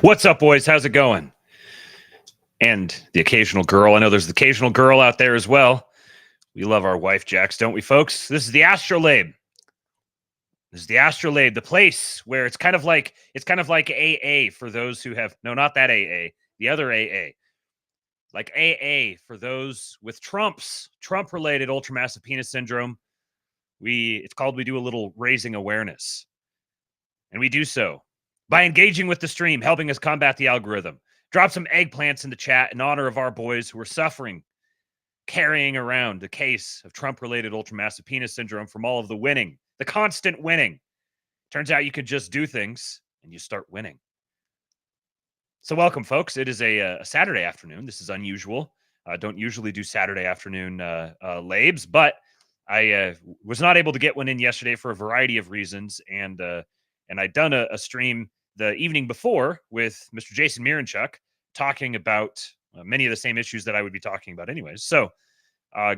What's up, boys? How's it going? And the occasional girl. I know there's the occasional girl out there as well. We love our wife jacks, don't we, folks? This is the ASTROLABE. This is the ASTROLABE, the place where it's kind of like AA for those who have not that AA, the other AA. Like AA for those with Trump-related ultramassive penis syndrome. It's called we do a little raising awareness. And we do so by engaging with the stream, helping us combat the algorithm. Drop some eggplants in the chat in honor of our boys who are suffering, carrying around the case of Trump-related ultramassive penis syndrome from all of the winning, the constant winning. Turns out you could just do things and you start winning. So welcome, folks. It is a Saturday afternoon. This is unusual. I don't usually do Saturday afternoon labes, but I was not able to get one in yesterday for a variety of reasons, and I'd done a stream the evening before with Mr. Jason Miranchuk talking about many of the same issues that I would be talking about anyways. So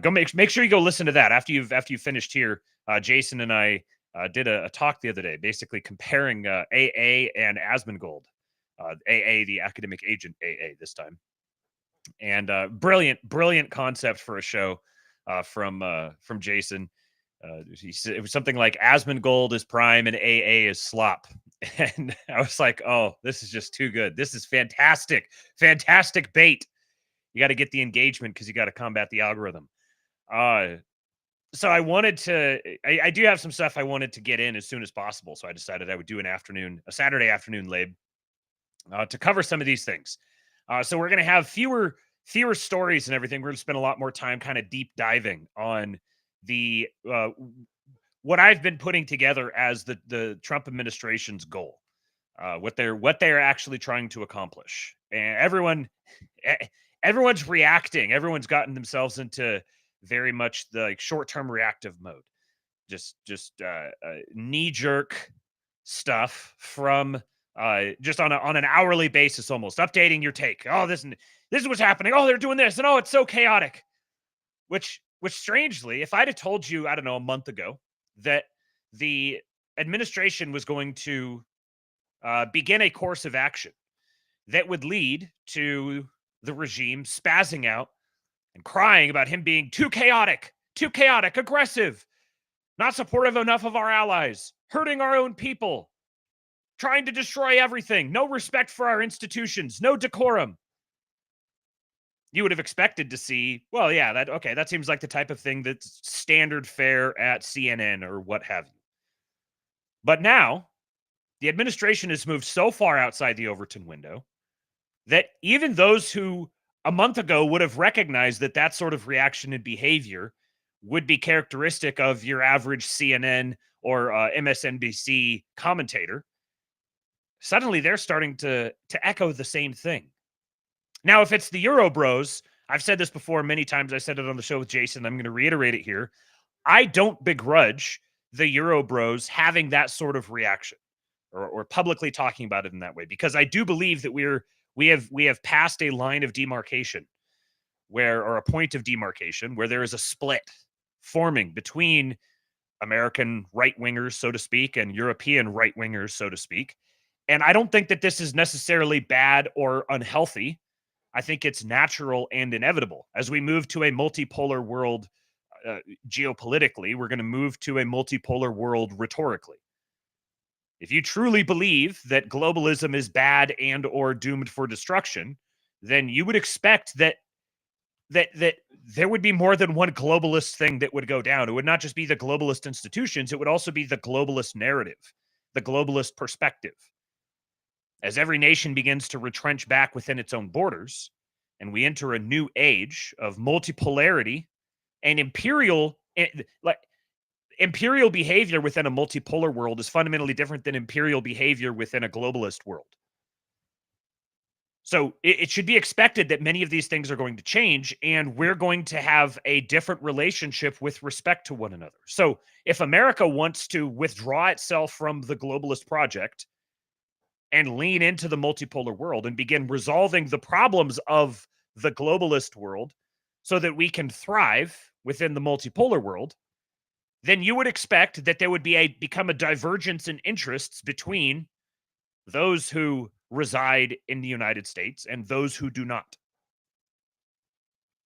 go make sure you go listen to that after you've finished here. Jason and I did a talk the other day, basically comparing AA and Asmongold. AA, the academic agent AA this time. And brilliant concept for a show from Jason. He said it was something like Asmongold is prime and AA is slop. And I was like, oh, this is just too good. This is fantastic. Fantastic bait. You got to get the engagement because you got to combat the algorithm. So I wanted to, I do have some stuff I wanted to get in as soon as possible. So I decided I would do a Saturday afternoon lab to cover some of these things. So we're going to have fewer stories and everything. We're going to spend a lot more time kind of deep diving on the what I've been putting together as the Trump administration's goal, what they're actually trying to accomplish. And everyone's reacting. Everyone's gotten themselves into very much the short-term reactive mode, just knee-jerk stuff from just on an hourly basis, almost updating your take. Oh, this is what's happening. Oh, they're doing this, and oh, it's so chaotic. Which strangely, if I'd have told you, I don't know, a month ago that the administration was going to begin a course of action that would lead to the regime spazzing out and crying about him being too chaotic, aggressive, not supportive enough of our allies, hurting our own people, trying to destroy everything, no respect for our institutions, no decorum. You would have expected to see, well, yeah, that seems like the type of thing that's standard fare at CNN or what have you. But now, the administration has moved so far outside the Overton window that even those who a month ago would have recognized that sort of reaction and behavior would be characteristic of your average CNN or MSNBC commentator, suddenly they're starting to echo the same thing. Now, if it's the Euro Bros, I've said this before many times. I said it on the show with Jason. I'm going to reiterate it here. I don't begrudge the Euro Bros having that sort of reaction or publicly talking about it in that way, because I do believe that we have passed a line of demarcation or a point of demarcation where there is a split forming between American right-wingers, so to speak, and European right-wingers, so to speak. And I don't think that this is necessarily bad or unhealthy. I think it's natural and inevitable. As we move to a multipolar world geopolitically, we're going to move to a multipolar world rhetorically. If you truly believe that globalism is bad and or doomed for destruction, then you would expect that there would be more than one globalist thing that would go down. It would not just be the globalist institutions. It would also be the globalist narrative, the globalist perspective. As every nation begins to retrench back within its own borders, and we enter a new age of multipolarity and imperial behavior within a multipolar world is fundamentally different than imperial behavior within a globalist world. So it should be expected that many of these things are going to change, and we're going to have a different relationship with respect to one another. So if America wants to withdraw itself from the globalist project and lean into the multipolar world and begin resolving the problems of the globalist world so that we can thrive within the multipolar world, then you would expect that there would become a divergence in interests between those who reside in the United States and those who do not.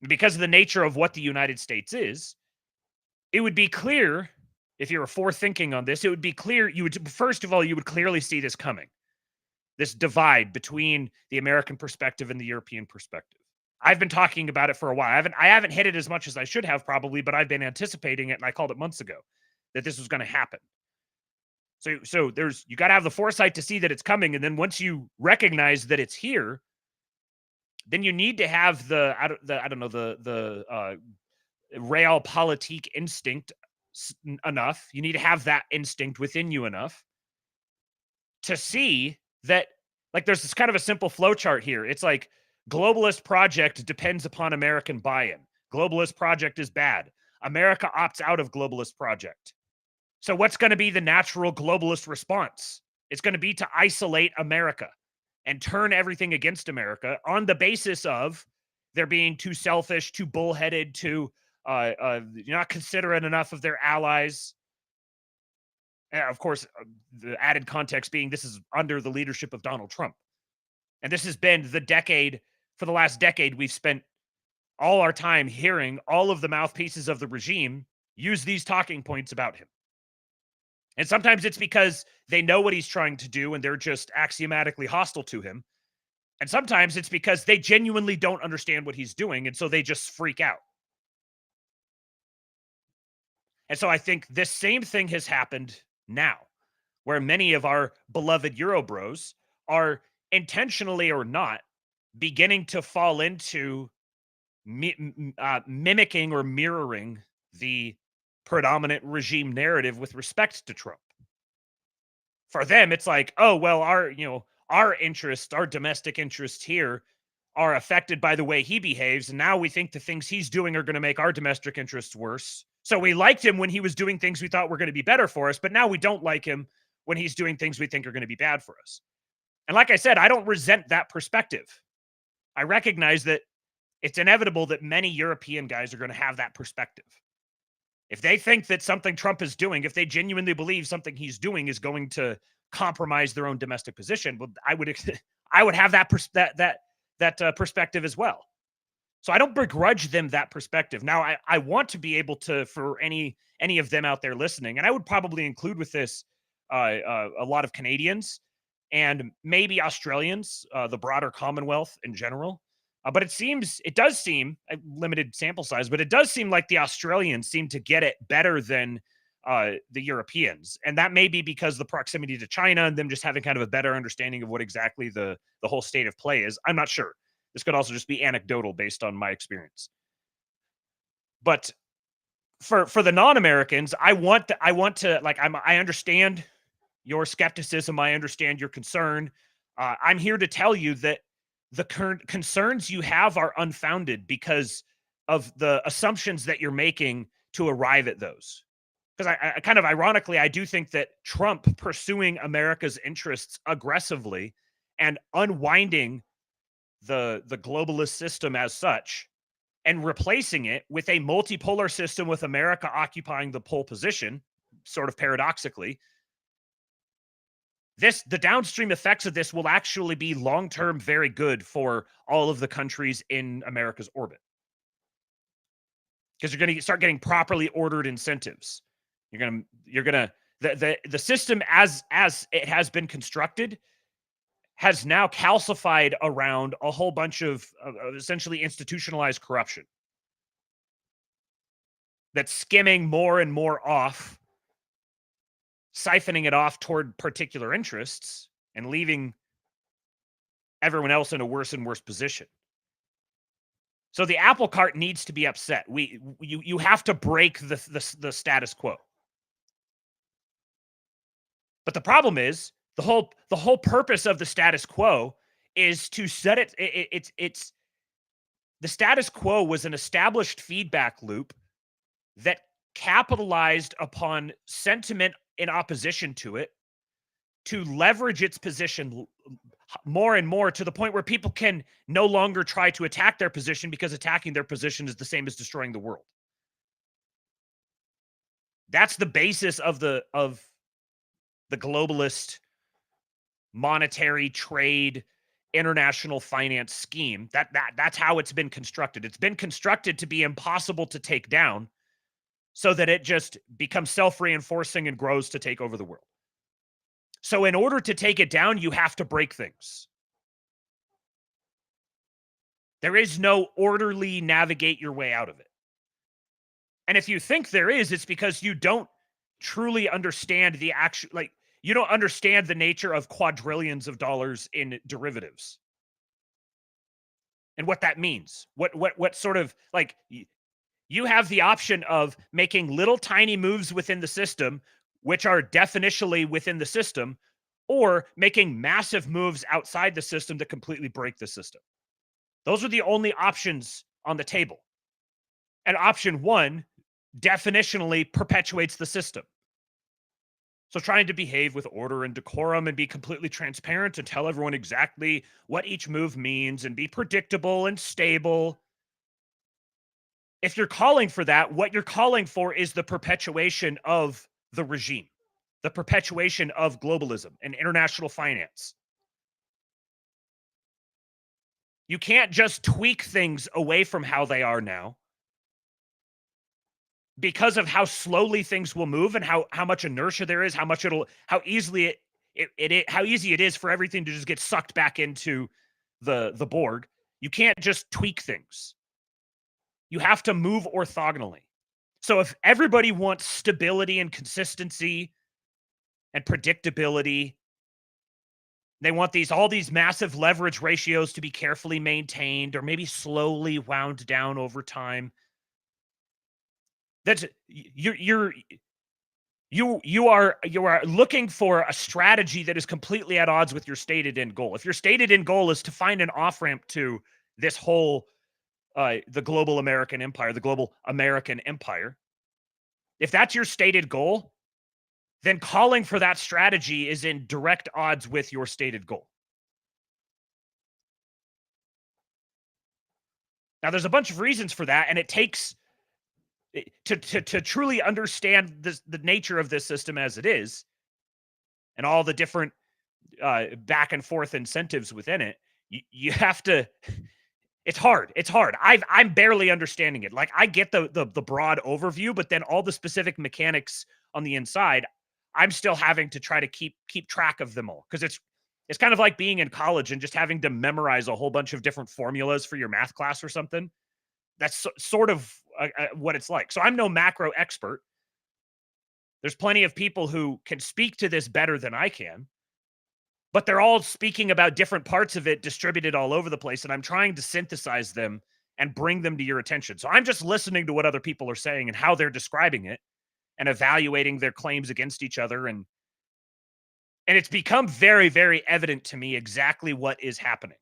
Because of the nature of what the United States is, it would be clear, if you were forethinking on this, it would be clear, you would, first of all, you would clearly see this coming, this divide between the American perspective and the European perspective. I've been talking about it for a while. I haven't hit it as much as I should have probably, but I've been anticipating it, and I called it months ago that this was going to happen. So there's, you got to have the foresight to see that it's coming, and then once you recognize that it's here, then you need to have the realpolitik instinct enough. You need to have that instinct within you enough to see that, like, there's this kind of a simple flow chart here. It's like, globalist project depends upon American buy-in. Globalist project is bad. America opts out of globalist project. So what's going to be the natural globalist response? It's going to be to isolate America and turn everything against America on the basis of they're being too selfish, too bullheaded, too not considerate enough of their allies. And of course, the added context being this is under the leadership of Donald Trump. And this has been the decade, for the last decade, we've spent all our time hearing all of the mouthpieces of the regime use these talking points about him. And sometimes it's because they know what he's trying to do and they're just axiomatically hostile to him. And sometimes it's because they genuinely don't understand what he's doing, and so they just freak out. And so I think this same thing has happened now, where many of our beloved Eurobros are intentionally or not beginning to fall into mimicking or mirroring the predominant regime narrative with respect to Trump. For them, it's like, oh, well, our interests, our domestic interests here are affected by the way he behaves. And now we think the things he's doing are going to make our domestic interests worse. So we liked him when he was doing things we thought were going to be better for us, but now we don't like him when he's doing things we think are going to be bad for us. And like I said, I don't resent that perspective. I recognize that it's inevitable that many European guys are going to have that perspective. If they think that something Trump is doing, if they genuinely believe something he's doing is going to compromise their own domestic position, well, I would have that perspective as well. So I don't begrudge them that perspective. Now, I want to be able to, for any of them out there listening, and I would probably include with this a lot of Canadians and maybe Australians, the broader Commonwealth in general. But it does seem, a limited sample size, but it does seem like the Australians seem to get it better than the Europeans. And that may be because the proximity to China and them just having kind of a better understanding of what exactly the whole state of play is. I'm not sure. This could also just be anecdotal based on my experience. But for the non-Americans, I want to like, I understand your skepticism. I understand your concern. I'm here to tell you that the current concerns you have are unfounded because of the assumptions that you're making to arrive at those. Because I kind of ironically, I do think that Trump pursuing America's interests aggressively and unwinding the globalist system as such and replacing it with a multipolar system with America occupying the pole position, sort of paradoxically, the downstream effects of this will actually be long-term very good for all of the countries in America's orbit. Because you're going to start getting properly ordered incentives. The system as it has been constructed has now calcified around a whole bunch of essentially institutionalized corruption that's skimming more and more off, siphoning it off toward particular interests and leaving everyone else in a worse and worse position. So the apple cart needs to be upset. You have to break the status quo. But the problem is the whole purpose of the status quo is to set it. It's the status quo was an established feedback loop that capitalized upon sentiment in opposition to it to leverage its position more and more to the point where people can no longer try to attack their position because attacking their position is the same as destroying the world. That's the basis of the globalist monetary trade international finance scheme. That's how it's been constructed. It's been constructed to be impossible to take down so that it just becomes self-reinforcing and grows to take over the world. So in order to take it down, you have to break things. There is no orderly navigate your way out of it. And if you think there is, it's because you don't truly understand the actual, like, you don't understand the nature of quadrillions of dollars in derivatives and what that means. What sort of, like, you have the option of making little tiny moves within the system, which are definitionally within the system, or making massive moves outside the system that completely break the system. Those are the only options on the table. And option one definitionally perpetuates the system. So trying to behave with order and decorum and be completely transparent and tell everyone exactly what each move means and be predictable and stable. If you're calling for that, what you're calling for is the perpetuation of the regime, the perpetuation of globalism and international finance. You can't just tweak things away from how they are now because of how slowly things will move and how much inertia there is, how easy it is for everything to just get sucked back into the Borg. You can't just tweak things. You have to move orthogonally. So if everybody wants stability and consistency and predictability, they want all these massive leverage ratios to be carefully maintained or maybe slowly wound down over time. That's you are looking for a strategy that is completely at odds with your stated end goal. If your stated end goal is to find an off-ramp to this whole the global American empire, the global American empire, if that's your stated goal, then calling for that strategy is in direct odds with your stated goal. Now, there's a bunch of reasons for that, and it takes to truly understand the nature of this system as it is, and all the different back and forth incentives within it. You have to. It's hard. It's hard. I'm barely understanding it. Like, I get the broad overview, but then all the specific mechanics on the inside, I'm still having to try to keep track of them all, because it's kind of like being in college and just having to memorize a whole bunch of different formulas for your math class or something. That's sort of what it's like. So I'm no macro expert. There's plenty of people who can speak to this better than I can, but they're all speaking about different parts of it distributed all over the place, and I'm trying to synthesize them and bring them to your attention. So I'm just listening to what other people are saying and how they're describing it and evaluating their claims against each other, and it's become very, very evident to me exactly what is happening.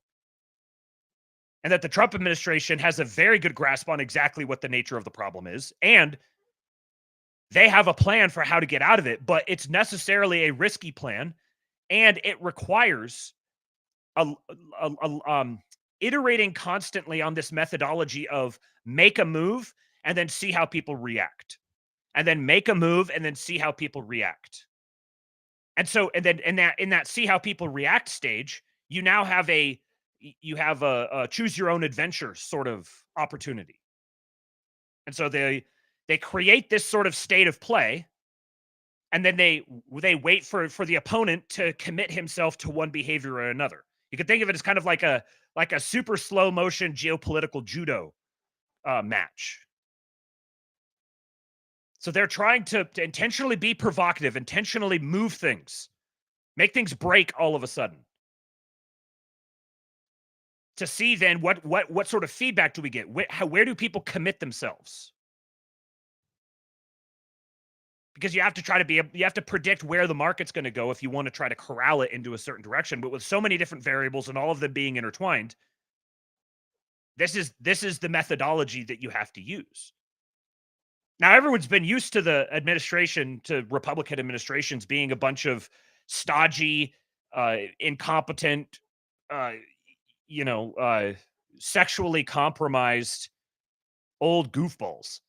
And that the Trump administration has a very good grasp on exactly what the nature of the problem is, and they have a plan for how to get out of it, but it's necessarily a risky plan, and it requires iterating constantly on this methodology of make a move and then see how people react, and then make a move and then see how people react. And so, and then in that see how people react stage, you now have a choose your own adventure sort of opportunity. And so they create this sort of state of play, and then they wait for the opponent to commit himself to one behavior or another. You can think of it as kind of like a super slow motion geopolitical judo match. So they're trying to intentionally be provocative, intentionally move things, make things break all of a sudden, to see then what sort of feedback do we get? Where do people commit themselves? Because you have to predict where the market's going to go if you want to try to corral it into a certain direction. But with so many different variables and all of them being intertwined, this is the methodology that you have to use. Now, everyone's been used to the administration, to Republican administrations being a bunch of stodgy, incompetent, sexually compromised old goofballs.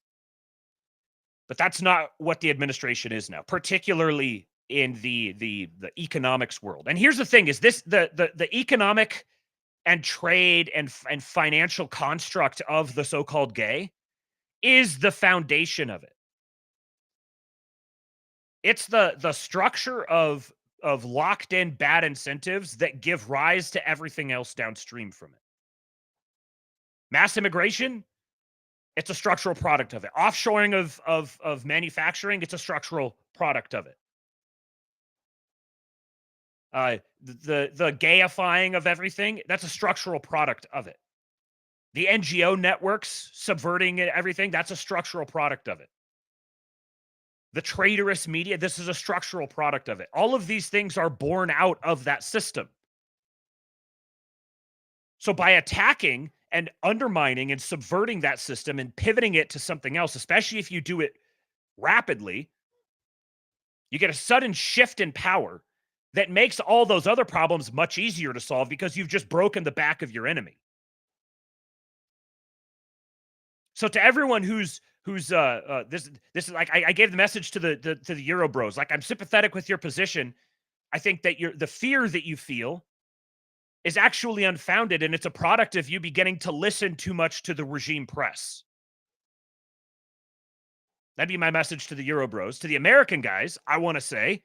But that's not what the administration is now, particularly in the economics world. And here's the thing: is this the economic and trade and financial construct of the so-called gay is the foundation of it. It's the structure of locked in bad incentives that give rise to everything else downstream from it. Mass immigration, it's a structural product of it. Offshoring of manufacturing, it's a structural product of it. The gayifying of everything, that's a structural product of it. The NGO networks subverting everything, that's a structural product of it. The traitorous media, this is a structural product of it. All of these things are born out of that system. So by attacking and undermining and subverting that system and pivoting it to something else, especially if you do it rapidly, you get a sudden shift in power that makes all those other problems much easier to solve because you've just broken the back of your enemy. So to everyone who's this is like I gave the message to the Euro bros, like, I'm sympathetic with your position. I think that the fear that you feel is actually unfounded, and it's a product of you beginning to listen too much to the regime press. That'd be my message to the Euro bros. To the American guys, I want to say,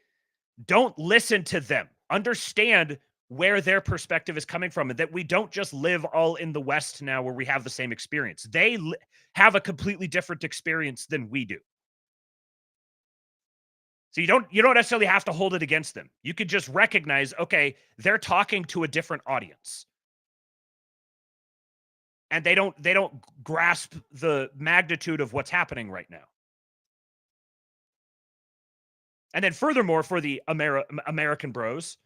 don't listen to them. Understand where their perspective is coming from, and that we don't just live all in the West now where we have the same experience. They have a completely different experience than we do. So you don't necessarily have to hold it against them. You could just recognize, okay, they're talking to a different audience. And they don't grasp the magnitude of what's happening right now. And then furthermore, for the American bros,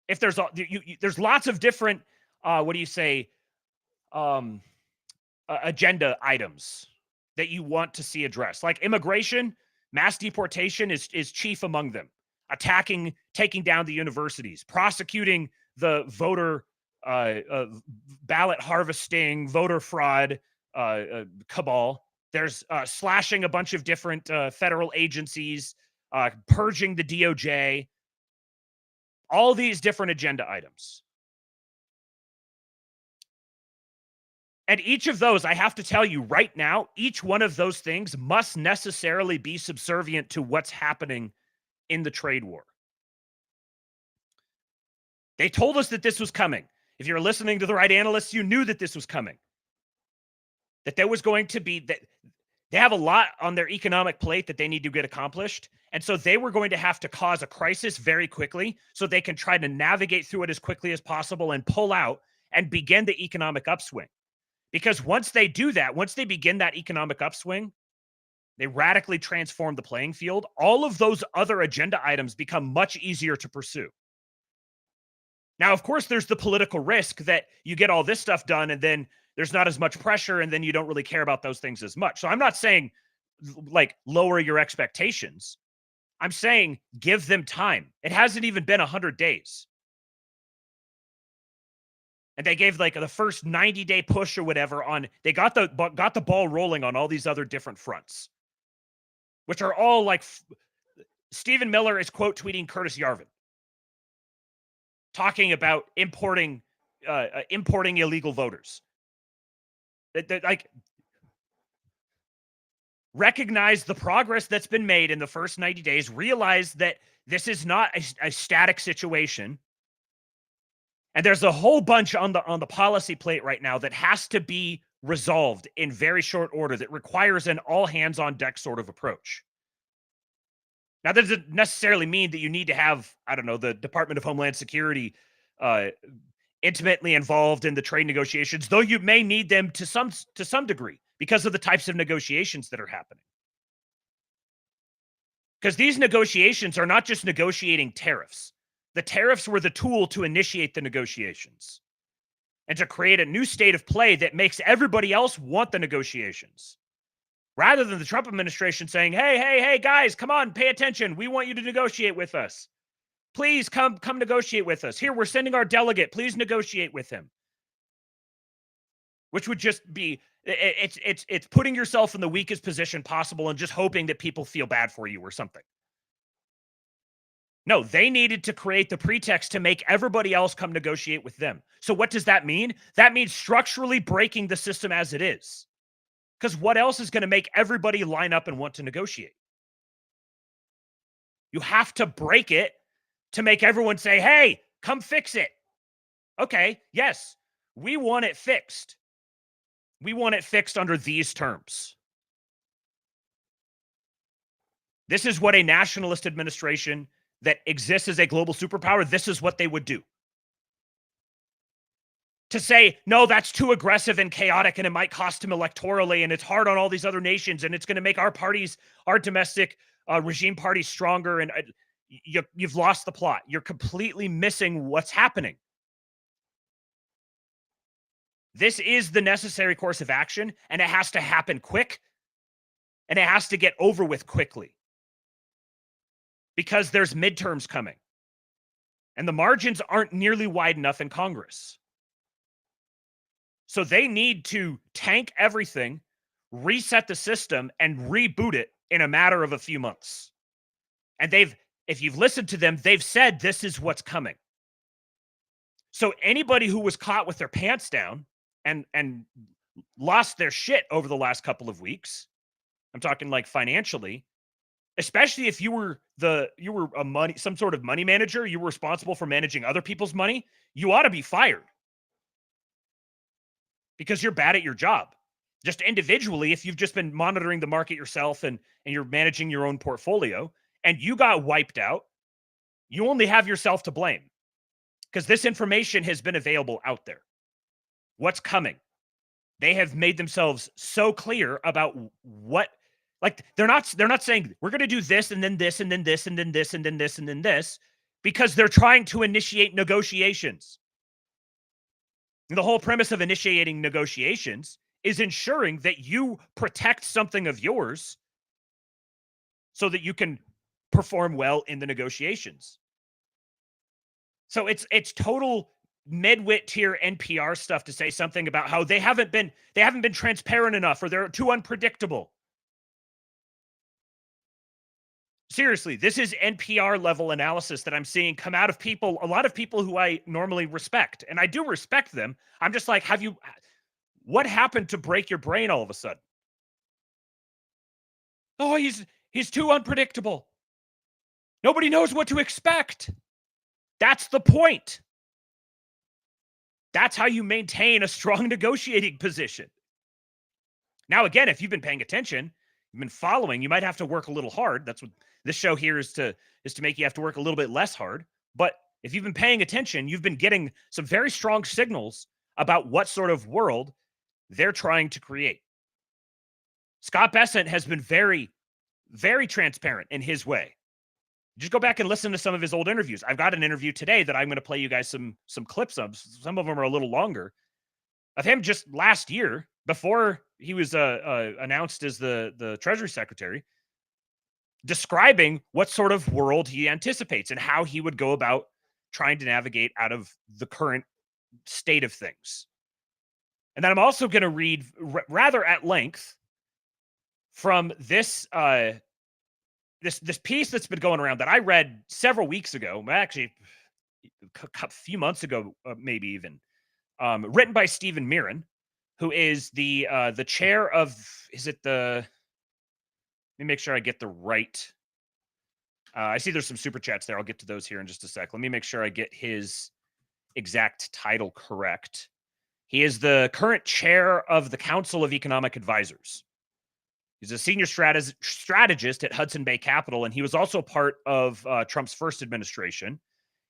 if there's lots of different agenda items that you want to see addressed, like immigration, mass deportation is chief among them. Taking down the universities, prosecuting the voter ballot harvesting, voter fraud cabal. There's slashing a bunch of different federal agencies, purging the DOJ. All these different agenda items. And each of those, I have to tell you right now, each one of those things must necessarily be subservient to what's happening in the trade war. They told us that this was coming. If you're listening to the right analysts, you knew that this was coming. That there was going to be, that they have a lot on their economic plate that they need to get accomplished. And so they were going to have to cause a crisis very quickly so they can try to navigate through it as quickly as possible and pull out and begin the economic upswing. Because once they do that, once they begin that economic upswing, they radically transform the playing field. All of those other agenda items become much easier to pursue. Now, of course, there's the political risk that you get all this stuff done and then there's not as much pressure and then you don't really care about those things as much. So I'm not saying like lower your expectations. I'm saying give them time. It hasn't even been 100 days. And they gave like the first 90-day push or whatever on, they got the ball rolling on all these other different fronts, which are all like, Stephen Miller is quote tweeting Curtis Yarvin, talking about importing illegal voters. Like, recognize the progress that's been made in the first 90 days, realize that this is not a static situation. And there's a whole bunch on the policy plate right now that has to be resolved in very short order that requires an all hands on deck sort of approach. Now, that doesn't necessarily mean that you need to have, I don't know, the Department of Homeland Security intimately involved in the trade negotiations, though you may need them to some degree because of the types of negotiations that are happening. Because these negotiations are not just negotiating tariffs. The tariffs were the tool to initiate the negotiations and to create a new state of play that makes everybody else want the negotiations. Rather than the Trump administration saying, hey, guys, come on, pay attention. We want you to negotiate with us. Please come negotiate with us. Here, we're sending our delegate. Please negotiate with him. Which would just be It's putting yourself in the weakest position possible and just hoping that people feel bad for you or something. No, they needed to create the pretext to make everybody else come negotiate with them. So what does that mean? That means structurally breaking the system as it is. Because what else is going to make everybody line up and want to negotiate? You have to break it to make everyone say, hey, come fix it. Okay, yes, we want it fixed. We want it fixed under these terms. This is what a nationalist administration that exists as a global superpower, this is what they would do. To say, no, that's too aggressive and chaotic and it might cost him electorally and it's hard on all these other nations and it's going to make our parties, our domestic regime parties stronger, and you've lost the plot. You're completely missing what's happening. This is the necessary course of action, and it has to happen quick, and it has to get over with quickly. Because there's midterms coming. And the margins aren't nearly wide enough in Congress. So they need to tank everything, reset the system, and reboot it in a matter of a few months. And if you've listened to them, they've said this is what's coming. So anybody who was caught with their pants down and lost their shit over the last couple of weeks, I'm talking like financially, especially if you were some sort of money manager, you were responsible for managing other people's money, you ought to be fired. Because you're bad at your job. Just individually, if you've just been monitoring the market yourself and you're managing your own portfolio and you got wiped out, you only have yourself to blame. Because this information has been available out there. What's coming? They have made themselves so clear about what, like, they're not saying we're going to do this and then this and then this and then this and then this and then this, because they're trying to initiate negotiations. And the whole premise of initiating negotiations is ensuring that you protect something of yours so that you can perform well in the negotiations. So it's total mid-wit tier NPR stuff to say something about how they haven't been transparent enough or they're too unpredictable. Seriously, this is NPR level analysis that I'm seeing come out of people, a lot of people who I normally respect, and I do respect them. I'm just like, what happened to break your brain all of a sudden? Oh, he's too unpredictable. Nobody knows what to expect. That's the point. That's how you maintain a strong negotiating position. Now, again, if you've been paying attention, you've been following, you might have to work a little hard. That's what this show here is to make you have to work a little bit less hard. But if you've been paying attention, you've been getting some very strong signals about what sort of world they're trying to create. Scott Bessent has been very, very transparent in his way. Just go back and listen to some of his old interviews. I've got an interview today that I'm going to play you guys some clips of. Some of them are a little longer, of him just last year before he was announced as the Treasury Secretary, describing what sort of world he anticipates and how he would go about trying to navigate out of the current state of things. And then I'm also going to read rather at length from this this piece that's been going around that I read several weeks ago, actually a few months ago, maybe even, written by Stephen Miran, who is the chair of, is it the, let me make sure I get the right, I see there's some super chats there. I'll get to those here in just a sec. Let me make sure I get his exact title correct. He is the current chair of the Council of Economic Advisors. He's a senior strategist at Hudson Bay Capital, and he was also part of Trump's first administration.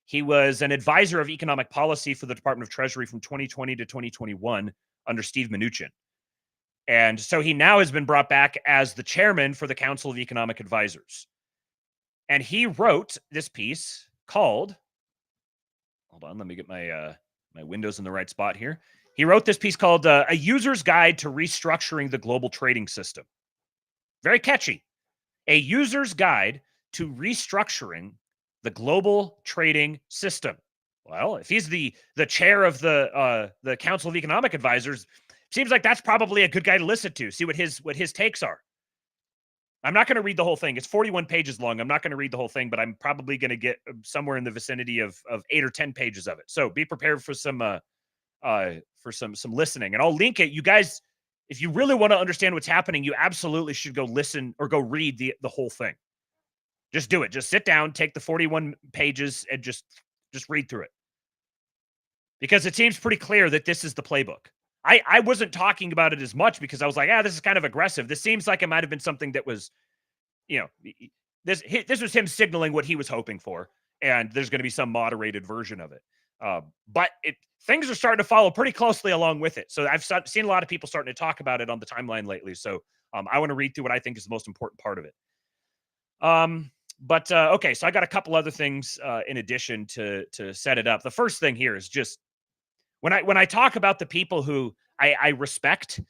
He was an advisor of economic policy for the Department of Treasury from 2020 to 2021 under Steve Mnuchin. And so he now has been brought back as the chairman for the Council of Economic Advisors. And he wrote this piece called, hold on, let me get my my windows in the right spot here. He wrote this piece called A User's Guide to Restructuring the Global Trading System. Very catchy. A User's Guide to Restructuring the Global Trading System. Well, if he's the chair of the Council of Economic Advisors, seems like that's probably a good guy to listen to. See what his takes are. I'm not going to read the whole thing. It's 41 pages long. I'm not going to read the whole thing, but I'm probably going to get somewhere in the vicinity of 8 or 10 pages of it. So be prepared for some listening, and I'll link it. You guys, if you really want to understand what's happening, you absolutely should go listen or go read the whole thing. Just do it. Just sit down, take the 41 pages, and just read through it. Because it seems pretty clear that this is the playbook. I wasn't talking about it as much because I was like, this is kind of aggressive. This seems like it might have been something that was, this was him signaling what he was hoping for, and there's going to be some moderated version of it. But things are starting to follow pretty closely along with it. So I've seen a lot of people starting to talk about it on the timeline lately. So I want to read through what I think is the most important part of it. Okay, so I got a couple other things in addition to set it up. The first thing here is just when I talk about the people who I respect,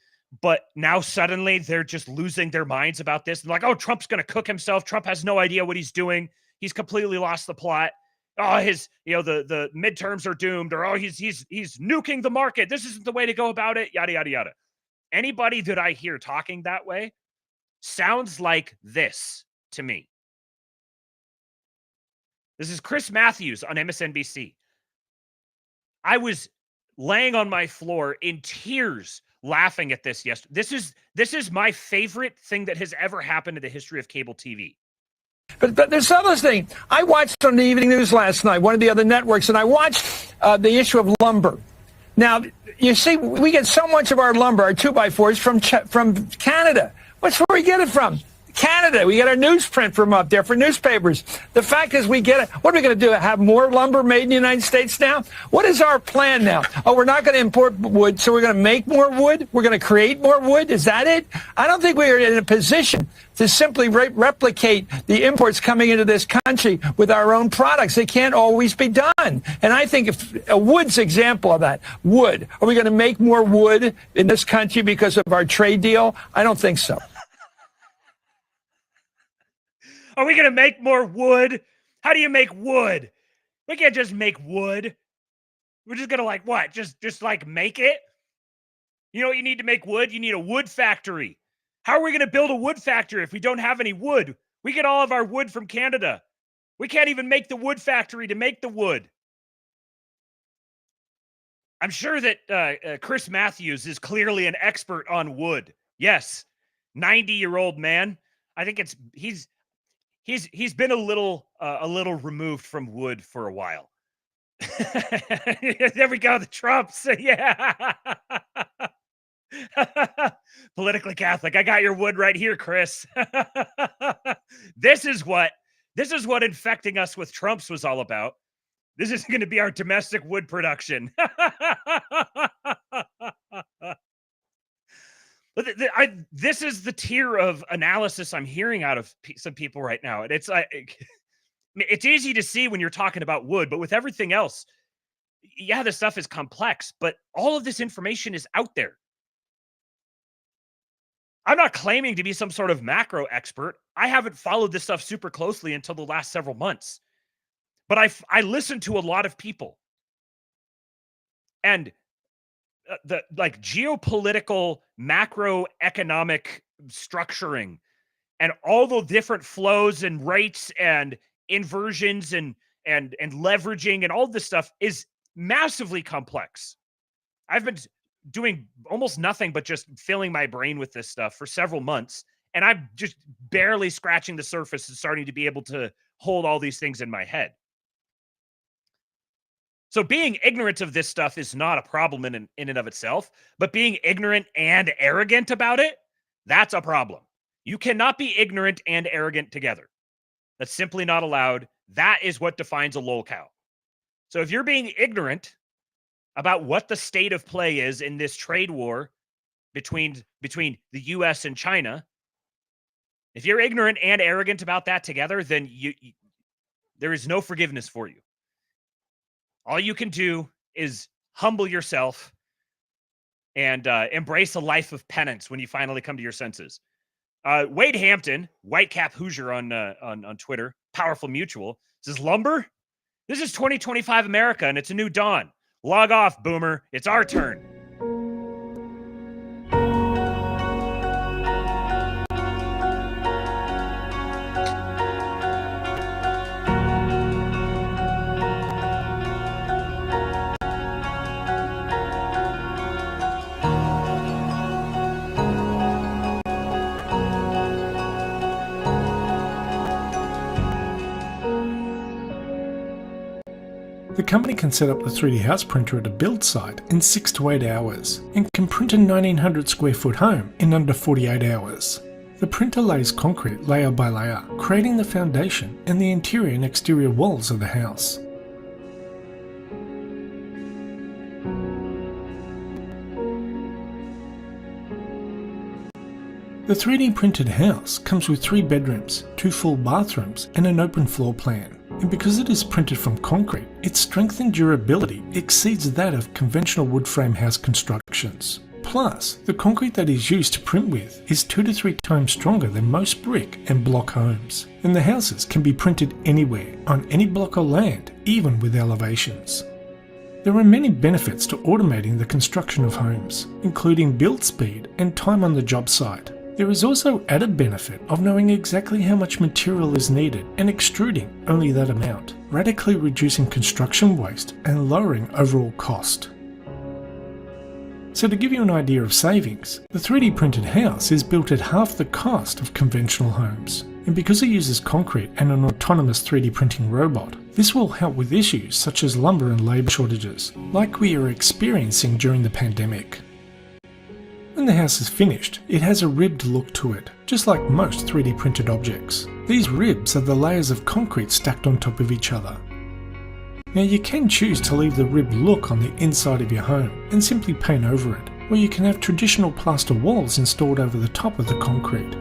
but now suddenly they're just losing their minds about this. And like, oh, Trump's going to cook himself. Trump has no idea what he's doing. He's completely lost the plot. Oh, the midterms are doomed, or he's nuking the market. This isn't the way to go about it. Yada yada yada. Anybody that I hear talking that way sounds like this to me. This is Chris Matthews on MSNBC. I was laying on my floor in tears laughing at this yesterday. This is my favorite thing that has ever happened in the history of cable TV. But there's other thing. I watched on the evening news last night, one of the other networks, and I watched the issue of lumber. Now, you see, we get so much of our lumber, our 2x4s, from Canada. What's where we get it from? Canada. We get our newsprint from up there for newspapers. The fact is we get it. What are we going to do? Have more lumber made in the United States now? What is our plan now? Oh, we're not going to import wood, so we're going to make more wood? We're going to create more wood? Is that it? I don't think we are in a position to simply replicate the imports coming into this country with our own products. It can't always be done. And I think if wood's example of that, wood. Are we going to make more wood in this country because of our trade deal? I don't think so. Are we going to make more wood? How do you make wood? We can't just make wood. We're just going to like what? Just like make it? You know what you need to make wood? You need a wood factory. How are we going to build a wood factory if we don't have any wood? We get all of our wood from Canada. We can't even make the wood factory to make the wood. I'm sure that Chris Matthews is clearly an expert on wood. Yes, 90-year-old man. I think he's been a little removed from wood for a while. There we go, the Trumps. Yeah. Politically Catholic. I got your wood right here, Chris. This is what infecting us with Trumps was all about. This is going to be our domestic wood production. This is the tier of analysis I'm hearing out of some people right now. And it's like, it's easy to see when you're talking about wood, but with everything else, yeah, this stuff is complex, but all of this information is out there. I'm not claiming to be some sort of macro expert. I haven't followed this stuff super closely until the last several months. But I listen to a lot of people. And the like geopolitical macroeconomic structuring and all the different flows and rates and inversions and leveraging and all this stuff is massively complex. I've been doing almost nothing but just filling my brain with this stuff for several months, and I'm just barely scratching the surface and starting to be able to hold all these things in my head. So being ignorant of this stuff is not a problem in and of itself, but being ignorant and arrogant about it, that's a problem. You cannot be ignorant and arrogant together. That's simply not allowed. That is what defines a lolcow. So if you're being ignorant about what the state of play is in this trade war between the U.S. and China, if you're ignorant and arrogant about that together, then there is no forgiveness for you. All you can do is humble yourself and embrace a life of penance when you finally come to your senses. Wade Hampton, Whitecap Hoosier on Twitter, Powerful Mutual, says, lumber? This is 2025 America, and it's a new dawn. Log off, boomer. It's our turn. The company can set up the 3D house printer at a build site in 6 to 8 hours and can print a 1900 square foot home in under 48 hours. The printer lays concrete layer by layer, creating the foundation and the interior and exterior walls of the house. The 3D printed house comes with 3 bedrooms, 2 full bathrooms and an open floor plan. And because it is printed from concrete, its strength and durability exceeds that of conventional wood frame house constructions. Plus, the concrete that is used to print with is 2 to 3 times stronger than most brick and block homes. And the houses can be printed anywhere, on any block of land, even with elevations. There are many benefits to automating the construction of homes, including build speed and time on the job site. There is also added benefit of knowing exactly how much material is needed and extruding only that amount, radically reducing construction waste and lowering overall cost. So to give you an idea of savings, the 3D printed house is built at half the cost of conventional homes. And because it uses concrete and an autonomous 3D printing robot, this will help with issues such as lumber and labour shortages, like we are experiencing during the pandemic. When the house is finished, it has a ribbed look to it, just like most 3D printed objects. These ribs are the layers of concrete stacked on top of each other. Now you can choose to leave the ribbed look on the inside of your home and simply paint over it, or you can have traditional plaster walls installed over the top of the concrete.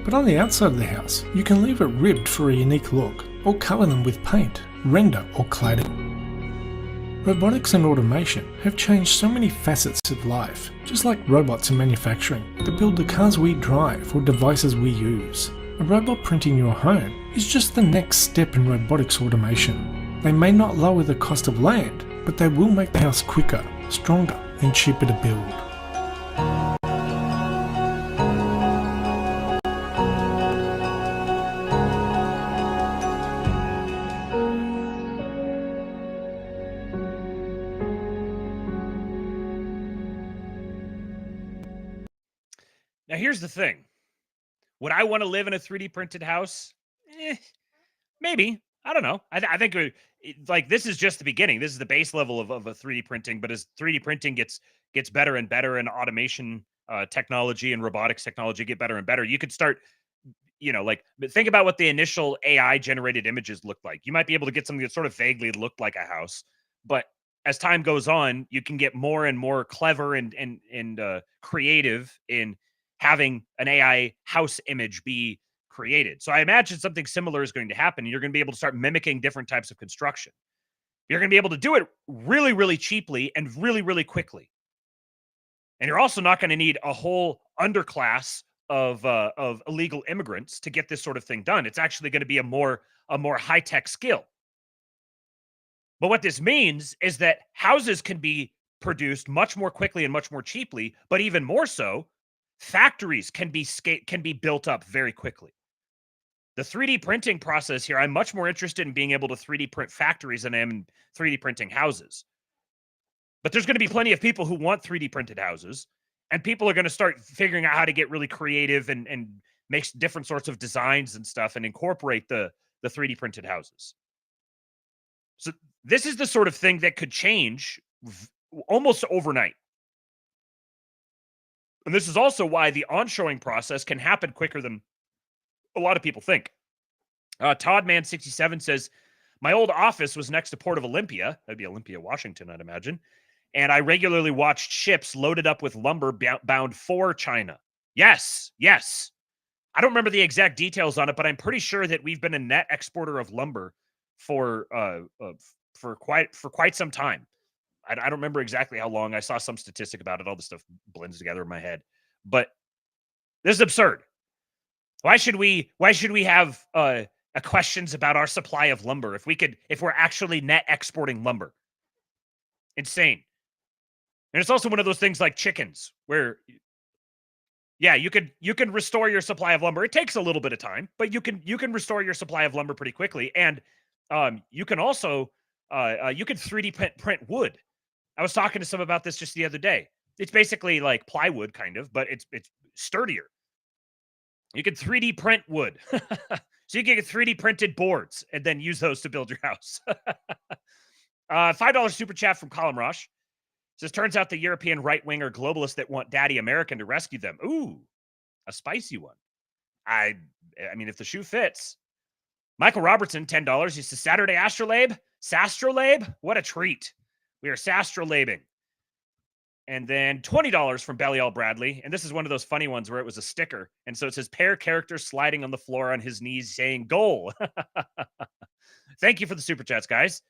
But on the outside of the house, you can leave it ribbed for a unique look, or cover them with paint, render or cladding. Robotics and automation have changed so many facets of life, just like robots in manufacturing, that build the cars we drive or devices we use. A robot printing your home is just the next step in robotics automation. They may not lower the cost of land, but they will make the house quicker, stronger and cheaper to build. Now, here's the thing. Would I want to live in a 3D printed house? Maybe. I don't know. I think like this is just the beginning. This is the base level of a 3D printing. But as 3D printing gets better and better, and automation technology and robotics technology get better and better, you could start, like think about what the initial AI generated images looked like. You might be able to get something that sort of vaguely looked like a house, but as time goes on, you can get more and more clever and creative in having an AI house image be created. So I imagine something similar is going to happen. You're going to be able to start mimicking different types of construction. You're going to be able to do it really, really cheaply and really, really quickly. And you're also not going to need a whole underclass of illegal immigrants to get this sort of thing done. It's actually going to be a more high-tech skill. But what this means is that houses can be produced much more quickly and much more cheaply, but even more so, factories can be built up very quickly. The 3D printing process here, I'm much more interested in being able to 3D print factories than I am in 3D printing houses. But there's going to be plenty of people who want 3D printed houses, and people are going to start figuring out how to get really creative and make different sorts of designs and stuff and incorporate the 3D printed houses. So this is the sort of thing that could change almost overnight. And this is also why the onshoring process can happen quicker than a lot of people think. Toddman67 says, my old office was next to Port of Olympia. That'd be Olympia, Washington, I'd imagine. And I regularly watched ships loaded up with lumber bound for China. Yes. I don't remember the exact details on it, but I'm pretty sure that we've been a net exporter of lumber for quite some time. I don't remember exactly how long. I saw some statistic about it. All this stuff blends together in my head. But this is absurd. Why should we have questions about our supply of lumber if we're actually net exporting lumber? Insane. And it's also one of those things like chickens where you can restore your supply of lumber. It takes a little bit of time, but you can restore your supply of lumber pretty quickly. And you can also you can 3D print wood. I was talking to some about this just the other day. It's basically like plywood kind of, but it's sturdier. You can 3D print wood. So you can get 3D printed boards and then use those to build your house. $5 super chat from Colin Rush. Says, turns out the European right-winger globalists that want Daddy American to rescue them. Ooh, a spicy one. I mean, if the shoe fits. Michael Robertson, $10. He says, Saturday Astrolabe? Sastrolabe? What a treat. We are sastrolabing. And then $20 from Belial Bradley. And this is one of those funny ones where it was a sticker. And so it says, pair character sliding on the floor on his knees saying, goal. Thank you for the super chats, guys.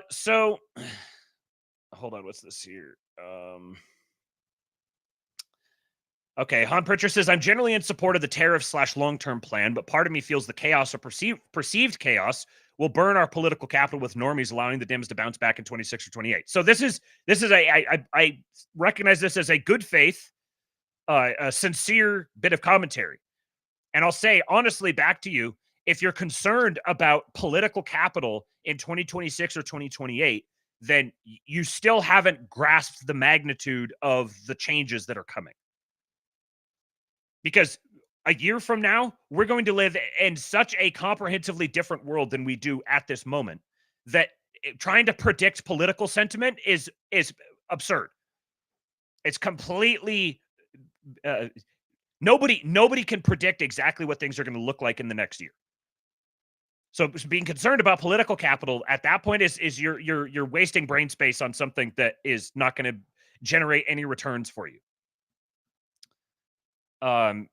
So hold on, what's this here? Okay, Han Pritchard says, I'm generally in support of the tariff/long-term plan, but part of me feels the chaos or perceived chaos will burn our political capital with normies, allowing the Dems to bounce back in 26 or 28. So this is I recognize this as a good faith, a sincere bit of commentary. And I'll say, honestly, back to you, if you're concerned about political capital in 2026 or 2028, then you still haven't grasped the magnitude of the changes that are coming. Because a year from now, we're going to live in such a comprehensively different world than we do at this moment that trying to predict political sentiment is absurd. It's completely nobody can predict exactly what things are going to look like in the next year. So being concerned about political capital at that point is you're wasting brain space on something that is not going to generate any returns for you. And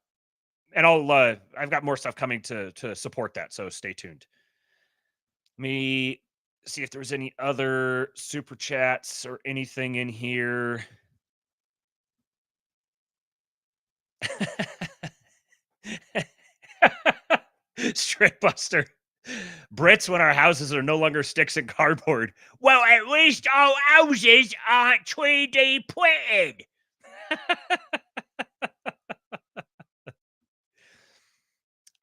I've got more stuff coming to support that, so stay tuned. Let me see if there's any other super chats or anything in here. Straight Buster. Brits when our houses are no longer sticks and cardboard. Well, at least our houses aren't 3D printed.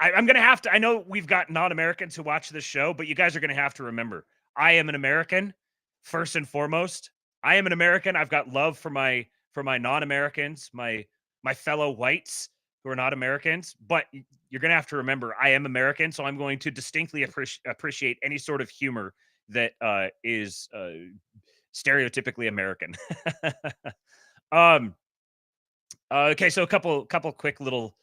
I'm going to have to, I know we've got non-Americans who watch this show, but you guys are going to have to remember, I am an American, first and foremost. I am an American. I've got love for my non-Americans, my fellow whites who are not Americans, but you're going to have to remember, I am American, so I'm going to distinctly appreciate any sort of humor that is stereotypically American. Okay, so a couple quick little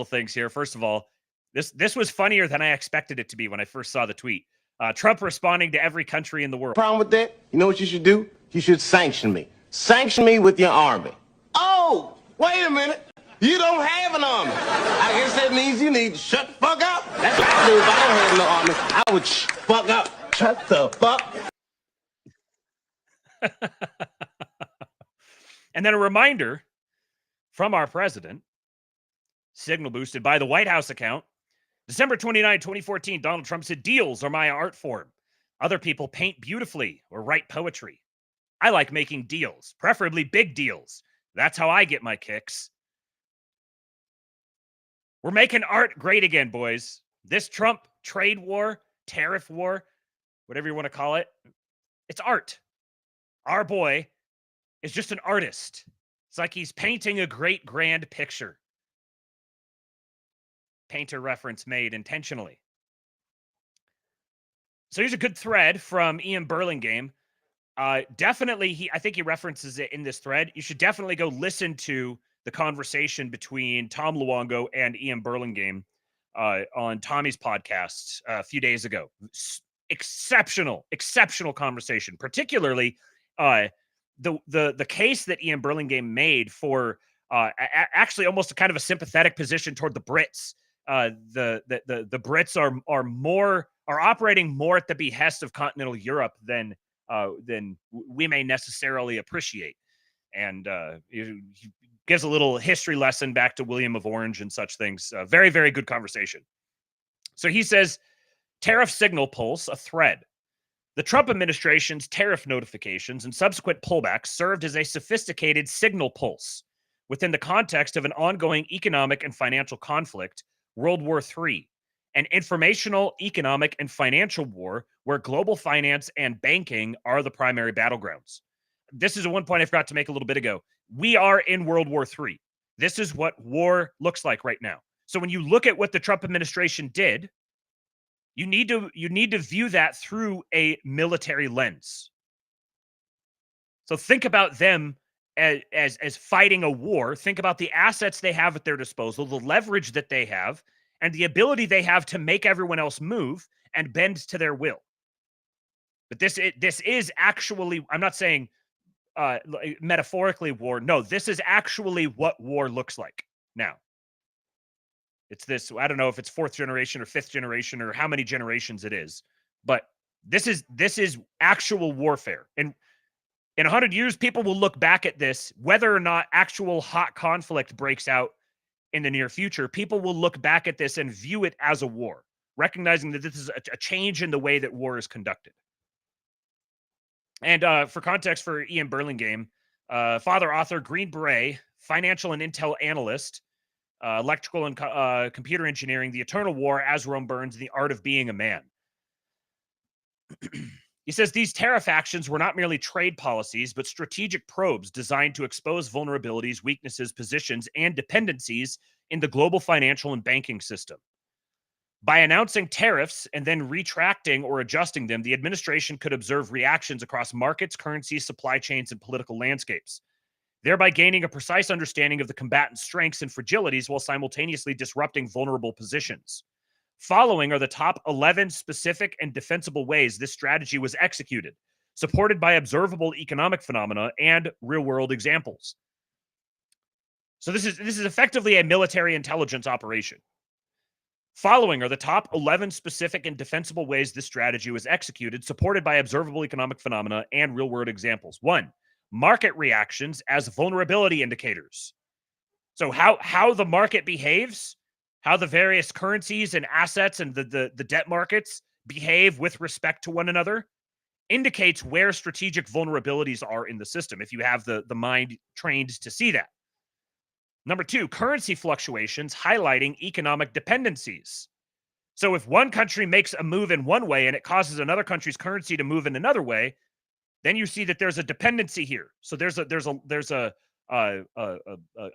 things here. First of all, this was funnier than I expected it to be when I first saw the tweet. Trump responding to every country in the world. Problem with that? You know what you should do? You should sanction me. Sanction me with your army. Oh, wait a minute. You don't have an army. I guess that means you need to shut the fuck up. That's what I do if I don't have no army. I would fuck up. Shut the fuck. And then a reminder from our president, signal boosted by the White House account. December 29, 2014, Donald Trump said, deals are my art form. Other people paint beautifully or write poetry. I like making deals, preferably big deals. That's how I get my kicks. We're making art great again, boys. This Trump trade war, tariff war, whatever you want to call it, it's art. Our boy is just an artist. It's like he's painting a great grand picture. Painter reference made intentionally. So here's a good thread from Ian Burlingame. Definitely, I think he references it in this thread. You should definitely go listen to the conversation between Tom Luongo and Ian Burlingame on Tommy's podcast a few days ago. Exceptional conversation. Particularly, the case that Ian Burlingame made for actually almost a kind of a sympathetic position toward the Brits. The Brits are operating more at the behest of continental Europe than we may necessarily appreciate. And he gives a little history lesson back to William of Orange and such things. Very, very good conversation. So he says, tariff signal pulse, a thread. The Trump administration's tariff notifications and subsequent pullbacks served as a sophisticated signal pulse within the context of an ongoing economic and financial conflict, World War III, an informational, economic, and financial war where global finance and banking are the primary battlegrounds. This is one point I forgot to make a little bit ago. We are in World War III. This is what war looks like right now. So when you look at what the Trump administration did, You need to view that through a military lens. So think about them as fighting a war. Think about the assets they have at their disposal, the leverage that they have, and the ability they have to make everyone else move and bend to their will. But this is actually, I'm not saying metaphorically war. No, this is actually what war looks like now. It's this, I don't know if it's 4th generation or 5th generation or how many generations it is, but this is actual warfare. And in 100 years, people will look back at this, whether or not actual hot conflict breaks out in the near future, people will look back at this and view it as a war, recognizing that this is a change in the way that war is conducted. And for context for Ian Burlingame, father, author, Green Beret, financial and intel analyst, electrical and computer engineering, The Eternal War, As Rome Burns, The Art of Being a Man. He says these tariff actions were not merely trade policies, but strategic probes designed to expose vulnerabilities, weaknesses, positions, and dependencies in the global financial and banking system. By announcing tariffs and then retracting or adjusting them, the administration could observe reactions across markets, currencies, supply chains, and political landscapes, thereby gaining a precise understanding of the combatant strengths and fragilities while simultaneously disrupting vulnerable positions. Following are the top 11 specific and defensible ways this strategy was executed, supported by observable economic phenomena and real-world examples. So this is effectively a military intelligence operation. Following are the top 11 specific and defensible ways this strategy was executed, supported by observable economic phenomena and real-world examples. 1. Market reactions as vulnerability indicators. So how the market behaves, how the various currencies and assets and the debt markets behave with respect to one another indicates where strategic vulnerabilities are in the system, if you have the mind trained to see that. Number 2, currency fluctuations highlighting economic dependencies. So if one country makes a move in one way and it causes another country's currency to move in another way, then you see that there's a dependency here. So there's a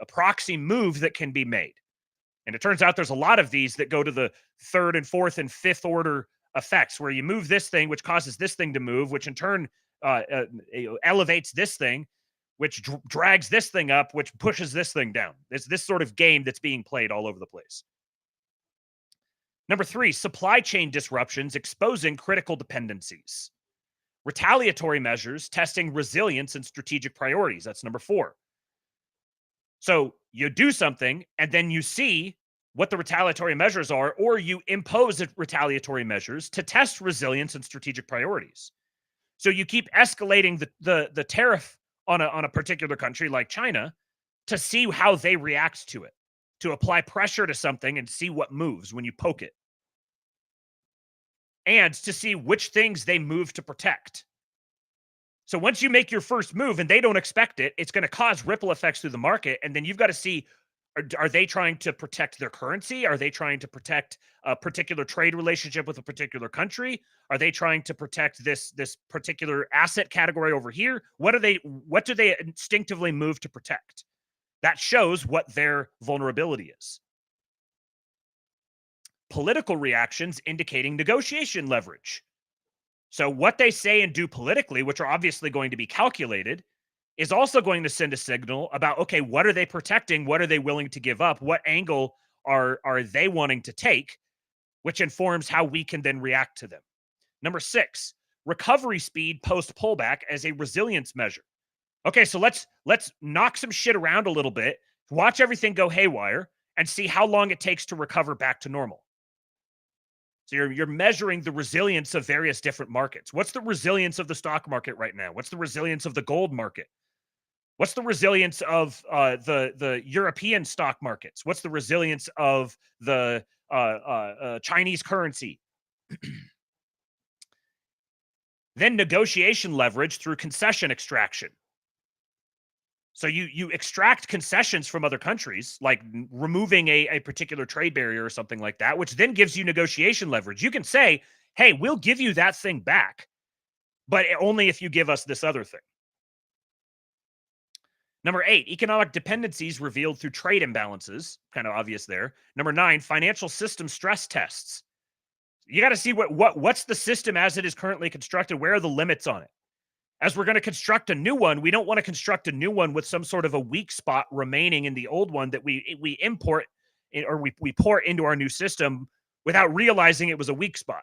proxy move that can be made. And it turns out there's a lot of these that go to the 3rd and 4th and 5th order effects, where you move this thing, which causes this thing to move, which in turn elevates this thing, which drags this thing up, which pushes this thing down. It's this sort of game that's being played all over the place. Number 3, supply chain disruptions exposing critical dependencies. Retaliatory measures testing resilience and strategic priorities. That's number 4. So you do something and then you see what the retaliatory measures are, or you impose retaliatory measures to test resilience and strategic priorities. So you keep escalating the tariff on a particular country like China to see how they react to it, to apply pressure to something and see what moves when you poke it, and to see which things they move to protect. So once you make your first move and they don't expect it, it's going to cause ripple effects through the market. And then you've got to see, are they trying to protect their currency? Are they trying to protect a particular trade relationship with a particular country? Are they trying to protect this particular asset category over here? What do they instinctively move to protect? That shows what their vulnerability is. Political reactions indicating negotiation leverage. So what they say and do politically, which are obviously going to be calculated, is also going to send a signal about, okay, what are they protecting? What are they willing to give up? What angle are they wanting to take, which informs how we can then react to them. Number 6, recovery speed post pullback as a resilience measure. Okay, so let's knock some shit around a little bit, watch everything go haywire, and see how long it takes to recover back to normal. So you're measuring the resilience of various different markets. What's the resilience of the stock market right now? What's the resilience of the gold market? What's the resilience of the European stock markets? What's the resilience of the Chinese currency? Then negotiation leverage through concession extraction. So you extract concessions from other countries, like removing a particular trade barrier or something like that, which then gives you negotiation leverage. You can say, hey, we'll give you that thing back, but only if you give us this other thing. Number 8, economic dependencies revealed through trade imbalances. Kind of obvious there. Number 9, financial system stress tests. You got to see what's the system as it is currently constructed. Where are the limits on it? As we're going to construct a new one, we don't want to construct a new one with some sort of a weak spot remaining in the old one that we import or we pour into our new system without realizing it was a weak spot.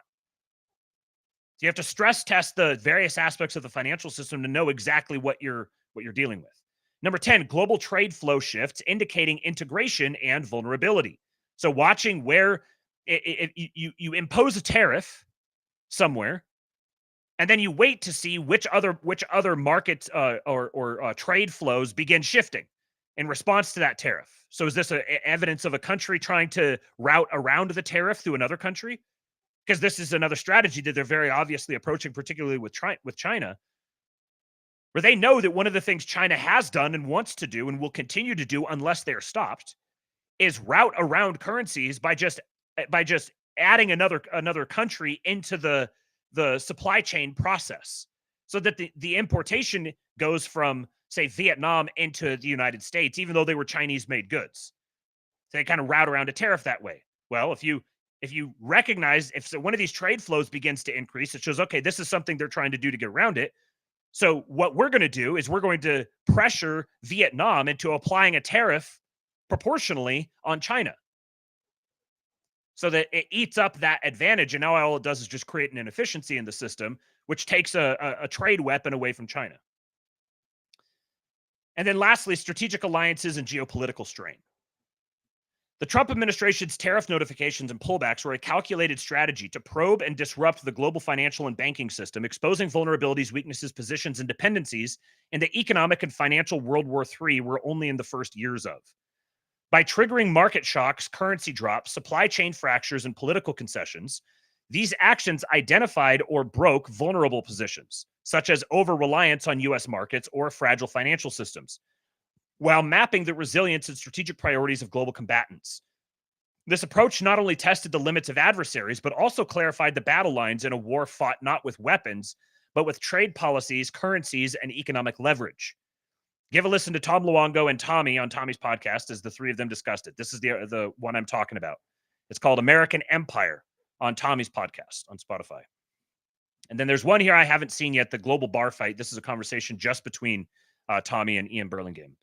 So you have to stress test the various aspects of the financial system to know exactly what you're dealing with. Number 10, global trade flow shifts indicating integration and vulnerability. So watching where you impose a tariff somewhere, and then you wait to see which other markets or trade flows begin shifting in response to that tariff. So is this evidence of a country trying to route around the tariff through another country? Because this is another strategy that they're very obviously approaching, particularly with China, where they know that one of the things China has done and wants to do and will continue to do unless they're stopped is route around currencies by just adding another country into the supply chain process, so that the importation goes from, say, Vietnam into the United States, even though they were Chinese-made goods. So they kind of route around a tariff that way. Well, if you recognize, if one of these trade flows begins to increase, it shows, okay, this is something they're trying to do to get around it. So what we're going to do is we're going to pressure Vietnam into applying a tariff proportionally on China, so that it eats up that advantage. And now all it does is just create an inefficiency in the system, which takes a trade weapon away from China. And then lastly, strategic alliances and geopolitical strain. The Trump administration's tariff notifications and pullbacks were a calculated strategy to probe and disrupt the global financial and banking system, exposing vulnerabilities, weaknesses, positions, and dependencies in the economic and financial World War III we're only in the first years of. By triggering market shocks, currency drops, supply chain fractures, and political concessions, these actions identified or broke vulnerable positions, such as over-reliance on U.S. markets or fragile financial systems, while mapping the resilience and strategic priorities of global combatants. This approach not only tested the limits of adversaries, but also clarified the battle lines in a war fought not with weapons, but with trade policies, currencies, and economic leverage. Give a listen to Tom Luongo and Tommy on Tommy's podcast as the three of them discussed it. This is the one I'm talking about. It's called American Empire on Tommy's podcast on Spotify. And then there's one here I haven't seen yet, the Global Bar Fight. This is a conversation just between Tommy and Ian Burlingame.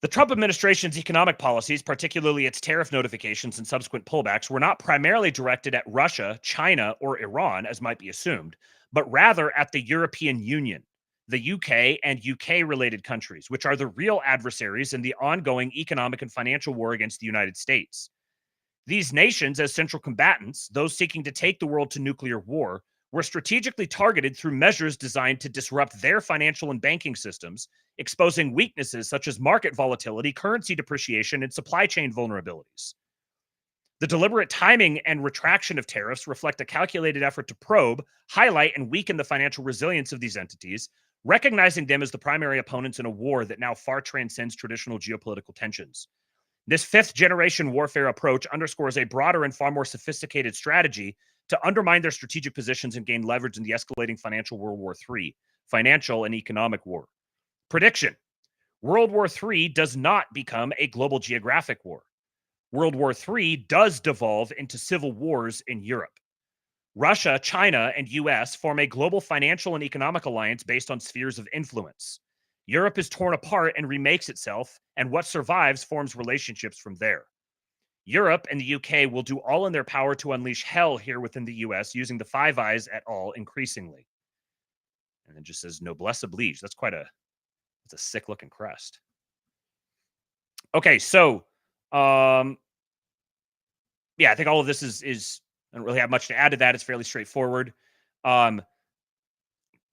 The Trump administration's economic policies, particularly its tariff notifications and subsequent pullbacks, were not primarily directed at Russia, China, or Iran, as might be assumed, but rather at the European Union, the UK, and UK-related countries, which are the real adversaries in the ongoing economic and financial war against the United States. These nations, as central combatants, those seeking to take the world to nuclear war, were strategically targeted through measures designed to disrupt their financial and banking systems, exposing weaknesses such as market volatility, currency depreciation, and supply chain vulnerabilities. The deliberate timing and retraction of tariffs reflect a calculated effort to probe, highlight, and weaken the financial resilience of these entities, recognizing them as the primary opponents in a war that now far transcends traditional geopolitical tensions. This fifth-generation warfare approach underscores a broader and far more sophisticated strategy to undermine their strategic positions and gain leverage in the escalating financial World War III, financial and economic war. Prediction: World War III does not become a global geographic war. World War III does devolve into civil wars in Europe. Russia, China, and U.S. form a global financial and economic alliance based on spheres of influence. Europe is torn apart and remakes itself, and what survives forms relationships from there. Europe and the UK will do all in their power to unleash hell here within the US using the Five Eyes et al. Increasingly. And then just says noblesse oblige. That's a sick looking crest. Okay, so yeah, I think all of this is I don't really have much to add to that. It's fairly straightforward. Now,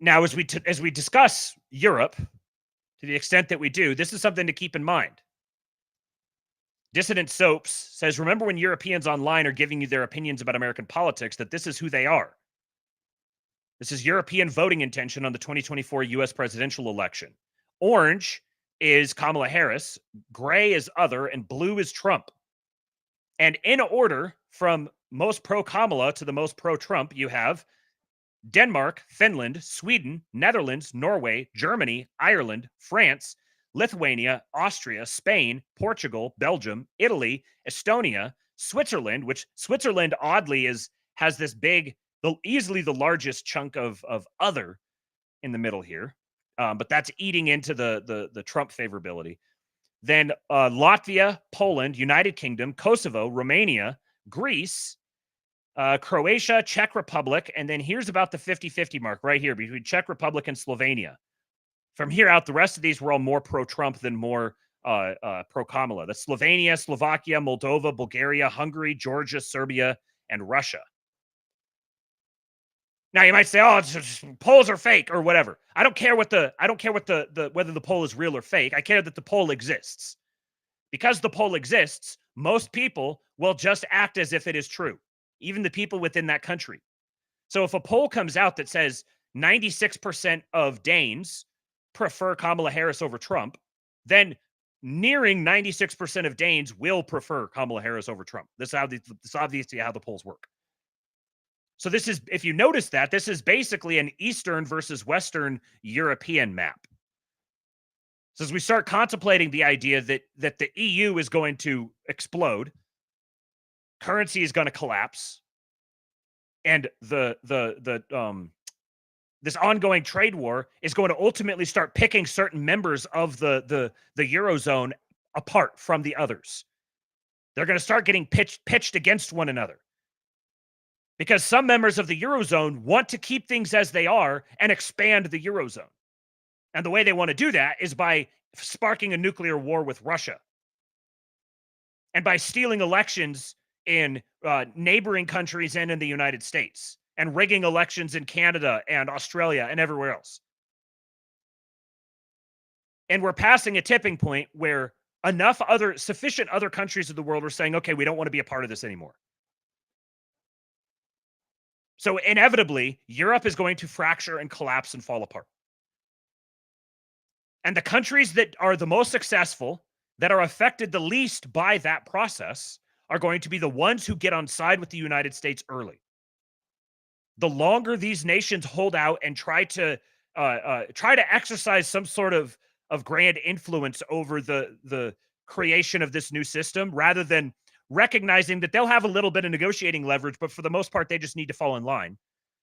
as we discuss Europe, to the extent that we do, this is something to keep in mind. Dissident Soaps says, remember when Europeans online are giving you their opinions about American politics, that this is who they are. This is European voting intention on the 2024 U.S. presidential election. Orange is Kamala Harris, gray is other, and blue is Trump. And in order from most pro-Kamala to the most pro-Trump, you have Denmark, Finland, Sweden, Netherlands, Norway, Germany, Ireland, France, Lithuania, Austria, Spain, Portugal, Belgium, Italy, Estonia, Switzerland, which Switzerland oddly has this big, easily the largest chunk of other in the middle here, but that's eating into the Trump favorability. Then Latvia, Poland, United Kingdom, Kosovo, Romania, Greece, Croatia, Czech Republic, and then here's about the 50-50 mark right here between Czech Republic and Slovenia. From here out, the rest of these were all more pro-Trump than more pro-Kamala. That's Slovenia, Slovakia, Moldova, Bulgaria, Hungary, Georgia, Serbia, and Russia. Now you might say, "Oh, it's just, polls are fake or whatever." I don't care what the whether the poll is real or fake. I care that the poll exists. Because the poll exists, most people will just act as if it is true, even the people within that country. So if a poll comes out that says 96% of Danes prefer Kamala Harris over Trump, then nearing 96% of Danes will prefer Kamala Harris over Trump. This is obviously how the polls work. So this is, if you notice that, this is basically an Eastern versus Western European map. So as we start contemplating the idea that the EU is going to explode, currency is going to collapse, and this ongoing trade war is going to ultimately start picking certain members of the Eurozone apart from the others. They're going to start getting pitched against one another. Because some members of the Eurozone want to keep things as they are and expand the Eurozone. And the way they want to do that is by sparking a nuclear war with Russia. And by stealing elections in neighboring countries and in the United States. And rigging elections in Canada and Australia and everywhere else. And we're passing a tipping point where sufficient other countries of the world are saying, okay, we don't want to be a part of this anymore. So inevitably, Europe is going to fracture and collapse and fall apart. And the countries that are the most successful, that are affected the least by that process, are going to be the ones who get on side with the United States early. The longer these nations hold out and try to exercise some sort of grand influence over the creation of this new system, rather than recognizing that they'll have a little bit of negotiating leverage, but for the most part, they just need to fall in line.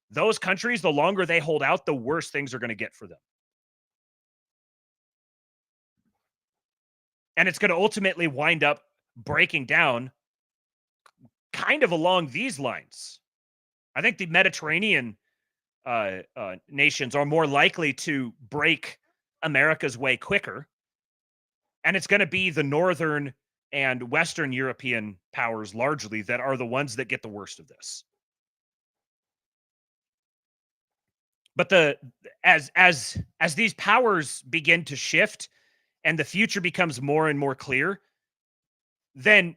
Those countries, the longer they hold out, the worse things are going to get for them. And it's going to ultimately wind up breaking down kind of along these lines. I think the Mediterranean nations are more likely to break America's way quicker. And it's going to be the Northern and Western European powers largely that are the ones that get the worst of this. But as these powers begin to shift and the future becomes more and more clear, then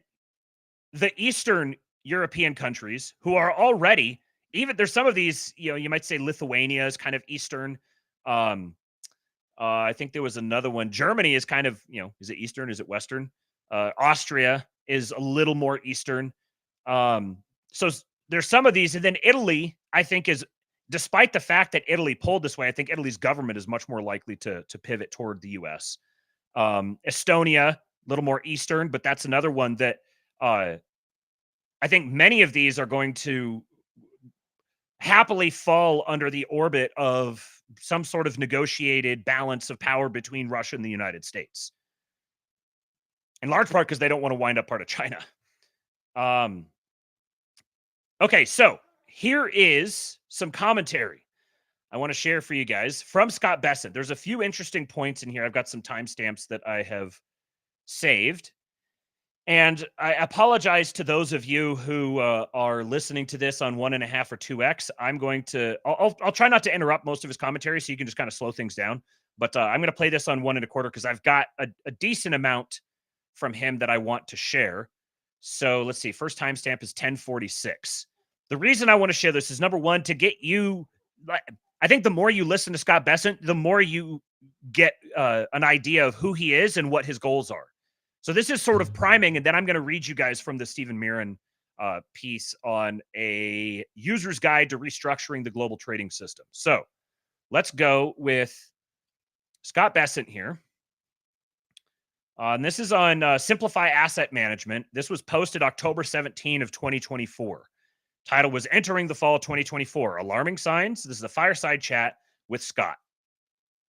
the Eastern European countries who are already, even there's some of these, you might say Lithuania is kind of Eastern. I think there was another one. Germany is kind of, is it Eastern? Is it Western? Austria is a little more Eastern. So there's some of these. And then Italy, I think, is, despite the fact that Italy pulled this way, I think Italy's government is much more likely to pivot toward the U.S. Estonia, a little more Eastern, but that's another one that I think many of these are going to happily fall under the orbit of some sort of negotiated balance of power between Russia and the United States. In large part because they don't want to wind up part of China. Okay, so here is some commentary I want to share for you guys from Scott Bessent. There's a few interesting points in here. I've got some timestamps that I have saved. And I apologize to those of you who are listening to this on 1.5 or 2x. I'm going to, I'll try not to interrupt most of his commentary so you can just kind of slow things down. But I'm going to play this on 1.25 because I've got a decent amount from him that I want to share. So let's see. First timestamp is 10:46. The reason I want to share this is, number one, to get you, I think the more you listen to Scott Bessent, the more you get an idea of who he is and what his goals are. So this is sort of priming, and then I'm going to read you guys from the Stephen Miran piece on a user's guide to restructuring the global trading system. So let's go with Scott Bessent here. And this is on Simplify Asset Management. This was posted October 17 of 2024. Title was Entering the Fall 2024, Alarming Signs. This is a fireside chat with Scott.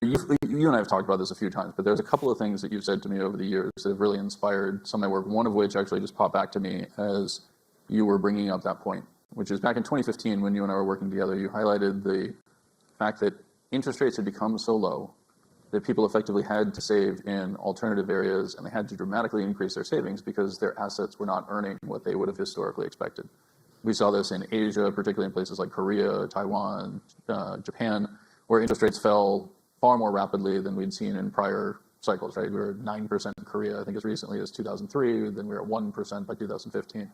You and I have talked about this a few times, but there's a couple of things that you've said to me over the years that have really inspired some of my work, one of which actually just popped back to me as you were bringing up that point, which is back in 2015 when you and I were working together, you highlighted the fact that interest rates had become so low that people effectively had to save in alternative areas, and they had to dramatically increase their savings because their assets were not earning what they would have historically expected. We saw this in Asia, particularly in places like Korea, Taiwan, Japan, where interest rates fell far more rapidly than we'd seen in prior cycles, right? We were 9% in Korea, I think as recently as 2003, then we were at 1% by 2015.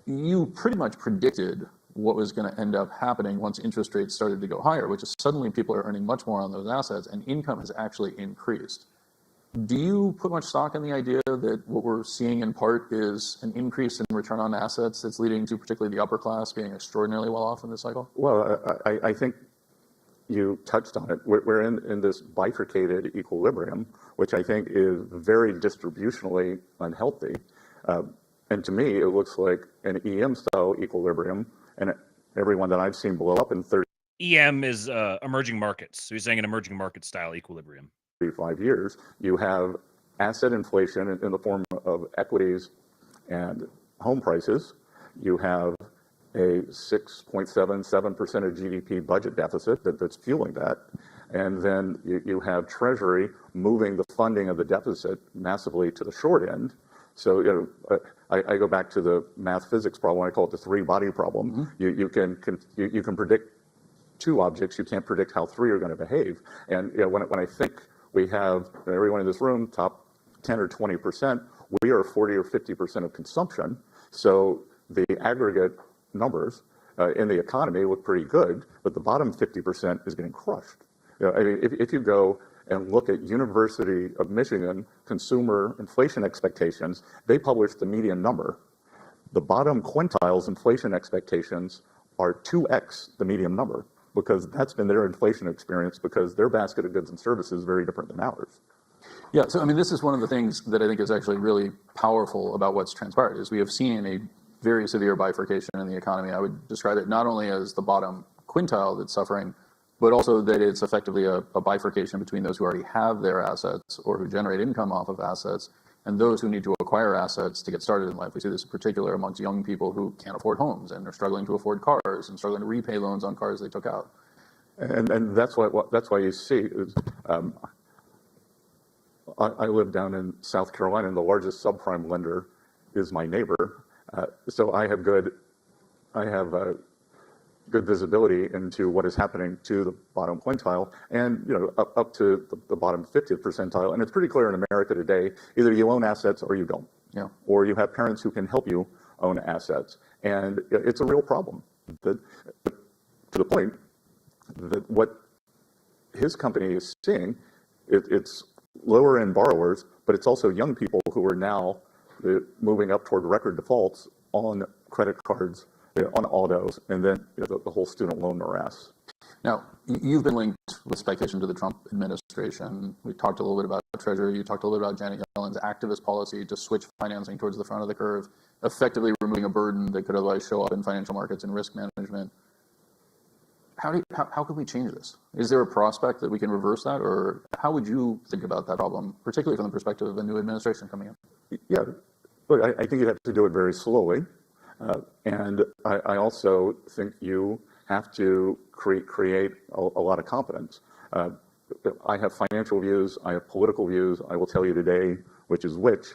You pretty much predicted what was going to end up happening once interest rates started to go higher, which is suddenly people are earning much more on those assets and income has actually increased. Do you put much stock in the idea that what we're seeing in part is an increase in return on assets that's leading to particularly the upper class being extraordinarily well off in this cycle? Well, I think you touched on it. We're in this bifurcated equilibrium, which I think is very distributionally unhealthy. And to me, it looks like an EM-style equilibrium, and everyone that I've seen blow up in 30 EM is emerging markets. So he's saying an emerging market style equilibrium. 35 years, you have asset inflation in the form of equities and home prices. You have a 6.77% of GDP budget deficit that's fueling that. And then you have Treasury moving the funding of the deficit massively to the short end. So I go back to the math physics problem. I call it the three-body problem. Mm-hmm. You can predict two objects. You can't predict how three are going to behave. And when I think we have everyone in this room, top 10 or 20%, we are 40 or 50% of consumption. So the aggregate numbers in the economy look pretty good, but the bottom 50% is getting crushed. I mean, if you go and look at University of Michigan consumer inflation expectations, they publish the median number. The bottom quintile's inflation expectations are 2x the median number, because that's been their inflation experience, because their basket of goods and services is very different than ours. Yeah, so I mean, this is one of the things that I think is actually really powerful about what's transpired, is we have seen a very severe bifurcation in the economy. I would describe it not only as the bottom quintile that's suffering, but also that it's effectively a bifurcation between those who already have their assets or who generate income off of assets and those who need to acquire assets to get started in life. We see this in particular amongst young people who can't afford homes and are struggling to afford cars and struggling to repay loans on cars they took out. And that's why you see, I live down in South Carolina, and the largest subprime lender is my neighbor. So I have good visibility into what is happening to the bottom quintile, and up to the bottom 50th percentile. And it's pretty clear in America today: either you own assets or you don't, or you have parents who can help you own assets, and it's a real problem. To the point that what his company is seeing, it's lower end borrowers, but it's also young people who are now moving up toward record defaults on credit cards, on autos, and then the whole student loan morass. Now, you've been linked with speculation to the Trump administration. We talked a little bit about Treasury. You talked a little bit about Janet Yellen's activist policy to switch financing towards the front of the curve, effectively removing a burden that could otherwise show up in financial markets and risk management. How can we change this? Is there a prospect that we can reverse that, or how would you think about that problem, particularly from the perspective of a new administration coming in? Yeah, look, I think you have to do it very slowly. And I also think you have to create a lot of confidence. I have financial views, I have political views. I will tell you today which is which.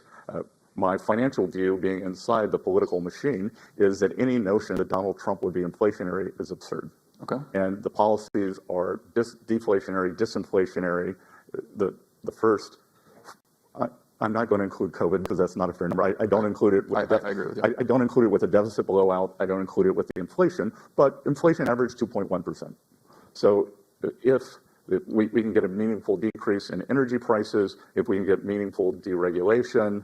My financial view, being inside the political machine, is that any notion that Donald Trump would be inflationary is absurd. Okay. And the policies are deflationary, disinflationary. The first, I'm not going to include COVID because that's not a fair number. I don't include it. I agree with you. I don't include it with the deficit blowout. I don't include it with the inflation. But inflation averaged 2.1%. So if we can get a meaningful decrease in energy prices, if we can get meaningful deregulation,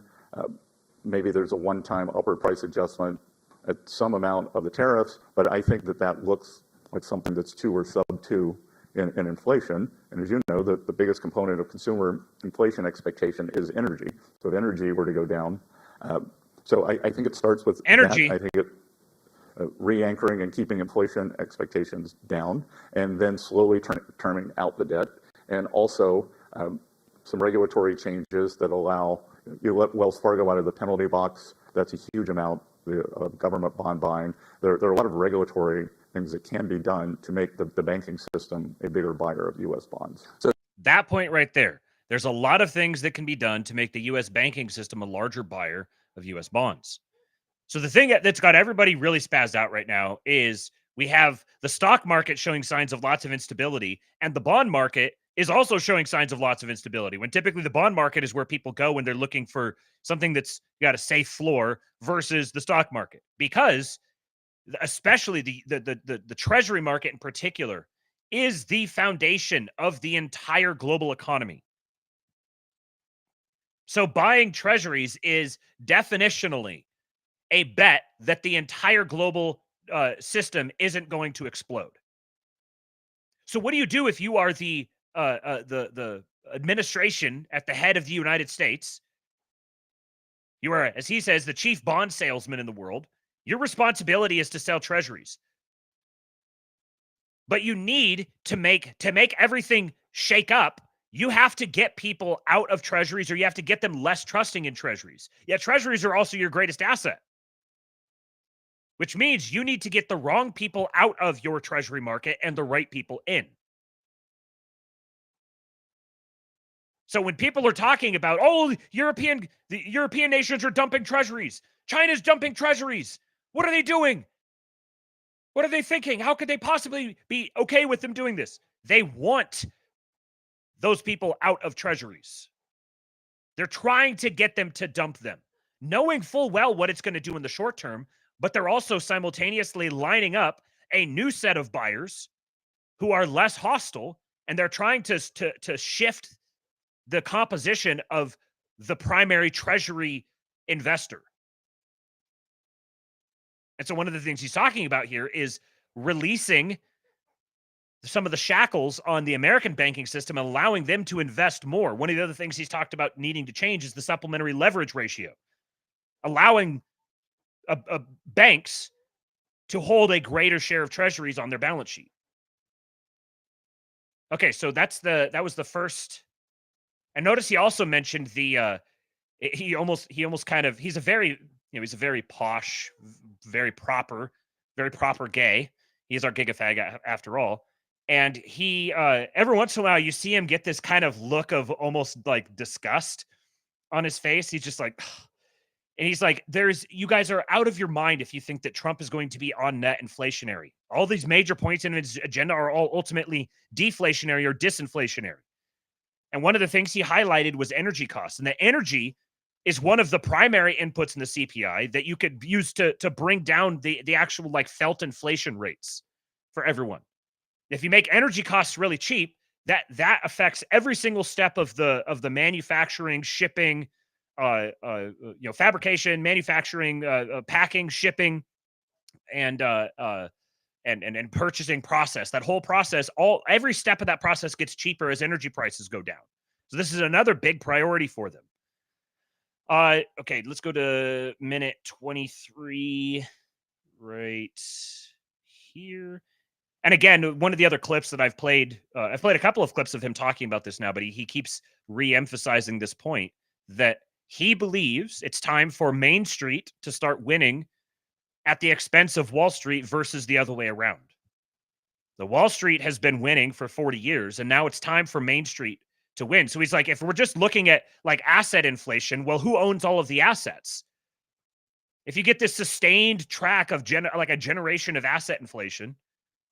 maybe there's a one-time upward price adjustment at some amount of the tariffs. But I think that looks like something that's 2 or sub 2 in inflation. And as you know, the biggest component of consumer inflation expectation is energy. So if energy were to go down, so I think it starts with energy. I think it re-anchoring and keeping inflation expectations down, and then slowly turning out the debt, and also some regulatory changes that allow you let Wells Fargo out of the penalty box. That's a huge amount of government bond buying. There are a lot of regulatory things that can be done to make the banking system a bigger buyer of U.S. bonds. So that point right there, there's a lot of things that can be done to make the U.S. banking system a larger buyer of U.S. bonds. So the thing that's got everybody really spazzed out right now is we have the stock market showing signs of lots of instability, and the bond market is also showing signs of lots of instability, when typically the bond market is where people go when they're looking for something that's got a safe floor versus the stock market, because especially the treasury market in particular is the foundation of the entire global economy. So buying treasuries is definitionally a bet that the entire global system isn't going to explode. So what do you do if you are the administration at the head of the United States? You are, as he says, the chief bond salesman in the world. Your responsibility is to sell treasuries. But you need to make everything shake up. You have to get people out of treasuries, or you have to get them less trusting in treasuries. Yeah, treasuries are also your greatest asset, which means you need to get the wrong people out of your treasury market and the right people in. So when people are talking about, oh, the European nations are dumping treasuries, China's dumping treasuries, what are they doing? What are they thinking? How could they possibly be okay with them doing this? They want those people out of treasuries. They're trying to get them to dump them, knowing full well what it's going to do in the short term, but they're also simultaneously lining up a new set of buyers who are less hostile, and they're trying to shift the composition of the primary treasury investor. And so one of the things he's talking about here is releasing some of the shackles on the American banking system and allowing them to invest more. One of the other things he's talked about needing to change is the supplementary leverage ratio, allowing banks to hold a greater share of treasuries on their balance sheet. Okay, so that was the first. And notice he also mentioned he's a very, he's a very posh, very proper gay. He's our gigafag after all. And he, every once in a while, you see him get this kind of look of almost like disgust on his face. He's just like, and he's like, you guys are out of your mind if you think that Trump is going to be on net inflationary. All these major points in his agenda are all ultimately deflationary or disinflationary. And one of the things he highlighted was energy costs. And the energy is one of the primary inputs in the CPI that you could use to bring down the actual like felt inflation rates for everyone. If you make energy costs really cheap, that affects every single step of the manufacturing, shipping, fabrication, manufacturing, packing, shipping, and purchasing process. That whole process, every step of that process gets cheaper as energy prices go down. So this is another big priority for them. Okay, let's go to minute 23 right here. And again, one of the other clips that I've played a couple of clips of him talking about this now, but he keeps re-emphasizing this point that he believes it's time for Main Street to start winning at the expense of Wall Street versus the other way around. The Wall Street has been winning for 40 years, and now it's time for Main Street to win. So he's like, if we're just looking at like asset inflation, well, who owns all of the assets? If you get this sustained track of like a generation of asset inflation,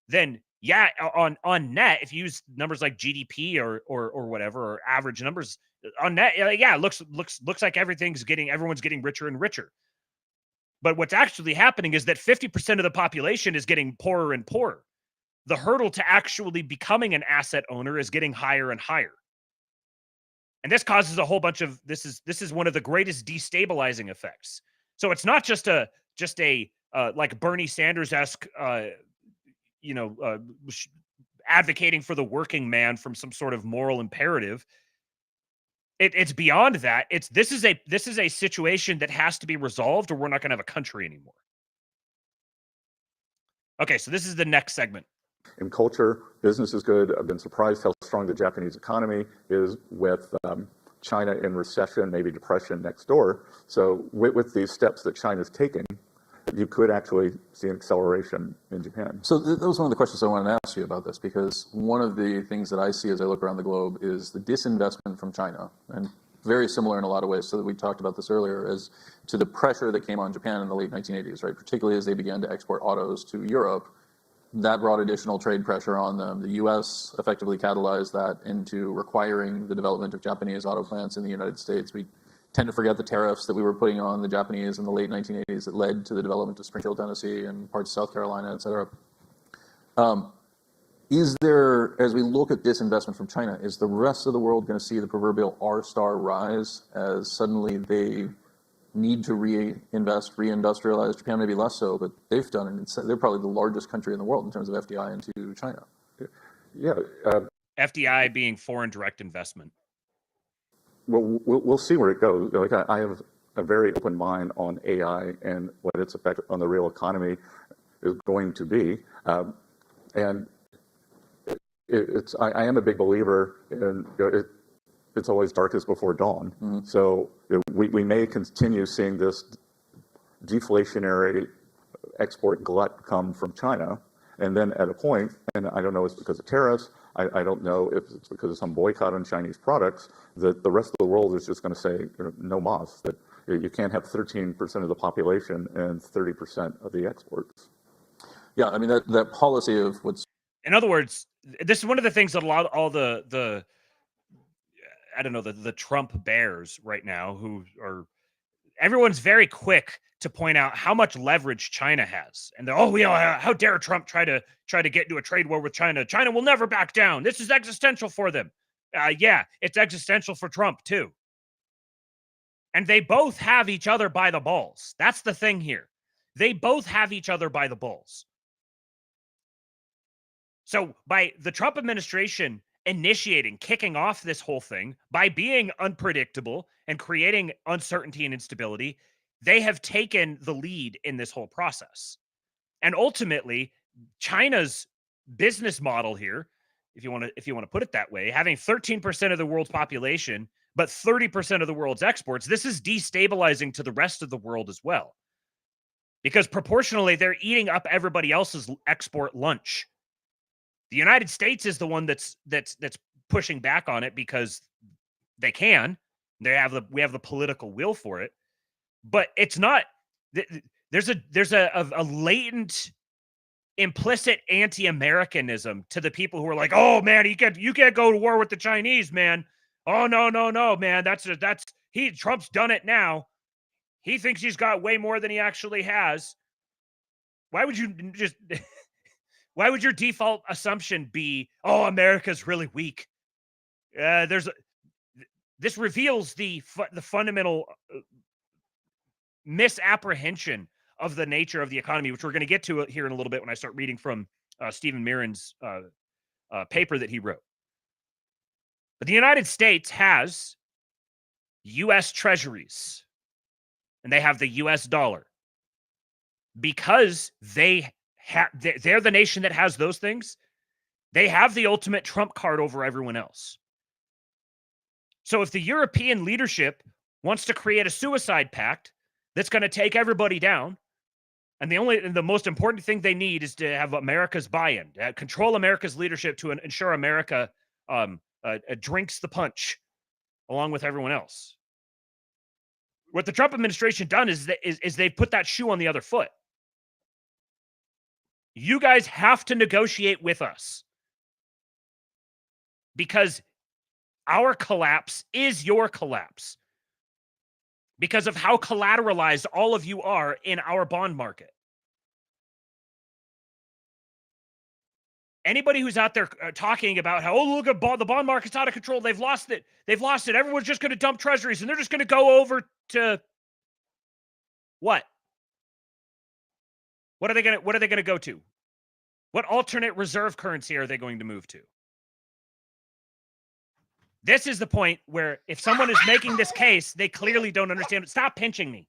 then yeah, on net, if you use numbers like GDP or whatever, or average numbers on net, yeah, it looks like everyone's getting richer and richer. But what's actually happening is that 50% of the population is getting poorer and poorer. The hurdle to actually becoming an asset owner is getting higher and higher. And this causes a whole bunch of, this is one of the greatest destabilizing effects. So it's not just a like Bernie Sanders-esque, advocating for the working man from some sort of moral imperative. It's beyond that. This is a situation that has to be resolved, or we're not going to have a country anymore. Okay, so this is the next segment. In culture, business is good. I've been surprised how strong the Japanese economy is with China in recession, maybe depression next door. So with these steps that China's taking, you could actually see an acceleration in Japan. So that was one of the questions I wanted to ask you about this, because one of the things that I see as I look around the globe is the disinvestment from China, and very similar in a lot of ways. So that we talked about this earlier, as to the pressure that came on Japan in the late 1980s, right? Particularly as they began to export autos to Europe. That brought additional trade pressure on them. The U.S. effectively catalyzed that into requiring the development of Japanese auto plants in the United States. We tend to forget the tariffs that we were putting on the Japanese in the late 1980s that led to the development of Springfield, Tennessee, and parts of South Carolina, et cetera. Is there, as we look at disinvestment from China, is the rest of the world going to see the proverbial R-star rise as suddenly they need to reinvest, reindustrialize? Japan maybe less so, but they've done it. They're probably the largest country in the world in terms of FDI into China. Yeah. FDI being foreign direct investment. Well, we'll see where it goes. Like I have a very open mind on AI and what its effect on the real economy is going to be. And I am a big believer in it's always darkest before dawn. Mm-hmm. So we may continue seeing this deflationary export glut come from China. And then at a point, and I don't know if it's because of tariffs, I don't know if it's because of some boycott on Chinese products, that the rest of the world is just going to say no mas, that you can't have 13% of the population and 30% of the exports. Yeah, I mean, that policy of what's... In other words, this is one of the things that all the I don't know, the Trump bears right now, who are, everyone's very quick to point out how much leverage China has. And how dare Trump try to get into a trade war with China? China will never back down. This is existential for them. Yeah, it's existential for Trump too. And they both have each other by the balls. That's the thing here. They both have each other by the balls. So by the Trump administration kicking off this whole thing, by being unpredictable and creating uncertainty and instability, they have taken the lead in this whole process. And ultimately, China's business model here, if you want to put it that way, having 13% of the world's population, but 30% of the world's exports, this is destabilizing to the rest of the world as well. Because proportionally, they're eating up everybody else's export lunch. The United States is the one that's pushing back on it because they can. We have the political will for it. But it's not. There's a latent, implicit anti-Americanism to the people who are like, oh man, you can't go to war with the Chinese, man. Oh no, man. Trump's done it now. He thinks he's got way more than he actually has. Why would you just? Why would your default assumption be, oh, America's really weak? This reveals the fundamental misapprehension of the nature of the economy, which we're going to get to here in a little bit when I start reading from Stephen MIRAN'S paper that he wrote. But the United States has U.S. treasuries, and they have the U.S. dollar. Because they're the nation that has those things, they have the ultimate trump card over everyone else. So if the European leadership wants to create a suicide pact that's going to take everybody down, and the most important thing they need is to have America's buy-in, control America's leadership to ensure America drinks the punch along with everyone else. What the Trump administration done is they've put that shoe on the other foot. You guys have to negotiate with us because our collapse is your collapse because of how collateralized all of you are in our bond market. Anybody who's out there talking about how, oh, look at the bond market's out of control, they've lost it. Everyone's just going to dump treasuries and they're just going to go over to what? What are they going to go to? What alternate reserve currency are they going to move to? This is the point where if someone is making this case, they clearly don't understand. Stop pinching me.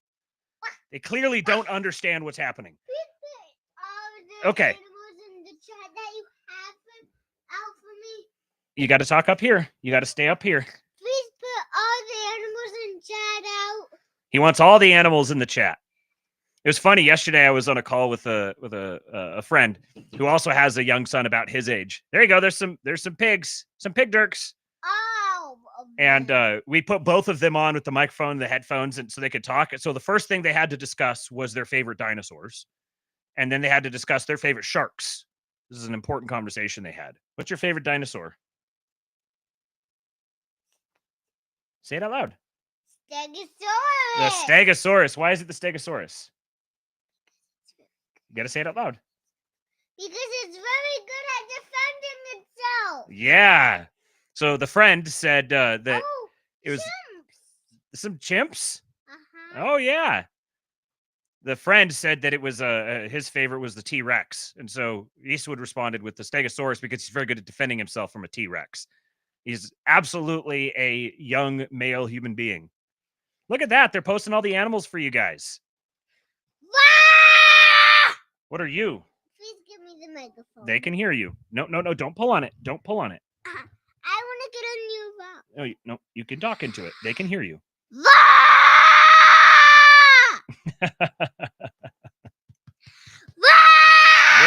They clearly don't understand what's happening. Okay. You got to talk up here. You got to stay up here. Please put all the animals in chat out. He wants all the animals in the chat. It was funny. Yesterday, I was on a call with a friend who also has a young son about his age. There you go. There's some pigs, some pig dirks. Oh. And we put both of them on with the microphone, the headphones, and so they could talk. So the first thing they had to discuss was their favorite dinosaurs, and then they had to discuss their favorite sharks. This is an important conversation they had. What's your favorite dinosaur? Say it out loud. Stegosaurus. The Stegosaurus. Why is it the Stegosaurus? You got to say it out loud. Because it's very good at defending itself. Yeah. So the friend said that it was chimps. some chimps. Uh-huh. Oh yeah. The friend said that it was his favorite was the T-Rex, and so Eastwood responded with the Stegosaurus because he's very good at defending himself from a T-Rex. He's absolutely a young male human being. Look at that. They're posting all the animals for you guys. Ah! What are you? Please give me the microphone. They can hear you. No. Don't pull on it. Don't pull on it. I want to get a new box. No, you can talk into it. They can hear you. You're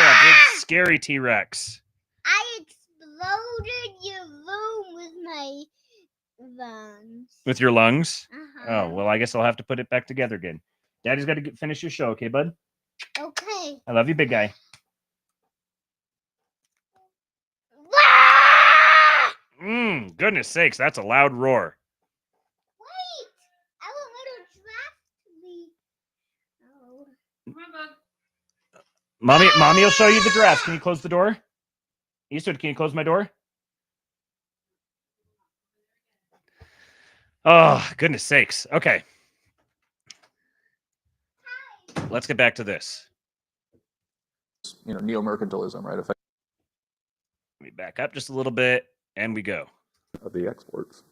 a big scary T-Rex. I exploded your room with my lungs. With your lungs? Uh-huh. Oh, well, I guess I'll have to put it back together again. Daddy's got to finish your show, okay, bud? Okay. I love you, big guy. Goodness sakes, that's a loud roar. Wait! I want little giraffe to be... Oh. Mommy will show you the dress. Can you close the door? Eastwood, can you close my door? Oh, goodness sakes. Okay. Let's get back to this. Neo-mercantilism, right? Let me back up just a little bit, and we go. Of the exports.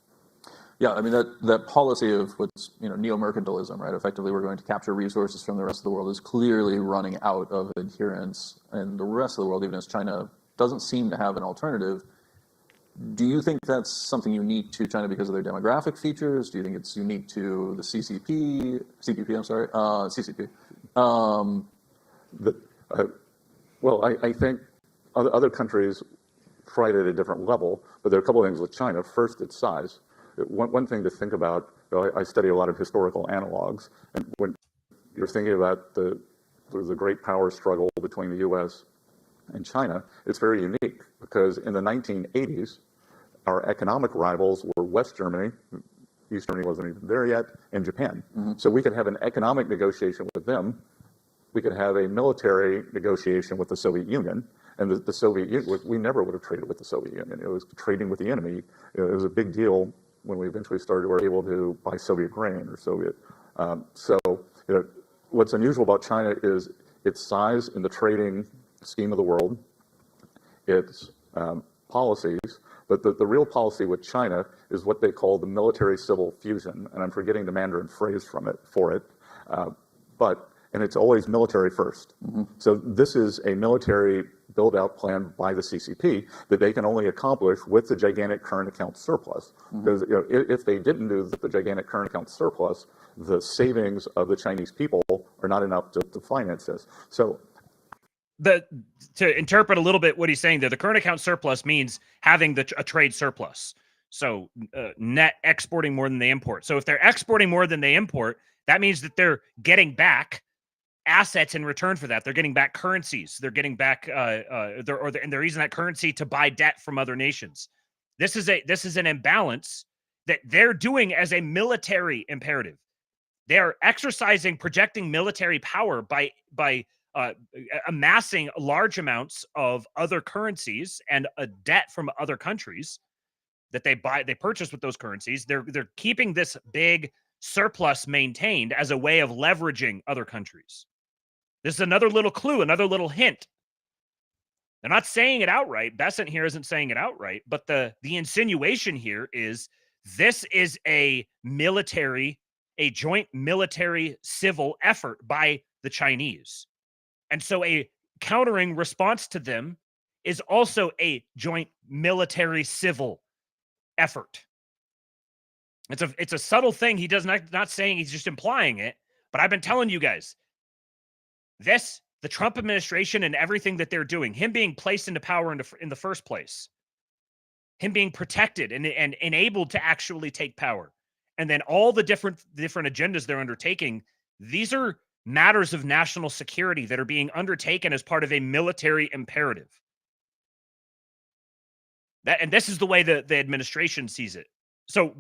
Yeah, I mean, that policy of what's, neo-mercantilism, right? Effectively, we're going to capture resources from the rest of the world is clearly running out of adherence. And the rest of the world, even as China, doesn't seem to have an alternative. Do you think that's something unique to China because of their demographic features? Do you think it's unique to the CCP? Well, I think other countries try it at a different level, but there are a couple of things with China. First, its size. One thing to think about, I study a lot of historical analogs, and when you're thinking about the great power struggle between the U.S. and China, it's very unique because in the 1980s, our economic rivals were West Germany, East Germany wasn't even there yet, and Japan. Mm-hmm. So we could have an economic negotiation with them. We could have a military negotiation with the Soviet Union. And the Soviet Union, we never would have traded with the Soviet Union. It was trading with the enemy. It was a big deal when we eventually were able to buy Soviet grain or Soviet. What's unusual about China is its size in the trading scheme of the world, its policies, but the real policy with China is what they call the military-civil fusion, and I'm forgetting the Mandarin phrase for it, and it's always military first. Mm-hmm. So this is a military build-out plan by the CCP that they can only accomplish with the gigantic current account surplus. Mm-hmm. Because if they didn't do the gigantic current account surplus, the savings of the Chinese people are not enough to finance this. So to interpret a little bit what he's saying there, the current account surplus means having a trade surplus. So net exporting more than they import. So if they're exporting more than they import, that means that they're getting back assets in return for that. They're getting back currencies. They're getting back, and they're using that currency to buy debt from other nations. This is an imbalance that they're doing as a military imperative. They are projecting military power by amassing large amounts of other currencies and a debt from other countries that they purchase with those currencies. They're keeping this big surplus maintained as a way of leveraging other countries. This is another little clue, another little hint They're not saying it outright. BESSENT here isn't saying it outright, but the insinuation here is this is a joint military civil effort by the Chinese. And so a countering response to them is also a joint military civil effort. It's a subtle thing. He does not saying, he's just implying it. But I've been telling you guys, the Trump administration and everything that they're doing, him being placed into power in the first place, him being protected and enabled to actually take power, and then all the different agendas they're undertaking, these are matters of national security that are being undertaken as part of a military imperative. And this is the way the administration sees it. So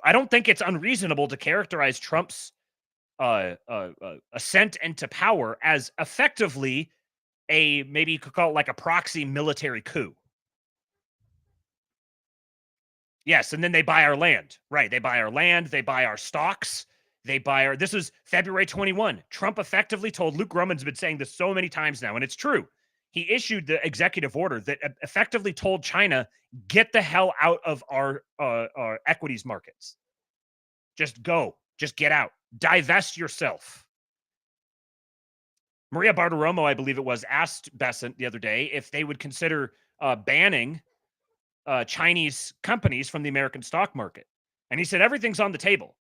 I don't think it's unreasonable to characterize Trump's ascent into power as effectively maybe you could call it like a proxy military coup. Yes, and then they buy our land. Right, they buy our land, they buy our stocks, this is February 21. Trump effectively told, Luke Grumman's been saying this so many times now, and it's true. He issued the executive order that effectively told China, get the hell out of our equities markets. Just go. Just get out. Divest yourself. Maria Bartiromo, I believe it was, asked BESSENT the other day if they would consider banning Chinese companies from the American stock market. And he said, everything's on the table.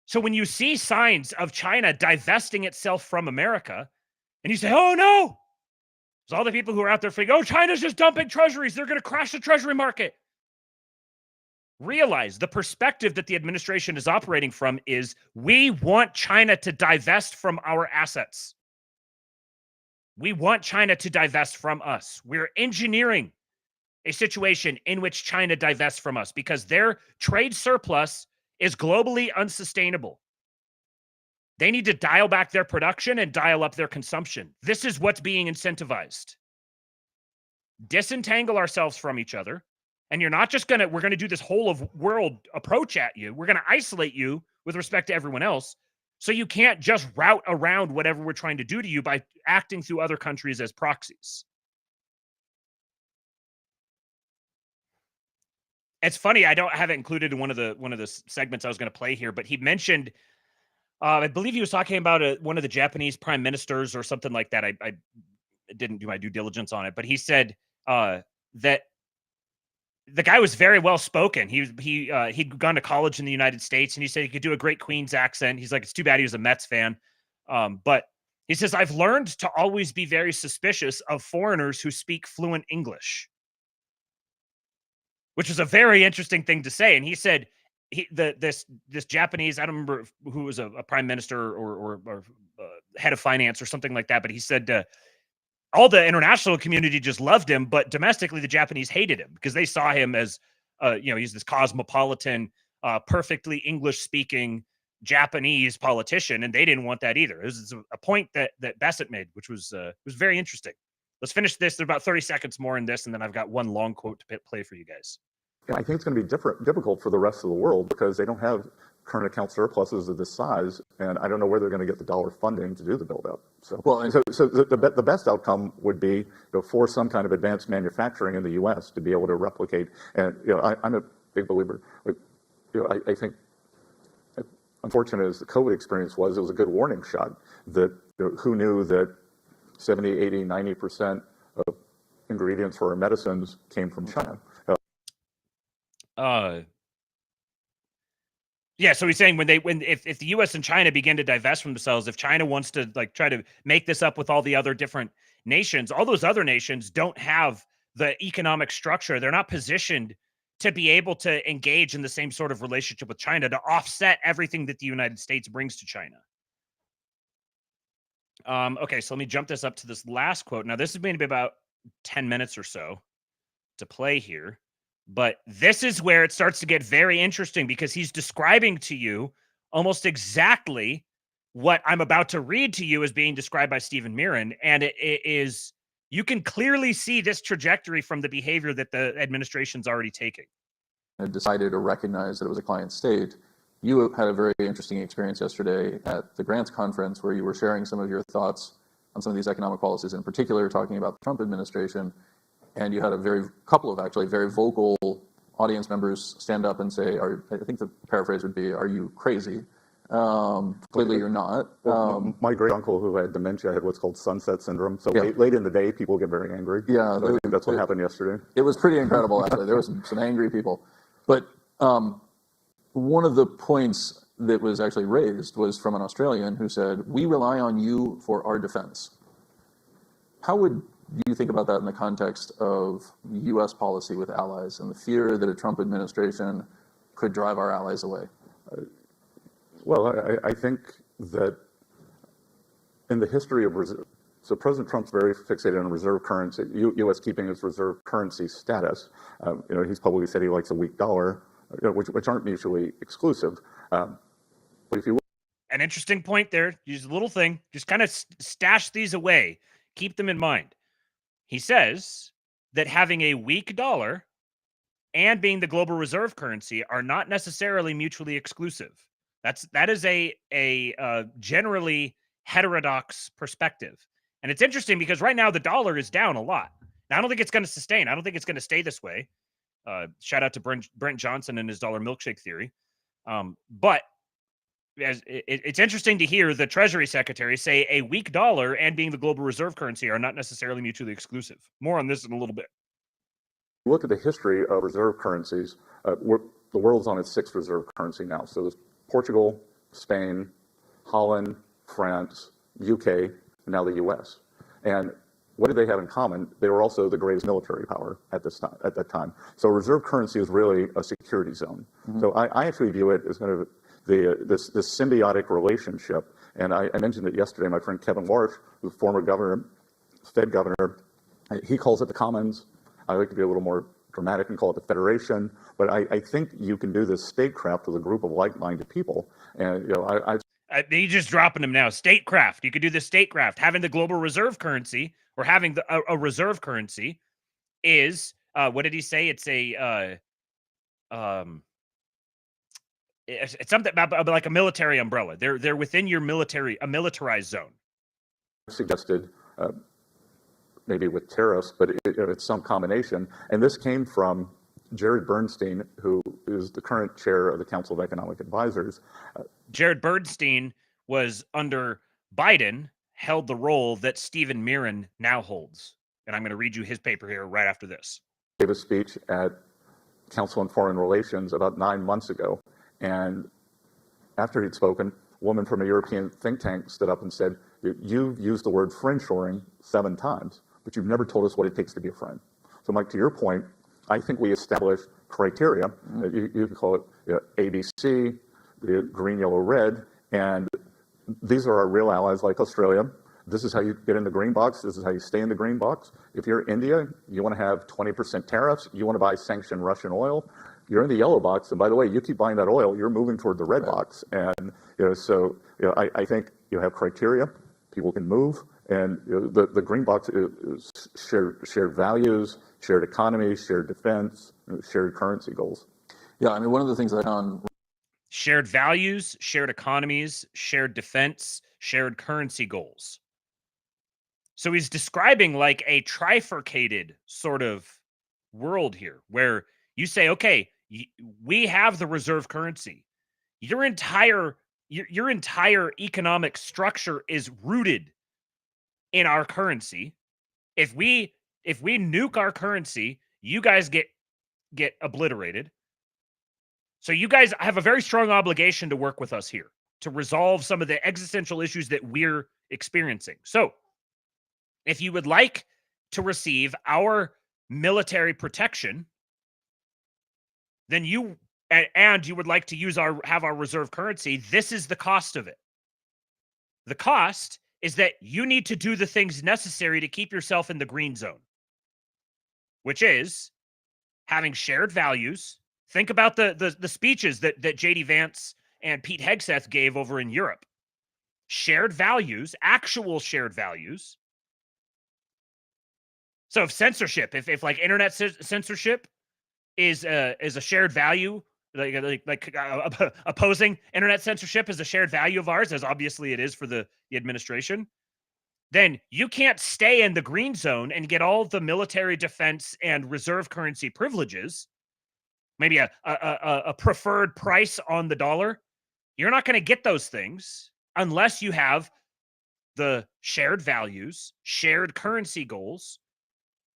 So when you see signs of China divesting itself from America, and you say, oh no, there's all the people who are out there thinking, oh, China's just dumping treasuries. They're going to crash the treasury market. Realize the perspective that the administration is operating from is we want China to divest from our assets. We want China to divest from us. We're engineering a situation in which China divests from us because their trade surplus is globally unsustainable. They need to dial back their production and dial up their consumption. This is what's being incentivized. Disentangle ourselves from each other. And you're not just we're going to do this whole of world approach at you. We're going to isolate you with respect to everyone else. So you can't just route around whatever we're trying to do to you by acting through other countries as proxies. It's funny, I don't have it included in one of the segments I was going to play here, but he mentioned, I believe he was talking about one of the Japanese prime ministers or something like that. I didn't do my due diligence on it, but he said that the guy was very well spoken. He'd gone to college in the United States, and he said he could do a great Queen's accent. He's like, it's too bad he was a Mets fan, but he says, I've learned to always be very suspicious of foreigners who speak fluent English, which is a very interesting thing to say. And he said, this Japanese, I don't remember who was a prime minister or head of finance or something like that, but he said all the international community just loved him, but domestically the Japanese hated him because they saw him as, he's this cosmopolitan, perfectly English-speaking Japanese politician, and they didn't want that either. It was a point that BESSENT made, which was very interesting. Let's finish this. There's about 30 seconds more in this, and then I've got one long quote to play for you guys. I think it's going to be difficult for the rest of the world because they don't have current account surpluses of this size, and I don't know where they're going to get the dollar funding to do the build-out. So the best outcome would be for some kind of advanced manufacturing in the U.S. to be able to replicate. And I'm a big believer. I think, unfortunate as the COVID experience was, it was a good warning shot that who knew that 70, 80, 90% of ingredients for our medicines came from China. Yeah, so he's saying if the U.S. and China begin to divest from themselves, if China wants to try to make this up with all the other different nations, all those other nations don't have the economic structure. They're not positioned to be able to engage in the same sort of relationship with China to offset everything that the United States brings to China. Okay, so let me jump this up to this last quote. Now, this is going to be about 10 minutes or so to play here. But this is where it starts to get very interesting because he's describing to you almost exactly what I'm about to read to you as being described by Stephen Miran. And it is, you can clearly see this trajectory from the behavior that the administration's already taking. I decided to recognize that it was a client state. You had a very interesting experience yesterday at the grants conference where you were sharing some of your thoughts on some of these economic policies, in particular talking about the Trump administration, and you had a couple of actually very vocal audience members stand up and say, I think the paraphrase would be, "Are you crazy?" Clearly you're not. My great uncle who had dementia had what's called sunset syndrome. So late in the day, people get very angry. Yeah, so I think that's what happened yesterday. It was pretty incredible, actually. There were some angry people. But one of the points that was actually raised was from an Australian who said, "We rely on you for our defense." How would you think about that in the context of U.S. policy with allies and the fear that a Trump administration could drive our allies away? Well, I think that in the history of so President Trump's very fixated on reserve currency, U.S. keeping its reserve currency status. He's publicly said he likes a weak dollar, which aren't mutually exclusive. But if you an interesting point there, use a little thing, just kind of stash these away, keep them in mind. He says that having a weak dollar and being the global reserve currency are not necessarily mutually exclusive. That is a generally heterodox perspective. And it's interesting because right now the dollar is down a lot. Now, I don't think it's going to sustain. I don't think it's going to stay this way. Shout out to Brent Johnson and his dollar milkshake theory. But it's interesting to hear the Treasury Secretary say a weak dollar and being the global reserve currency are not necessarily mutually exclusive. More on this in a little bit. Look at the history of reserve currencies. The world's on its sixth reserve currency now. So there's Portugal, Spain, Holland, France, UK, and now the US. And what did they have in common? They were also the greatest military power at that time. So reserve currency is really a security zone. Mm-hmm. So I actually view it as kind of this symbiotic relationship. And I mentioned it yesterday. My friend Kevin Warsh, who's former governor, Fed governor, he calls it the Commons. I like to be a little more dramatic and call it the Federation. But I think you can do this statecraft with a group of like-minded people. And you're just dropping them now. Statecraft. You could do the statecraft. Having the global reserve currency or having a reserve currency is what did he say? It's it's something about like a military umbrella. They're within your a militarized zone. Suggested maybe with tariffs, but it's some combination. And this came from Jared Bernstein, who is the current chair of the Council of Economic Advisors. Jared Bernstein was under Biden, held the role that Stephen Miran now holds. And I'm going to read you his paper here right after this. Gave a speech at Council on Foreign Relations about 9 months ago. And after he'd spoken, a woman from a European think tank stood up and said, "You've used the word friendshoring 7 times, but you've never told us what it takes to be a friend." So, Mike, to your point, I think we established criteria. You can call it ABC, the green, yellow, red, and these are our real allies like Australia. This is how you get in the green box. This is how you stay in the green box. If you're India, you want to have 20% tariffs. You want to buy sanctioned Russian oil. You're in the yellow box, and by the way, you keep buying that oil, you're moving toward the red box. And I think you have criteria. People can move, and the green box is shared values, shared economy, shared defense, shared currency goals. Yeah, I mean, one of the things I found: shared values, shared economies, shared defense, shared currency goals. So he's describing like a trifurcated sort of world here, where you say, okay, we have the reserve currency. Your entire economic structure is rooted in our currency. If we nuke our currency, you guys get obliterated. So you guys have a very strong obligation to work with us here to resolve some of the existential issues that we're experiencing. So if you would like to receive our military protection, then you would like to have our reserve currency, this is the cost of it. The cost is that you need to do the things necessary to keep yourself in the green zone, which is having shared values. Think about the speeches that J.D. Vance and Pete Hegseth gave over in Europe. Shared values, actual shared values. So if censorship, if like internet censorship is a shared value, like opposing internet censorship is a shared value of ours, as obviously it is for the administration, then you can't stay in the green zone and get all the military defense and reserve currency privileges, maybe a preferred price on the dollar. You're not going to get those things unless you have the shared values, shared currency goals,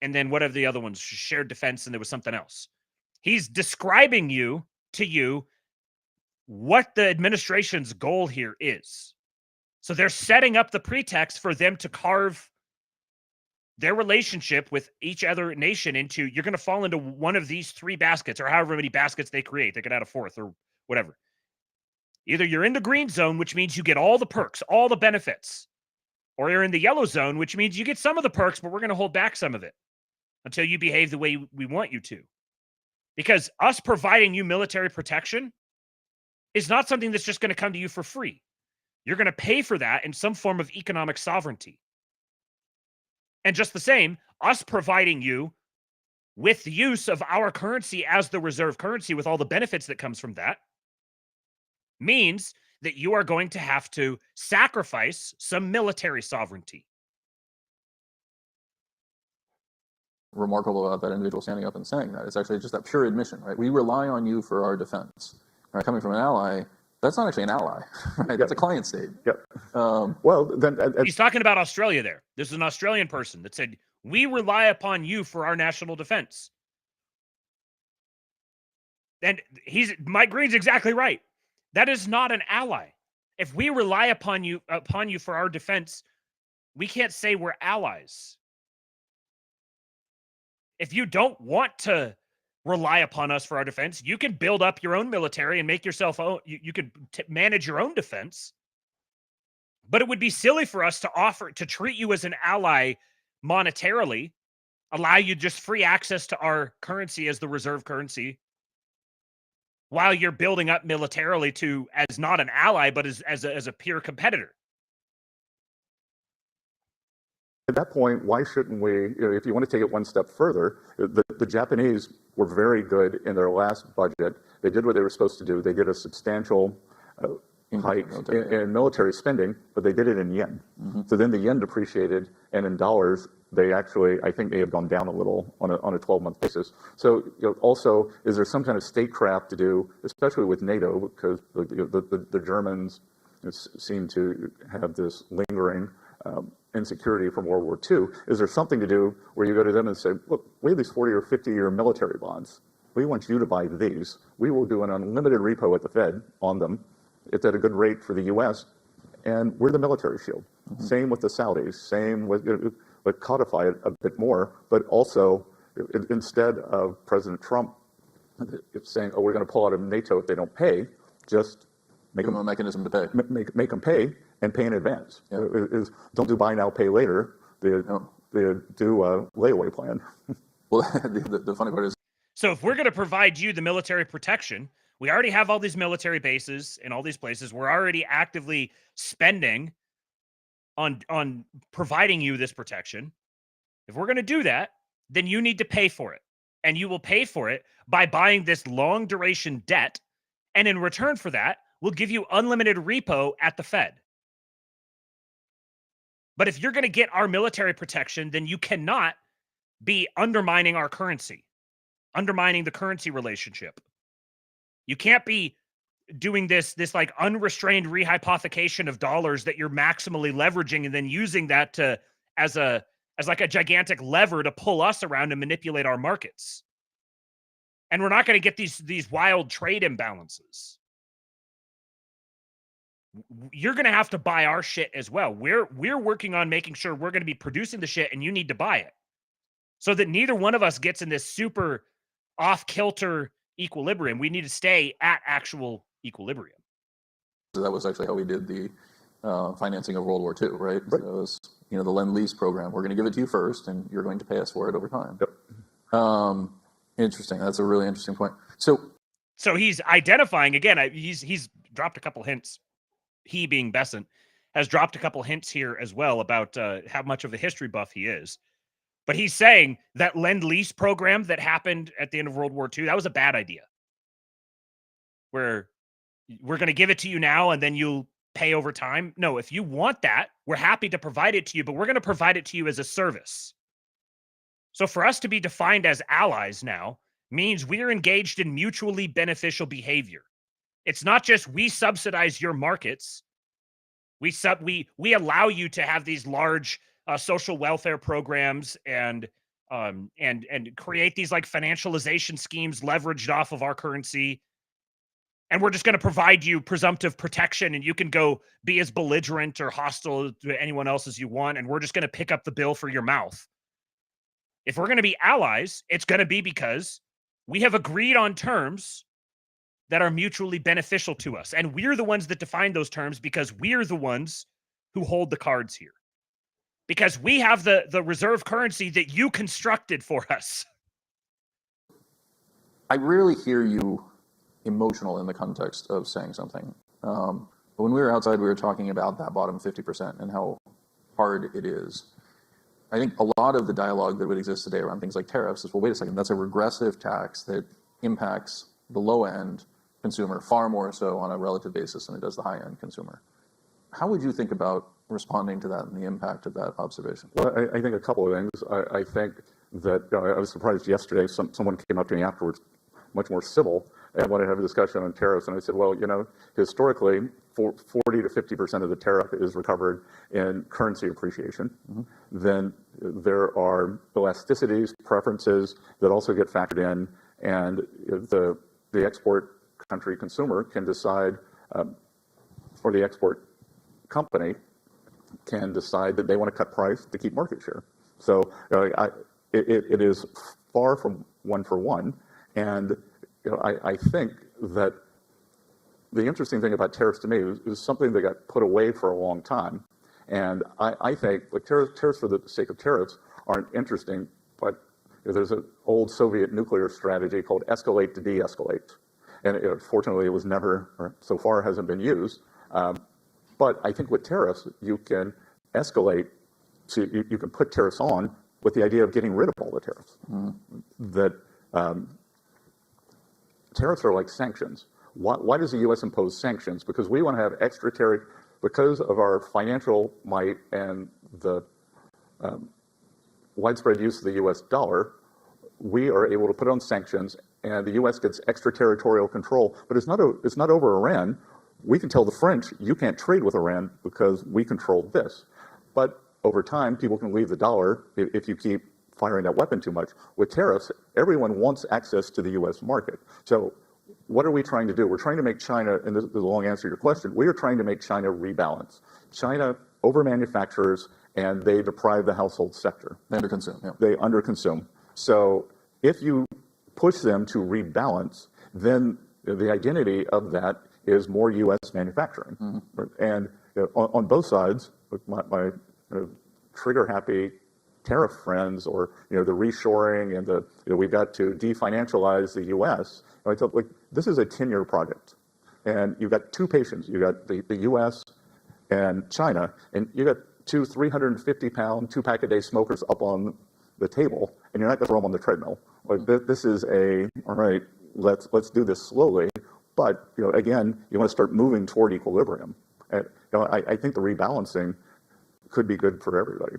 and then whatever the other ones, shared defense, and there was something else. He's describing to you what the administration's goal here is. So they're setting up the pretext for them to carve their relationship with each other nation into, you're going to fall into one of these three baskets, or however many baskets they create. They could add a fourth or whatever. Either you're in the green zone, which means you get all the perks, all the benefits, or you're in the yellow zone, which means you get some of the perks, but we're going to hold back some of it until you behave the way we want you to. Because us providing you military protection is not something that's just going to come to you for free. You're going to pay for that in some form of economic sovereignty. And just the same, us providing you with the use of our currency as the reserve currency with all the benefits that comes from that means that you are going to have to sacrifice some military sovereignty. Remarkable about that individual standing up and saying that. It's actually just that pure admission, right? We rely on you for our defense. Right? Coming from an ally, that's not actually an ally, right? That's a client state. Yep. Well, then he's talking about Australia there. This is an Australian person that said, we rely upon you for our national defense. And Mike Green's exactly right. That is not an ally. If we rely upon you for our defense, we can't say we're allies. If you don't want to rely upon us for our defense, you can build up your own military and make yourself own. You could manage your own defense. But it would be silly for us to treat you as an ally monetarily, allow you just free access to our currency as the reserve currency, while you're building up militarily as not an ally, but as a peer competitor. At that point, why shouldn't we, if you want to take it one step further, the Japanese were very good in their last budget. They did what they were supposed to do. They did a substantial hike in military spending, but they did it in yen. Mm-hmm. So then the yen depreciated, and in dollars, they actually, I think, may have gone down a little on a 12-month basis. So also, is there some kind of statecraft to do, especially with NATO, because the Germans seem to have this lingering insecurity from World War II. Is there something to do where you go to them and say, look, we have these 40 or 50-year military bonds. We want you to buy these. We will do an unlimited repo at the Fed on them. It's at a good rate for the U.S., and we're the military shield. Mm-hmm. Same with the Saudis. Same with, but codify it a bit more, but also instead of President Trump saying, oh, we're going to pull out of NATO if they don't pay, just make them a mechanism to pay. Make them pay and pay in advance. Yeah. Don't do buy now, pay later. They do a layaway plan. Well, the funny part is, so if we're going to provide you the military protection, we already have all these military bases in all these places. We're already actively spending on providing you this protection. If we're going to do that, then you need to pay for it. And you will pay for it by buying this long duration debt. And in return for that, we'll give you unlimited repo at the Fed. But if you're going to get our military protection, then you cannot be undermining our currency, undermining the currency relationship. You can't be doing this like unrestrained rehypothecation of dollars that you're maximally leveraging and then using that as like a gigantic lever to pull us around and manipulate our markets. And we're not going to get these wild trade imbalances. You're going to have to buy our shit as well. We're working on making sure we're going to be producing the shit and you need to buy it, so that neither one of us gets in this super off-kilter equilibrium. We need to stay at actual equilibrium. So that was actually how we did the financing of World War II, right? So it was, the Lend-Lease program. We're going to give it to you first, and you're going to pay us for it over time. Yep. Interesting. That's a really interesting point. So he's identifying, again, he's dropped a couple hints. He, being Bessent, has dropped a couple hints here as well about how much of a history buff he is. But he's saying that Lend-Lease program that happened at the end of World War II, that was a bad idea. Where we're going to give it to you now and then you'll pay over time. No, if you want that, we're happy to provide it to you, but we're going to provide it to you as a service. So for us to be defined as allies now means we are engaged in mutually beneficial behavior. It's not just we subsidize your markets. We allow you to have these large social welfare programs and create these like financialization schemes leveraged off of our currency. And we're just going to provide you presumptive protection, and you can go be as belligerent or hostile to anyone else as you want, and we're just going to pick up the bill for your mouth. If we're going to be allies, it's going to be because we have agreed on terms that are mutually beneficial to us. And we're the ones that define those terms because we're the ones who hold the cards here. Because we have the reserve currency that you constructed for us. I rarely hear you emotional in the context of saying something. But when we were outside, we were talking about that bottom 50% and how hard it is. I think a lot of the dialogue that would exist today around things like tariffs is, well, wait a second, that's a regressive tax that impacts the low-end consumer far more so on a relative basis than it does the high-end consumer. How would you think about responding to that and the impact of that observation? Well, I think a couple of things. I think that I was surprised yesterday someone came up to me afterwards, much more civil, and wanted to have a discussion on tariffs. And I said, well, historically, 40 to 50% of the tariff is recovered in currency appreciation. Mm-hmm. Then there are elasticities, preferences that also get factored in, and the export country consumer can decide, or the export company can decide that they want to cut price to keep market share. So it is far from one for one, and I think that the interesting thing about tariffs to me is something that got put away for a long time, and I think like tariffs for the sake of tariffs aren't interesting, but there's an old Soviet nuclear strategy called escalate to de-escalate, and fortunately it was never, or so far hasn't been used. But I think with tariffs, you can escalate to, you can put tariffs on with the idea of getting rid of all the tariffs. Mm-hmm. That tariffs are like sanctions. Why does the U.S. impose sanctions? Because we want to have extra tariff, because of our financial might and the widespread use of the U.S. dollar, we are able to put on sanctions, and the U.S. gets extraterritorial control. But it's not over Iran. We can tell the French, you can't trade with Iran because we control this. But over time, people can leave the dollar if you keep firing that weapon too much. With tariffs, everyone wants access to the U.S. market. So what are we trying to do? We're trying to make China, and this is a long answer to your question, we are trying to make China rebalance. China over-manufactures, and they deprive the household sector. They underconsume, yeah. They underconsume. So if you push them to rebalance, then the identity of that is more U.S. manufacturing. Mm-hmm. And on both sides, my trigger-happy tariff friends, or the reshoring and the we've got to definancialize the U.S. I tell, like, this is a 10-year project, and you've got two patients. You got the U.S. and China, and you got two 350-pound, 2-pack-a-day smokers up on the table, and you're not going to throw them on the treadmill. Like, this is all right. Let's do this slowly. But again, you want to start moving toward equilibrium. And I think the rebalancing could be good for everybody.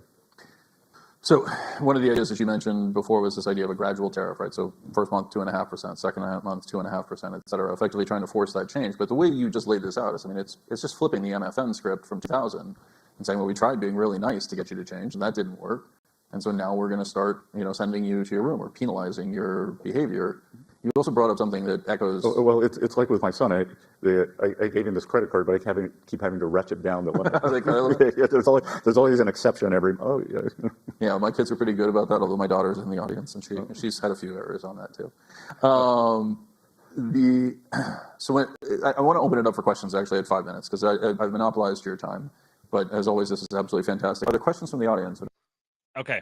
So one of the ideas that you mentioned before was this idea of a gradual tariff, right? So first month 2.5%, second month 2.5%, et cetera, effectively trying to force that change. But the way you just laid this out is, it's just flipping the MFN script from 2000 and saying, well, we tried being really nice to get you to change, and that didn't work. And so now we're going to start, sending you to your room or penalizing your behavior. You also brought up something that echoes. Oh, well, it's like with my son. I gave him this credit card, but I keep having to ratchet down the limit. Yeah, there's always an exception every. Oh yeah. Yeah, my kids are pretty good about that. Although my daughter's in the audience, and she's had a few errors on that too. I want to open it up for questions. Actually, I had 5 minutes because I've monopolized your time. But as always, this is absolutely fantastic. Are there questions from the audience? Okay.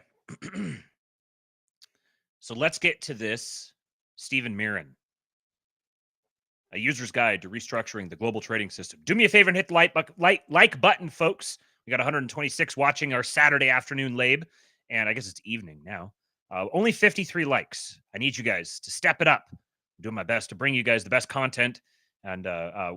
So let's get to this. Stephen Miran, a user's guide to restructuring the global trading system. Do me a favor and hit the like button, folks. We got 126 watching our Saturday afternoon lab, and I guess it's evening now. Only 53 likes. I need you guys to step it up. I'm doing my best to bring you guys the best content and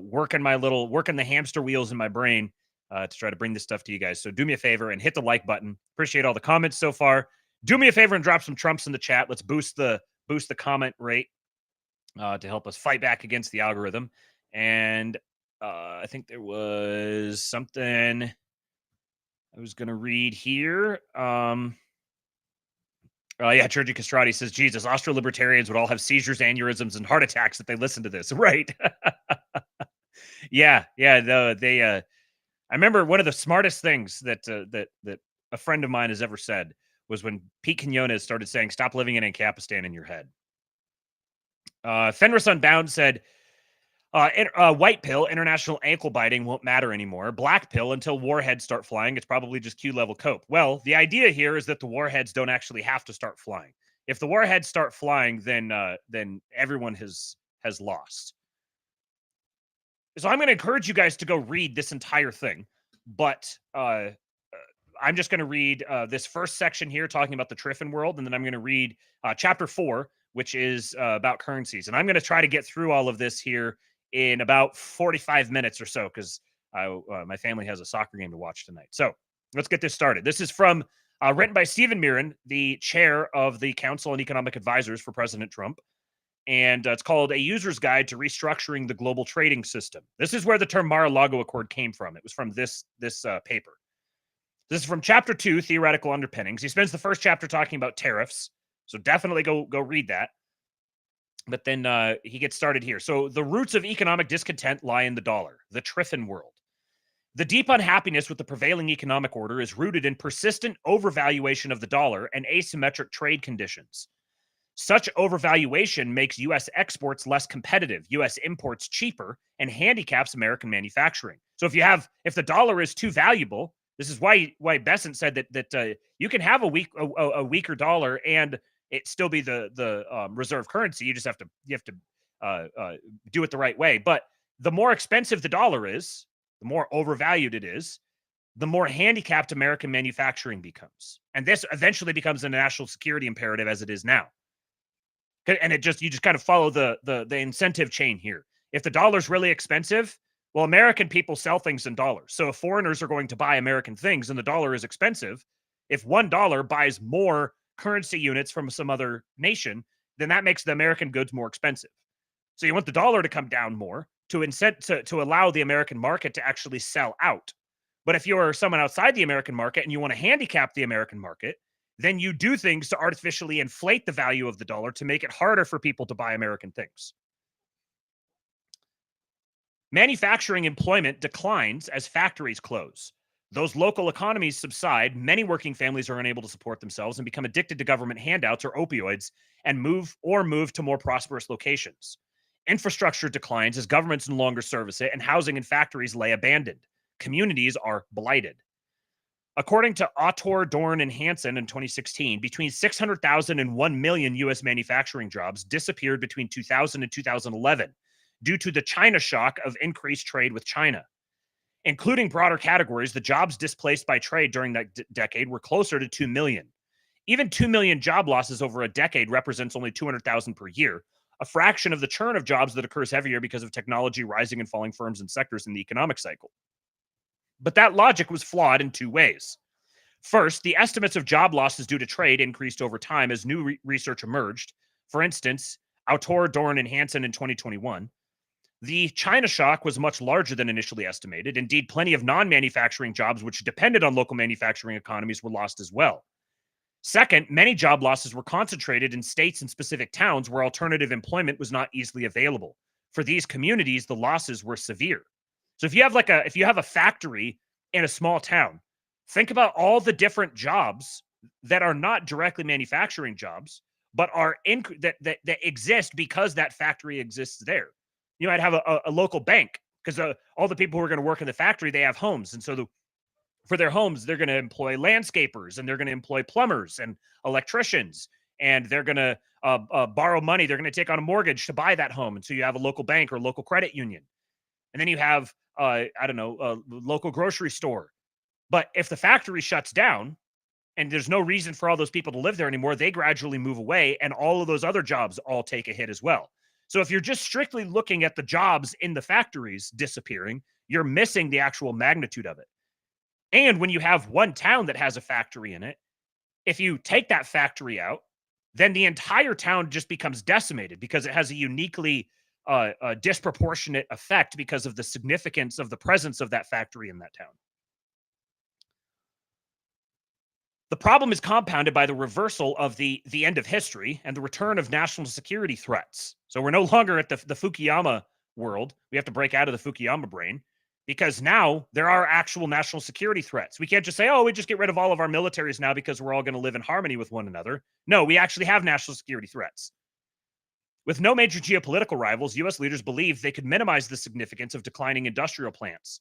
working the hamster wheels in my brain to try to bring this stuff to you guys. So do me a favor and hit the like button. Appreciate all the comments so far. Do me a favor and drop some Trumps in the chat. Let's boost the comment rate to help us fight back against the algorithm. And I think there was something I was going to read here. Yeah, Sergio Castrati says, Jesus, Austro-libertarians would all have seizures, aneurysms, and heart attacks if they listened to this. Right. yeah. I remember one of the smartest things that a friend of mine has ever said was when Pete Quinones started saying, stop living in Ancapistan in your head. Fenris Unbound said, white pill, international ankle biting won't matter anymore. Black pill, until warheads start flying, it's probably just Q-level cope. Well, the idea here is that the warheads don't actually have to start flying. If the warheads start flying, then everyone has lost. So I'm going to encourage you guys to go read this entire thing, but I'm just going to read this first section here talking about the Triffin world, and then I'm going to read chapter 4, which is about currencies. And I'm going to try to get through all of this here in about 45 minutes or so, because my family has a soccer game to watch tonight. So let's get this started. This is from written by Stephen Miran, the chair of the Council on Economic Advisors for President Trump. And it's called A User's Guide to Restructuring the Global Trading System. This is where the term Mara Lago Accord came from. It was from this paper. This is from chapter 2, Theoretical Underpinnings. He spends the first chapter talking about tariffs. So definitely go read that. But then he gets started here. So the roots of economic discontent lie in the dollar, the Triffin world. The deep unhappiness with the prevailing economic order is rooted in persistent overvaluation of the dollar and asymmetric trade conditions. Such overvaluation makes U.S. exports less competitive, U.S. imports cheaper, and handicaps American manufacturing. So if the dollar is too valuable, this is why BESSENT said that you can have a weaker dollar and it still be the reserve currency. You just have to do it the right way. But the more expensive the dollar is, the more overvalued it is, the more handicapped American manufacturing becomes. And this eventually becomes a national security imperative, as it is now. And you just kind of follow the incentive chain here. If the dollar's really expensive, well, American people sell things in dollars. So if foreigners are going to buy American things and the dollar is expensive, if $1 buys more currency units from some other nation, then that makes the American goods more expensive. So you want the dollar to come down more to allow the American market to actually sell out. But if you're someone outside the American market and you want to handicap the American market, then you do things to artificially inflate the value of the dollar to make it harder for people to buy American things. Manufacturing employment declines as factories close. Those local economies subside. Many working families are unable to support themselves and become addicted to government handouts or opioids and move to more prosperous locations. Infrastructure declines as governments no longer service it, and housing and factories lay abandoned. Communities are blighted. According to Autor, Dorn, and Hansen in 2016, between 600,000 and 1 million U.S. manufacturing jobs disappeared between 2000 and 2011 due to the China shock of increased trade with China. Including broader categories, the jobs displaced by trade during that decade were closer to 2 million. Even 2 million job losses over a decade represents only 200,000 per year, a fraction of the churn of jobs that occurs every year because of technology rising and falling firms and sectors in the economic cycle. But that logic was flawed in two ways. First, the estimates of job losses due to trade increased over time as new research emerged. For instance, Autor, Dorn, and Hansen in 2021. The China shock was much larger than initially estimated. Indeed, plenty of non-manufacturing jobs which depended on local manufacturing economies were lost as well. Second, many job losses were concentrated in states and specific towns where alternative employment was not easily available. For these communities, the losses were severe. So if you have a factory in a small town, think about all the different jobs that are not directly manufacturing jobs, but are that exist because that factory exists there. You might have a local bank because all the people who are going to work in the factory, they have homes. And so for their homes, they're going to employ landscapers and they're going to employ plumbers and electricians. And they're going to borrow money. They're going to take on a mortgage to buy that home. And so you have a local bank or local credit union. And then you have, a local grocery store. But if the factory shuts down and there's no reason for all those people to live there anymore, they gradually move away and all of those other jobs all take a hit as well. So if you're just strictly looking at the jobs in the factories disappearing, you're missing the actual magnitude of it. And when you have one town that has a factory in it, if you take that factory out, then the entire town just becomes decimated because it has a uniquely disproportionate effect because of the significance of the presence of that factory in that town. The problem is compounded by the reversal of the end of history and the return of national security threats. So we're no longer at the Fukuyama world. We have to break out of the Fukuyama brain because now there are actual national security threats. We can't just say, oh, we just get rid of all of our militaries now because we're all going to live in harmony with one another. No, we actually have national security threats. With no major geopolitical rivals, U.S. leaders believed they could minimize the significance of declining industrial plants.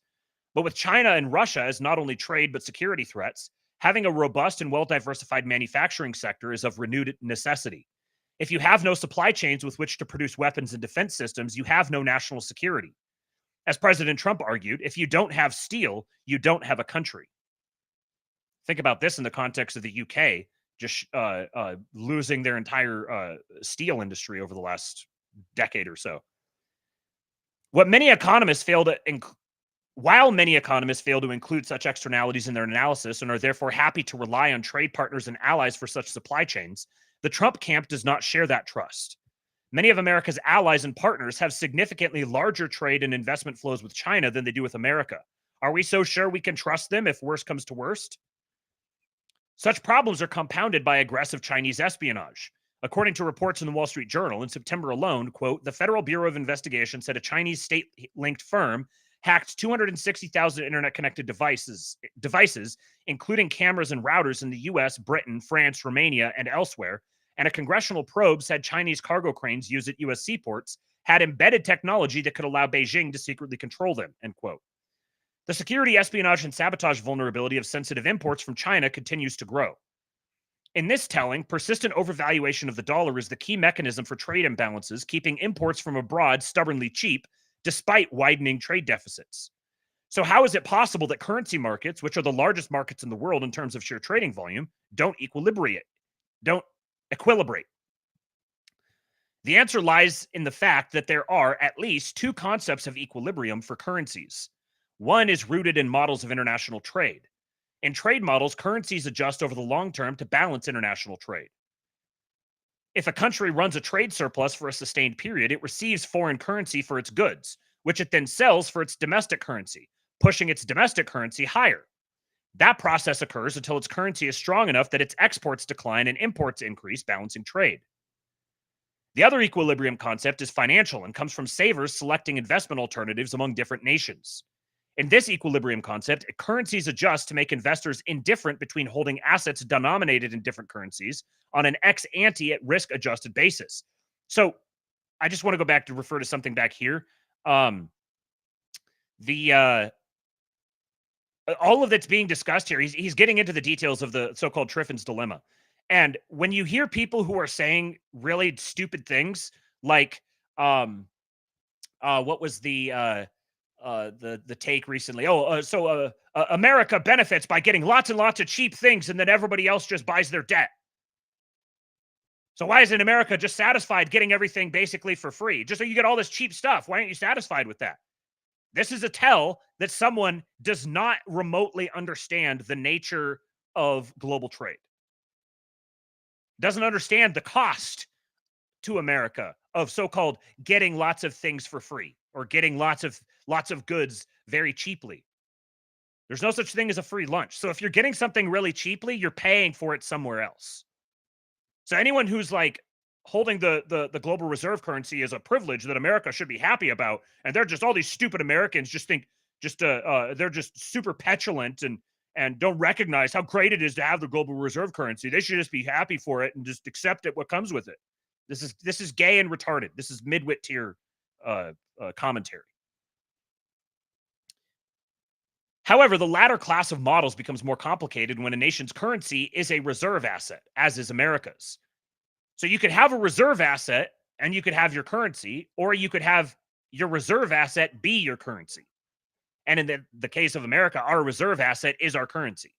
But with China and Russia as not only trade but security threats, having a robust and well-diversified manufacturing sector is of renewed necessity. If you have no supply chains with which to produce weapons and defense systems, you have no national security. As President Trump argued, if you don't have steel, you don't have a country. Think about this in the context of the UK just losing their entire steel industry over the last decade or so. While many economists fail to include such externalities in their analysis and are therefore happy to rely on trade partners and allies for such supply chains, the Trump camp does not share that trust. Many of America's allies and partners have significantly larger trade and investment flows with China than they do with America. Are we so sure we can trust them if worse comes to worst? Such problems are compounded by aggressive Chinese espionage. According to reports in the Wall Street Journal, in September alone, quote, the Federal Bureau of Investigation said a Chinese state-linked firm hacked 260,000 internet-connected devices, including cameras and routers in the U.S., Britain, France, Romania, and elsewhere, and a congressional probe said Chinese cargo cranes used at U.S. seaports had embedded technology that could allow Beijing to secretly control them, end quote. The security, espionage, and sabotage vulnerability of sensitive imports from China continues to grow. In this telling, persistent overvaluation of the dollar is the key mechanism for trade imbalances, keeping imports from abroad stubbornly cheap, despite widening trade deficits. So how is it possible that currency markets, which are the largest markets in the world in terms of sheer trading volume, don't equilibrate? The answer lies in the fact that there are at least two concepts of equilibrium for currencies. One is rooted in models of international trade. In trade models, currencies adjust over the long term to balance international trade. If a country runs a trade surplus for a sustained period, it receives foreign currency for its goods, which it then sells for its domestic currency, pushing its domestic currency higher. That process occurs until its currency is strong enough that its exports decline and imports increase, balancing trade. The other equilibrium concept is financial and comes from savers selecting investment alternatives among different nations. In this equilibrium concept, currencies adjust to make investors indifferent between holding assets denominated in different currencies on an ex-ante at risk adjusted basis. So I just want to go back to refer to something back here. All of that's being discussed here, he's getting into the details of the so-called Triffin's dilemma. And when you hear people who are saying really stupid things like, what was the take recently? America benefits by getting lots and lots of cheap things, and then everybody else just buys their debt. So why isn't America just satisfied getting everything basically for free? Just so you get all this cheap stuff. Why aren't you satisfied with that? This is a tell that someone does not remotely understand the nature of global trade. Doesn't understand the cost to America of so-called getting lots of things for free or getting lots of goods very cheaply. There's no such thing as a free lunch. So if you're getting something really cheaply, you're paying for it somewhere else. So anyone who's like holding the global reserve currency as a privilege that America should be happy about, and they're just all these stupid Americans they're just super petulant and don't recognize how great it is to have the global reserve currency. They should just be happy for it and just accept it, what comes with it. This is gay and retarded. This is midwit tier commentary. However, the latter class of models becomes more complicated when a nation's currency is a reserve asset, as is America's. So you could have a reserve asset and you could have your currency, or you could have your reserve asset be your currency. And in the case of America, our reserve asset is our currency.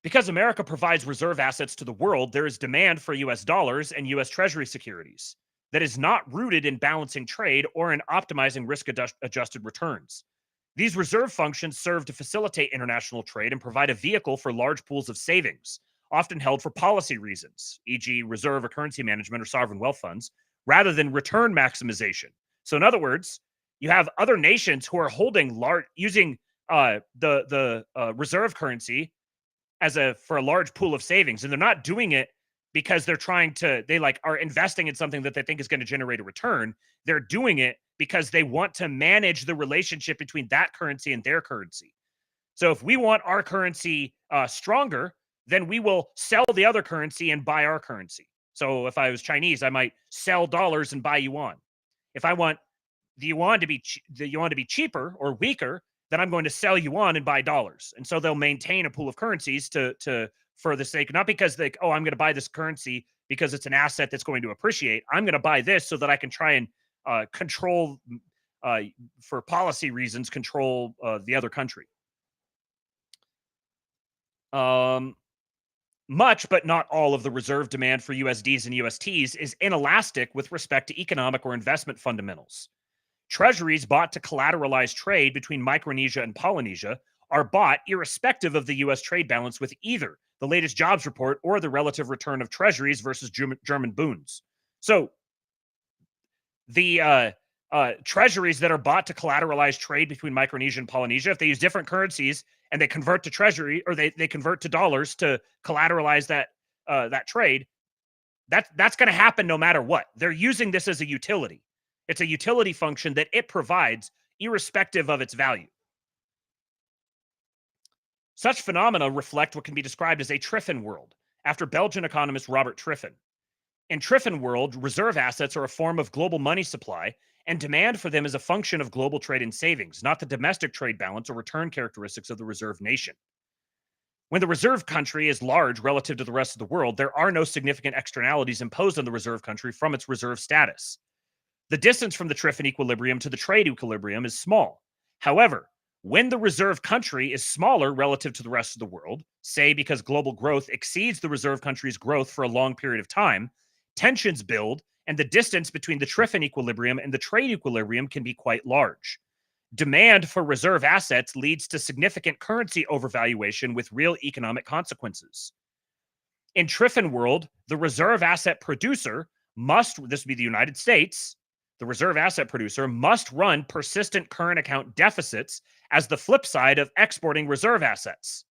Because America provides reserve assets to the world, there is demand for U.S. dollars and U.S. Treasury securities. that is not rooted in balancing trade or in optimizing risk-adjusted returns. These reserve functions serve to facilitate international trade and provide a vehicle for large pools of savings, often held for policy reasons, e.g. reserve or currency management or sovereign wealth funds, rather than return maximization. So in other words, you have other nations who are holding using the reserve currency for a large pool of savings, and they're not doing it because they are investing in something that they think is going to generate a return. They're doing it because they want to manage the relationship between that currency and their currency. So if we want our currency stronger, then we will sell the other currency and buy our currency. So if I was Chinese, I might sell dollars and buy yuan. If I want the yuan to be cheaper or weaker, then I'm going to sell yuan and buy dollars. And so they'll maintain a pool of currencies for the sake, not because I'm going to buy this currency because it's an asset that's going to appreciate. I'm going to buy this so that I can try and control, for policy reasons, control the other country. Much, but not all, of the reserve demand for USDs and USTs is inelastic with respect to economic or investment fundamentals. Treasuries bought to collateralize trade between Micronesia and Polynesia are bought irrespective of the U.S. trade balance with either the latest jobs report or the relative return of treasuries versus German bunds. So the treasuries that are bought to collateralize trade between Micronesia and Polynesia, if they use different currencies and they convert to treasury, or they convert to dollars to collateralize that trade, that's going to happen no matter what. They're using this as a utility. It's a utility function that it provides irrespective of its value. Such phenomena reflect what can be described as a Triffin world, after Belgian economist Robert Triffin. In Triffin world, reserve assets are a form of global money supply, and demand for them is a function of global trade and savings, not the domestic trade balance or return characteristics of the reserve nation. When the reserve country is large relative to the rest of the world, there are no significant externalities imposed on the reserve country from its reserve status. The distance from the Triffin equilibrium to the trade equilibrium is small. However, when the reserve country is smaller relative to the rest of the world, say because global growth exceeds the reserve country's growth for a long period of time, tensions build, and the distance between the Triffin equilibrium and the trade equilibrium can be quite large. Demand for reserve assets leads to significant currency overvaluation with real economic consequences. In Triffin world, the reserve asset producer this would be the United States, the reserve asset producer must run persistent current account deficits as the flip side of exporting reserve assets.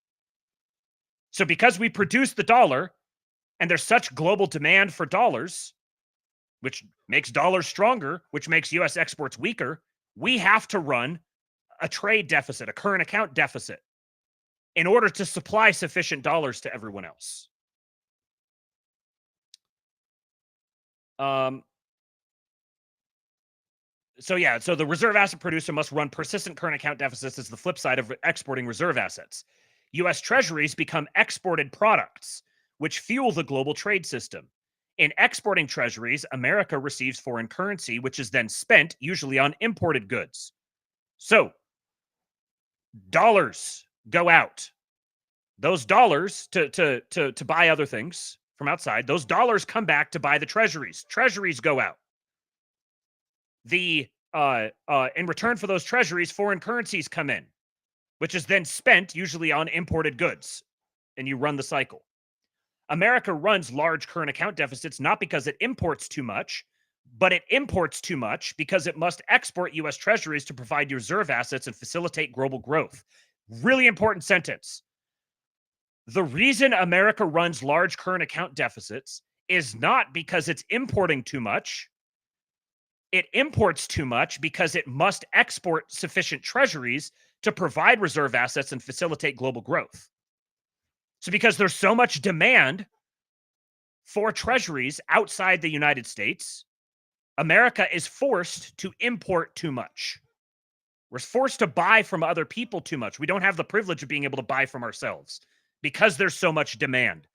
So because we produce the dollar, and there's such global demand for dollars, which makes dollars stronger, which makes U.S. exports weaker, we have to run a trade deficit, a current account deficit, in order to supply sufficient dollars to everyone else. So the reserve asset producer must run persistent current account deficits as the flip side of exporting reserve assets. U.S. treasuries become exported products, which fuel the global trade system. In exporting treasuries, America receives foreign currency, which is then spent, usually on imported goods. So, dollars go out. Those dollars to buy other things from outside, those dollars come back to buy the treasuries. Treasuries go out. In return for those treasuries, foreign currencies come in, which is then spent usually on imported goods, and you run the cycle. America runs large current account deficits not because it imports too much, but it imports too much because it must export U.S. treasuries to provide reserve assets and facilitate global growth. Really important sentence. The reason America runs large current account deficits is not because it's importing too much. It imports too much because it must export sufficient treasuries to provide reserve assets and facilitate global growth. So because there's so much demand for treasuries outside the United States, America is forced to import too much. We're forced to buy from other people too much. We don't have the privilege of being able to buy from ourselves because there's so much demand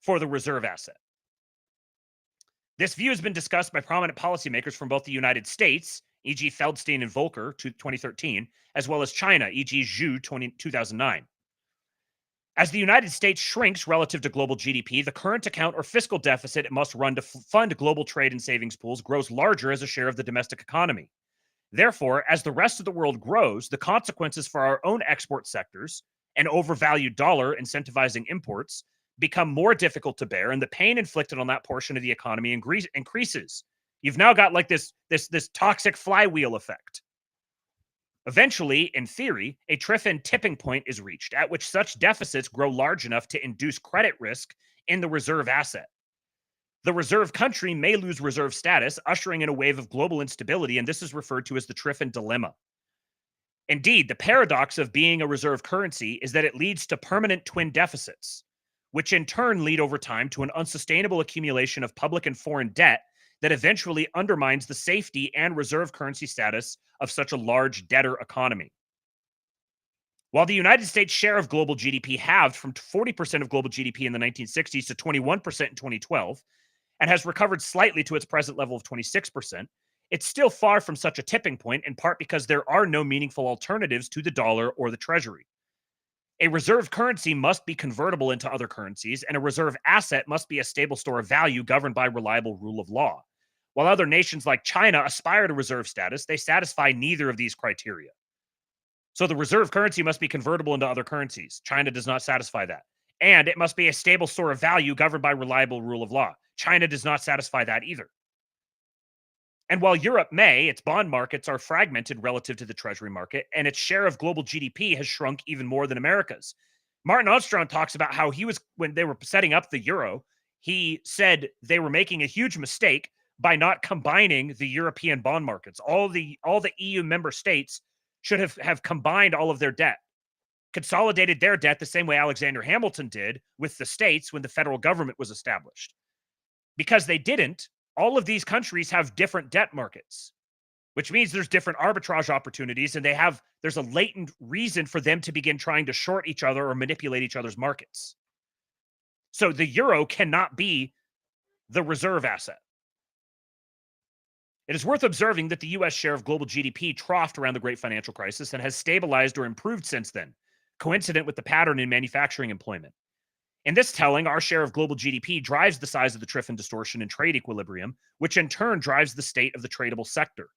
for the reserve asset. This view has been discussed by prominent policymakers from both the United States, e.g. Feldstein and Volcker, 2013, as well as China, e.g. Zhu, 2009. As the United States shrinks relative to global GDP, the current account or fiscal deficit it must run to fund global trade and savings pools grows larger as a share of the domestic economy. Therefore, as the rest of the world grows, the consequences for our own export sectors, an overvalued dollar incentivizing imports, become more difficult to bear, and the pain inflicted on that portion of the economy increases. You've now got like this toxic flywheel effect. Eventually, in theory, a Triffin tipping point is reached, at which such deficits grow large enough to induce credit risk in the reserve asset. The reserve country may lose reserve status, ushering in a wave of global instability, and this is referred to as the Triffin dilemma. Indeed, the paradox of being a reserve currency is that it leads to permanent twin deficits, which in turn lead over time to an unsustainable accumulation of public and foreign debt that eventually undermines the safety and reserve currency status of such a large debtor economy. While the United States' share of global GDP halved from 40% of global GDP in the 1960s to 21% in 2012, and has recovered slightly to its present level of 26%, it's still far from such a tipping point, in part because there are no meaningful alternatives to the dollar or the treasury. A reserve currency must be convertible into other currencies, and a reserve asset must be a stable store of value governed by reliable rule of law. While other nations like China aspire to reserve status, they satisfy neither of these criteria. So the reserve currency must be convertible into other currencies. China does not satisfy that. And it must be a stable store of value governed by reliable rule of law. China does not satisfy that either. And while Europe may, its bond markets are fragmented relative to the treasury market, and its share of global GDP has shrunk even more than America's. Martin Armstrong talks about how when they were setting up the euro, he said they were making a huge mistake by not combining the European bond markets. All the EU member states should have combined all of their debt, consolidated their debt the same way Alexander Hamilton did with the states when the federal government was established. Because they didn't, all of these countries have different debt markets, which means there's different arbitrage opportunities, and there's a latent reason for them to begin trying to short each other or manipulate each other's markets. So the euro cannot be the reserve asset. It is worth observing that the U.S. share of global GDP troughed around the Great Financial Crisis and has stabilized or improved since then, coincident with the pattern in manufacturing employment. In this telling, our share of global GDP drives the size of the Triffin distortion in trade equilibrium, which in turn drives the state of the tradable sector.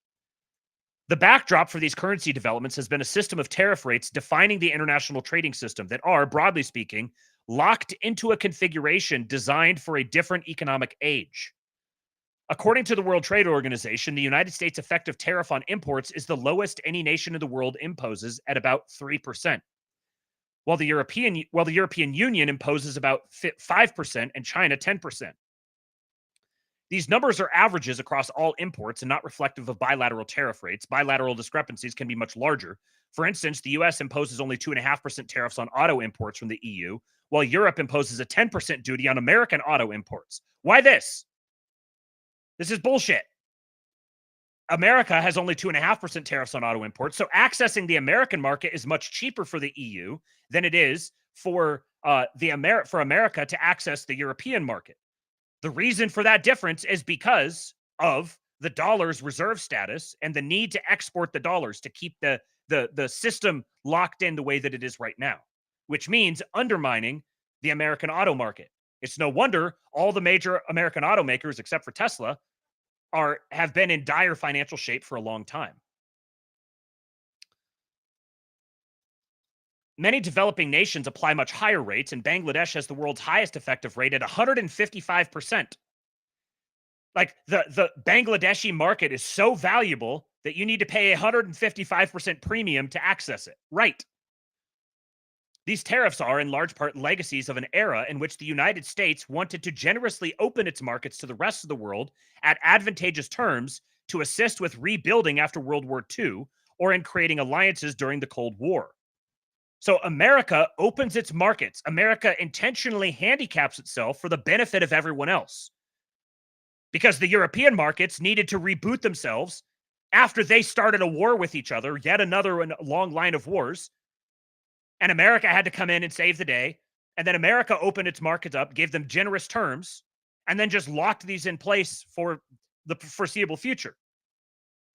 The backdrop for these currency developments has been a system of tariff rates defining the international trading system that are, broadly speaking, locked into a configuration designed for a different economic age. According to the World Trade Organization, the United States' effective tariff on imports is the lowest any nation in the world imposes at about 3%, while the European Union imposes about 5% and China 10%. These numbers are averages across all imports and not reflective of bilateral tariff rates. Bilateral discrepancies can be much larger. For instance, the U.S. imposes only 2.5% tariffs on auto imports from the EU, while Europe imposes a 10% duty on American auto imports. Why this? This is bullshit. America has only 2.5% tariffs on auto imports, so accessing the American market is much cheaper for the EU than it is for America to access the European market. The reason for that difference is because of the dollar's reserve status and the need to export the dollars to keep the system locked in the way that it is right now, which means undermining the American auto market. It's no wonder all the major American automakers, except for Tesla, have been in dire financial shape for a long time. Many developing nations apply much higher rates, and Bangladesh has the world's highest effective rate at 155%. Like the Bangladeshi market is so valuable that you need to pay 155% premium to access it. Right. These tariffs are, in large part, legacies of an era in which the United States wanted to generously open its markets to the rest of the world at advantageous terms to assist with rebuilding after World War II or in creating alliances during the Cold War. So America opens its markets. America intentionally handicaps itself for the benefit of everyone else, because the European markets needed to reboot themselves after they started a war with each other, yet another long line of wars. And America had to come in and save the day. And then America opened its markets up, gave them generous terms, and then just locked these in place for the foreseeable future.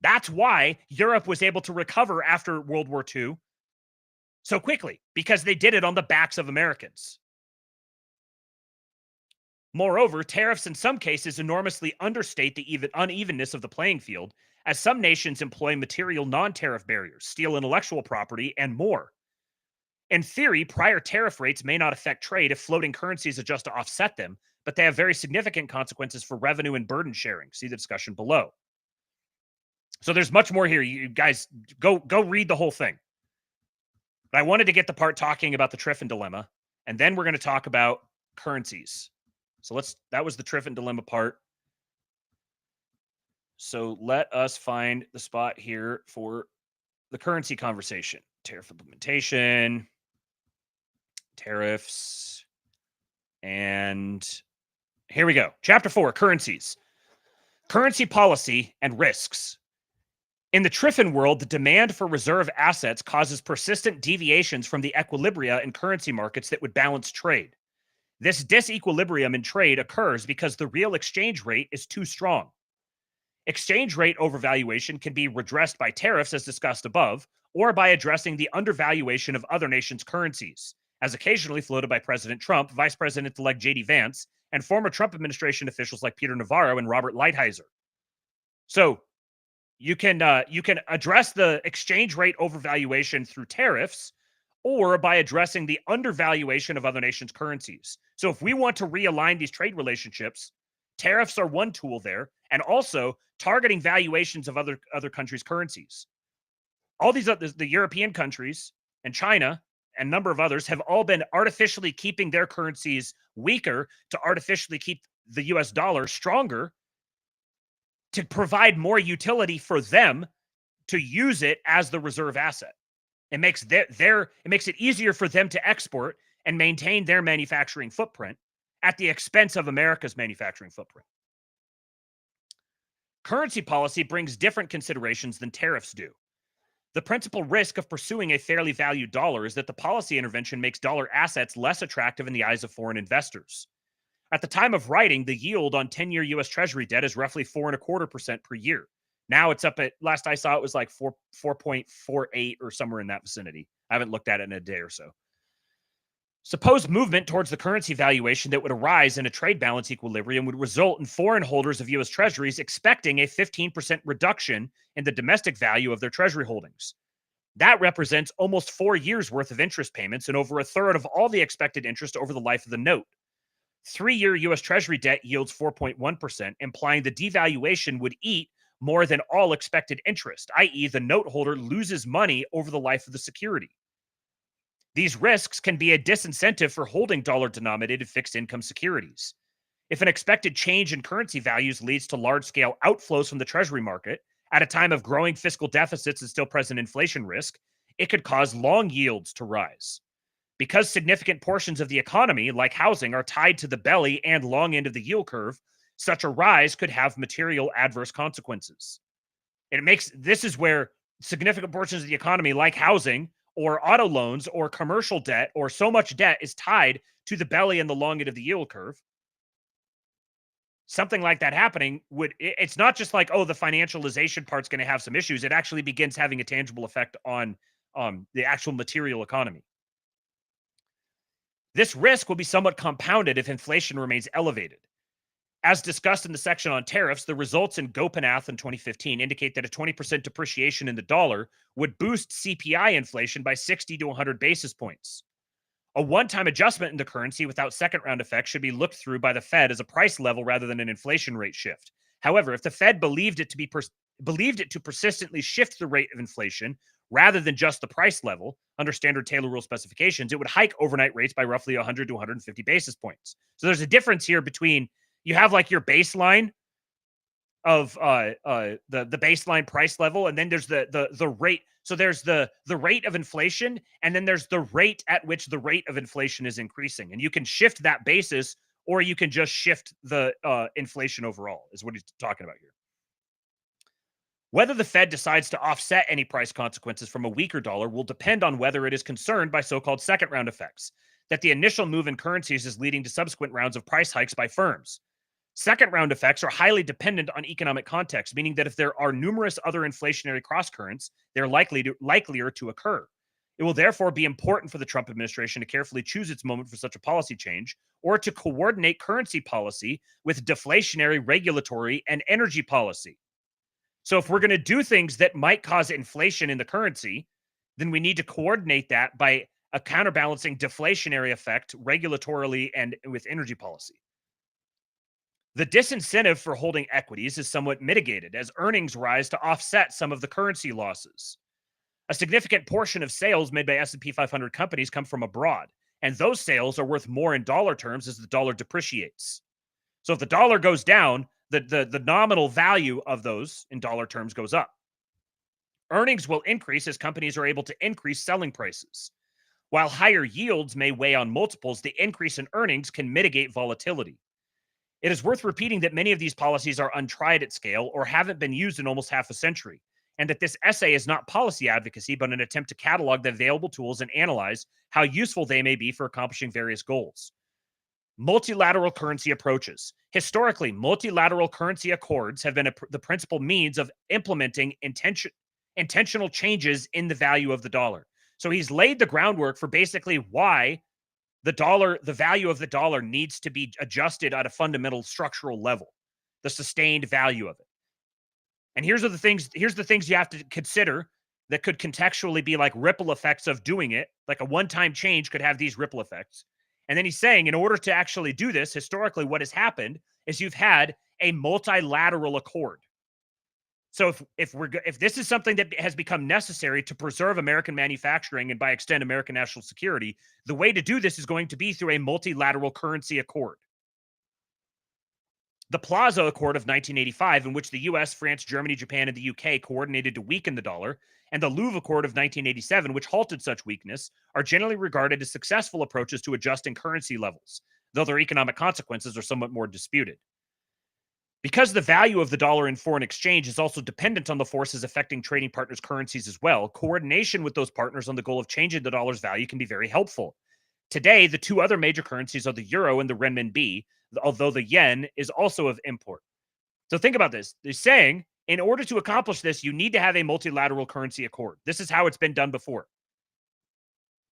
That's why Europe was able to recover after World War II so quickly because they did it on the backs of Americans. Moreover, tariffs in some cases enormously understate the unevenness of the playing field, as some nations employ material non-tariff barriers, steal intellectual property, and more. In theory, prior tariff rates may not affect trade if floating currencies adjust to offset them, but they have very significant consequences for revenue and burden sharing. See the discussion below. So there's much more here. You guys go read the whole thing. But I wanted to get the part talking about the Triffin dilemma, and then we're going to talk about currencies. So that was the Triffin dilemma part. So let us find the spot here for the currency conversation. Tariff implementation, tariffs, and here we go. Chapter 4, currencies. Currency policy and risks. In the Triffin world, the demand for reserve assets causes persistent deviations from the equilibria in currency markets that would balance trade. This disequilibrium in trade occurs because the real exchange rate is too strong. Exchange rate overvaluation can be redressed by tariffs, as discussed above, or by addressing the undervaluation of other nations' currencies, as occasionally floated by President Trump, Vice President-elect J.D. Vance, and former Trump administration officials like Peter Navarro and Robert Lighthizer. So you can address the exchange rate overvaluation through tariffs, or by addressing the undervaluation of other nations' currencies. So if we want to realign these trade relationships, tariffs are one tool there, and also targeting valuations of other countries' currencies. All these the European countries and China and a number of others have all been artificially keeping their currencies weaker to artificially keep the US dollar stronger to provide more utility for them to use it as the reserve asset. It makes it makes it easier for them to export and maintain their manufacturing footprint at the expense of America's manufacturing footprint. Currency policy brings different considerations than tariffs do. The principal risk of pursuing a fairly valued dollar is that the policy intervention makes dollar assets less attractive in the eyes of foreign investors. At the time of writing, the yield on 10-year U.S. Treasury debt is roughly 4.25% per year. Now it's up at, last I saw, it was like 4.48 or somewhere in that vicinity. I haven't looked at it in a day or so. Supposed movement towards the currency valuation that would arise in a trade balance equilibrium would result in foreign holders of U.S. Treasuries expecting a 15% reduction in the domestic value of their Treasury holdings. That represents almost 4 years' worth of interest payments and over a third of all the expected interest over the life of the note. 3-year U.S. Treasury debt yields 4.1%, implying the devaluation would eat more than all expected interest, i.e. the note holder loses money over the life of the security. These risks can be a disincentive for holding dollar-denominated fixed income securities. If an expected change in currency values leads to large-scale outflows from the Treasury market at a time of growing fiscal deficits and still present inflation risk, it could cause long yields to rise. Because significant portions of the economy, like housing, are tied to the belly and long end of the yield curve, such a rise could have material adverse consequences. This is where significant portions of the economy, like housing or auto loans or commercial debt or so much debt, is tied to the belly and the long end of the yield curve. Something like that happening it's not just like, oh, the financialization part's going to have some issues. It actually begins having a tangible effect on the actual material economy. This risk will be somewhat compounded if inflation remains elevated. As discussed in the section on tariffs, the results in Gopinath in 2015 indicate that a 20% depreciation in the dollar would boost CPI inflation by 60 to 100 basis points. A one-time adjustment in the currency without second-round effects should be looked through by the Fed as a price level rather than an inflation rate shift. However, if the Fed believed it to persistently shift the rate of inflation rather than just the price level under standard Taylor rule specifications, it would hike overnight rates by roughly 100 to 150 basis points. So there's a difference here between you have like your baseline of the baseline price level, and then there's the rate. So there's the rate of inflation, and then there's the rate at which the rate of inflation is increasing. And you can shift that basis, or you can just shift the inflation overall, is what he's talking about here. Whether the Fed decides to offset any price consequences from a weaker dollar will depend on whether it is concerned by so-called second-round effects, that the initial move in currencies is leading to subsequent rounds of price hikes by firms. Second-round effects are highly dependent on economic context, meaning that if there are numerous other inflationary cross-currents, they're likelier to occur. It will therefore be important for the Trump administration to carefully choose its moment for such a policy change, or to coordinate currency policy with deflationary, regulatory, and energy policy. So if we're going to do things that might cause inflation in the currency, then we need to coordinate that by a counterbalancing deflationary effect regulatorily and with energy policy. The disincentive for holding equities is somewhat mitigated as earnings rise to offset some of the currency losses. A significant portion of sales made by S&P 500 companies come from abroad, and those sales are worth more in dollar terms as the dollar depreciates. So if the dollar goes down, the nominal value of those in dollar terms goes up. Earnings will increase as companies are able to increase selling prices. While higher yields may weigh on multiples, the increase in earnings can mitigate volatility. It is worth repeating that many of these policies are untried at scale or haven't been used in almost half a century, and that this essay is not policy advocacy, but an attempt to catalog the available tools and analyze how useful they may be for accomplishing various goals. Multilateral currency approaches. Historically, multilateral currency accords have been the principal means of implementing intentional changes in the value of the dollar. So he's laid the groundwork for basically why the value of the dollar needs to be adjusted at a fundamental structural level, the sustained value of it. And here's the things you have to consider that could contextually be like ripple effects of doing it. Like a one-time change could have these ripple effects. And then he's saying, in order to actually do this, historically, what has happened is you've had a multilateral accord. So if this is something that has become necessary to preserve American manufacturing and by extent American national security, the way to do this is going to be through a multilateral currency accord. The Plaza Accord of 1985, in which the US, France, Germany, Japan, and the UK coordinated to weaken the dollar, and the Louvre Accord of 1987, which halted such weakness, are generally regarded as successful approaches to adjusting currency levels, though their economic consequences are somewhat more disputed. Because the value of the dollar in foreign exchange is also dependent on the forces affecting trading partners' currencies as well, coordination with those partners on the goal of changing the dollar's value can be very helpful. Today, the two other major currencies are the euro and the renminbi, although the yen is also of import. So think about this. They're saying, in order to accomplish this, you need to have a multilateral currency accord. This is how it's been done before.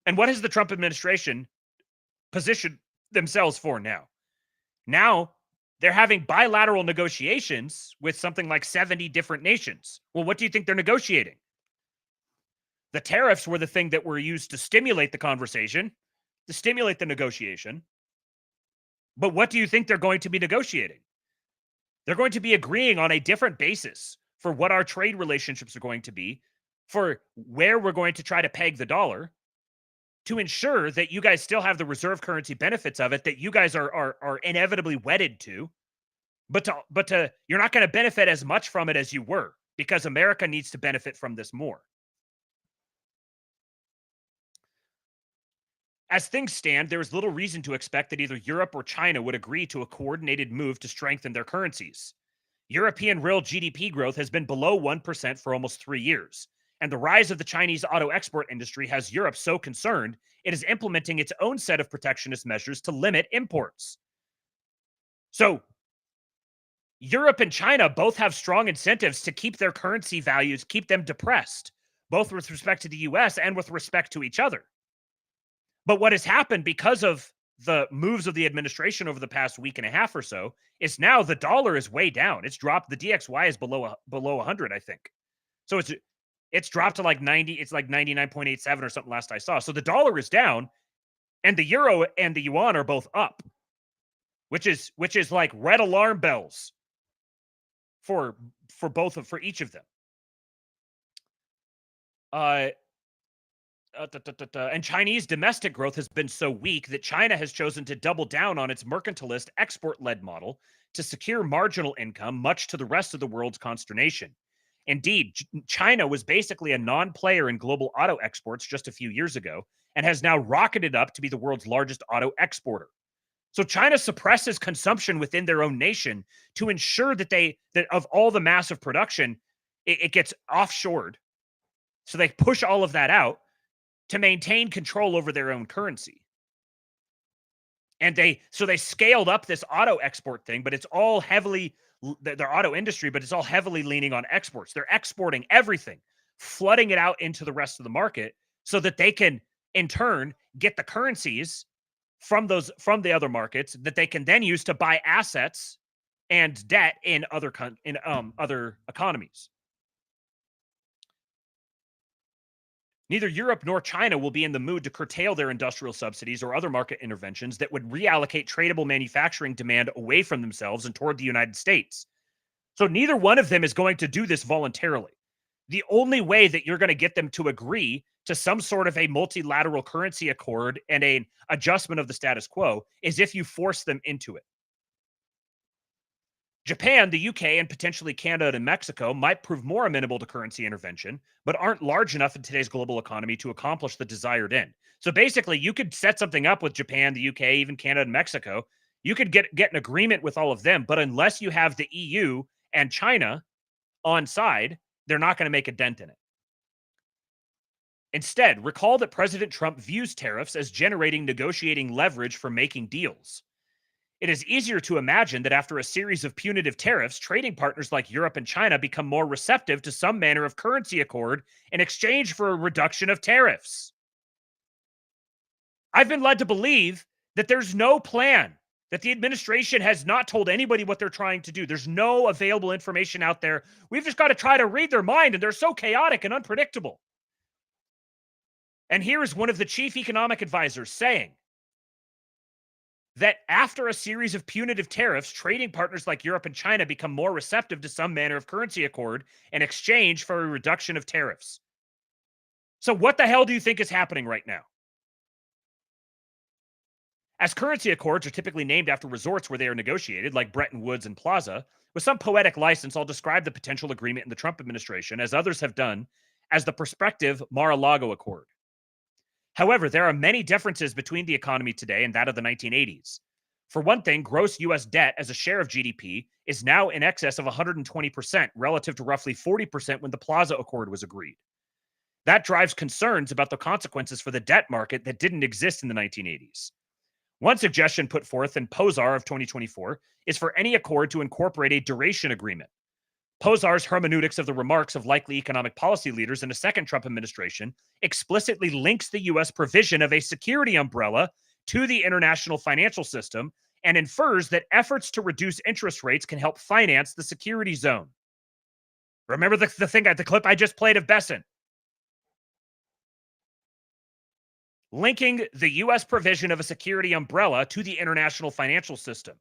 And what has the Trump administration positioned themselves for now? Now, they're having bilateral negotiations with something like 70 different nations. Well, what do you think they're negotiating? The tariffs were the thing that were used to stimulate the conversation, to stimulate the negotiation. But what do you think they're going to be negotiating? They're going to be agreeing on a different basis for what our trade relationships are going to be, for where we're going to try to peg the dollar, to ensure that you guys still have the reserve currency benefits of it that you guys are inevitably wedded to, but you're not going to benefit as much from it as you were, because America needs to benefit from this more. As things stand, there is little reason to expect that either Europe or China would agree to a coordinated move to strengthen their currencies. European real GDP growth has been below 1% for almost 3 years, and the rise of the Chinese auto export industry has Europe so concerned it is implementing its own set of protectionist measures to limit imports. So, Europe and China both have strong incentives to keep their currency values, keep them depressed, both with respect to the US and with respect to each other. But what has happened because of the moves of the administration over the past week and a half or so is now the dollar is way down. It's dropped. The DXY is below 100, I think. So it's dropped to like 90. It's like 99.87 or something last I saw. So the dollar is down, and the euro and the yuan are both up, which is like red alarm bells for each of them. And Chinese domestic growth has been so weak that China has chosen to double down on its mercantilist export-led model to secure marginal income, much to the rest of the world's consternation. Indeed, China was basically a non-player in global auto exports just a few years ago and has now rocketed up to be the world's largest auto exporter. So China suppresses consumption within their own nation to ensure that of all the massive production, it gets offshored. So they push all of that out to maintain control over their own currency. And they scaled up this auto export thing, but it's all heavily, their auto industry, but it's all heavily leaning on exports. They're exporting everything, flooding it out into the rest of the market so that they can, in turn, get the currencies from the other markets that they can then use to buy assets and debt in other economies. Neither Europe nor China will be in the mood to curtail their industrial subsidies or other market interventions that would reallocate tradable manufacturing demand away from themselves and toward the United States. So neither one of them is going to do this voluntarily. The only way that you're going to get them to agree to some sort of a multilateral currency accord and an adjustment of the status quo is if you force them into it. Japan, the UK, and potentially Canada and Mexico might prove more amenable to currency intervention, but aren't large enough in today's global economy to accomplish the desired end. So basically, you could set something up with Japan, the UK, even Canada and Mexico. You could get an agreement with all of them, but unless you have the EU and China on side, they're not going to make a dent in it. Instead, recall that President Trump views tariffs as generating negotiating leverage for making deals. It is easier to imagine that after a series of punitive tariffs, trading partners like Europe and China become more receptive to some manner of currency accord in exchange for a reduction of tariffs. I've been led to believe that there's no plan, that the administration has not told anybody what they're trying to do. There's no available information out there. We've just got to try to read their mind, and they're so chaotic and unpredictable. And here is one of the chief economic advisors saying that after a series of punitive tariffs, trading partners like Europe and China become more receptive to some manner of currency accord in exchange for a reduction of tariffs. So what the hell do you think is happening right now? As currency accords are typically named after resorts where they are negotiated, like Bretton Woods and Plaza, with some poetic license, I'll describe the potential agreement in the Trump administration, as others have done, as the prospective Mara Lago Accord. However, there are many differences between the economy today and that of the 1980s. For one thing, gross U.S. debt as a share of GDP is now in excess of 120% relative to roughly 40% when the Plaza Accord was agreed. That drives concerns about the consequences for the debt market that didn't exist in the 1980s. One suggestion put forth in Posar of 2024 is for any accord to incorporate a duration agreement. Posar's hermeneutics of the remarks of likely economic policy leaders in a second Trump administration explicitly links the U.S. provision of a security umbrella to the international financial system and infers that efforts to reduce interest rates can help finance the security zone. Remember the clip I just played of BESSENT? Linking the U.S. provision of a security umbrella to the international financial system,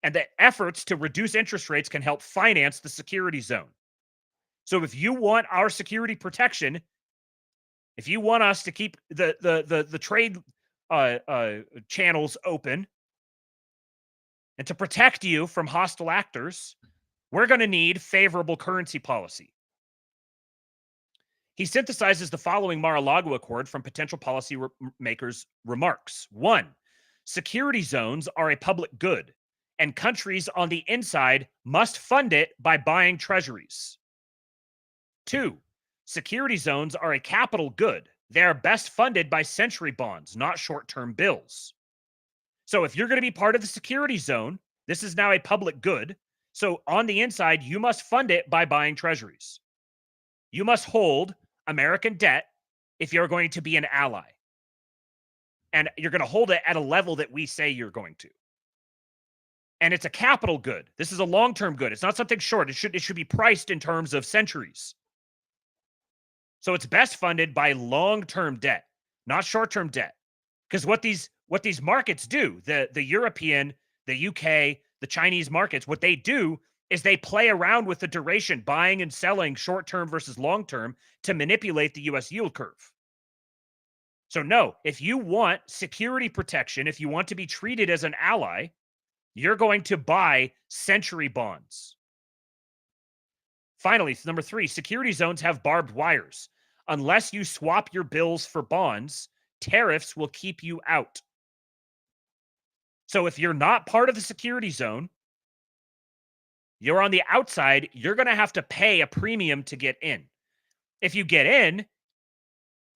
and that efforts to reduce interest rates can help finance the security zone. So if you want our security protection, if you want us to keep the trade channels open and to protect you from hostile actors, we're going to need favorable currency policy. He synthesizes the following Mar-a-Lago Accord from potential policy makers' remarks. 1, security zones are a public good, and countries on the inside must fund it by buying treasuries. 2, security zones are a capital good. They are best funded by century bonds, not short-term bills. So if you're going to be part of the security zone, this is now a public good. So on the inside, you must fund it by buying treasuries. You must hold American debt if you're going to be an ally. And you're going to hold it at a level that we say you're going to. And it's a capital good. This is a long-term good. It's not something short. It should be priced in terms of centuries. So it's best funded by long-term debt, not short-term debt. Because what these markets do, the European, the UK, the Chinese markets, what they do is they play around with the duration, buying and selling short-term versus long-term to manipulate the U.S. yield curve. So no, if you want security protection, if you want to be treated as an ally, you're going to buy century bonds. Finally, number 3, security zones have barbed wires. Unless you swap your bills for bonds, tariffs will keep you out. So if you're not part of the security zone, you're on the outside, you're going to have to pay a premium to get in. If you get in,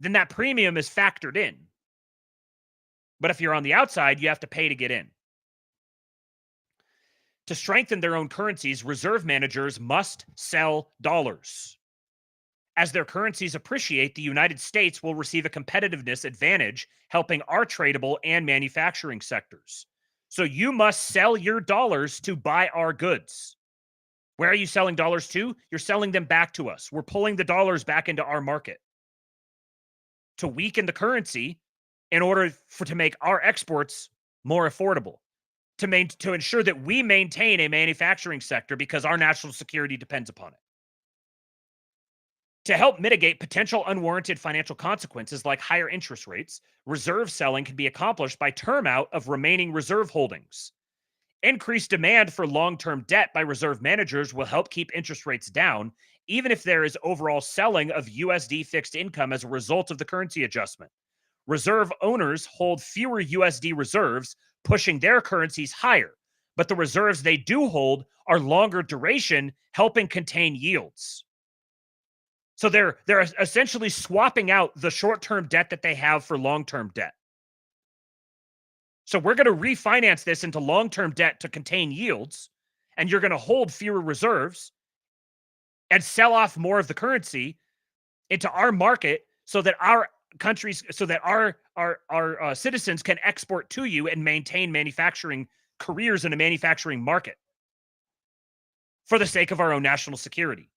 then that premium is factored in. But if you're on the outside, you have to pay to get in. To strengthen their own currencies, reserve managers must sell dollars. As their currencies appreciate, the United States will receive a competitiveness advantage, helping our tradable and manufacturing sectors. So you must sell your dollars to buy our goods. Where are you selling dollars to? You're selling them back to us. We're pulling the dollars back into our market to weaken the currency in order to make our exports more affordable, to ensure that we maintain a manufacturing sector because our national security depends upon it. To help mitigate potential unwarranted financial consequences like higher interest rates, reserve selling can be accomplished by term out of remaining reserve holdings. Increased demand for long-term debt by reserve managers will help keep interest rates down, even if there is overall selling of USD fixed income as a result of the currency adjustment. Reserve owners hold fewer USD reserves, pushing their currencies higher, but the reserves they do hold are longer duration, helping contain yields. So they're essentially swapping out the short-term debt that they have for long-term debt. So we're going to refinance this into long-term debt to contain yields, and you're going to hold fewer reserves and sell off more of the currency into our market so that our countries, so that our citizens can export to you and maintain manufacturing careers in a manufacturing market for the sake of our own national security.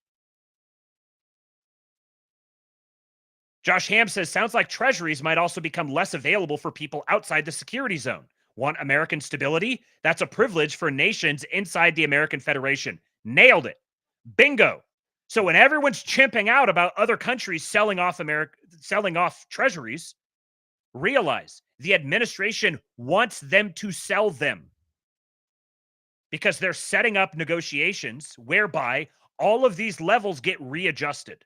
Josh Ham says, sounds like treasuries might also become less available for people outside the security zone. Want American stability? That's a privilege for nations inside the American Federation. Nailed it. Bingo. So when everyone's chimping out about other countries selling off treasuries, realize the administration wants them to sell them because they're setting up negotiations whereby all of these levels get readjusted.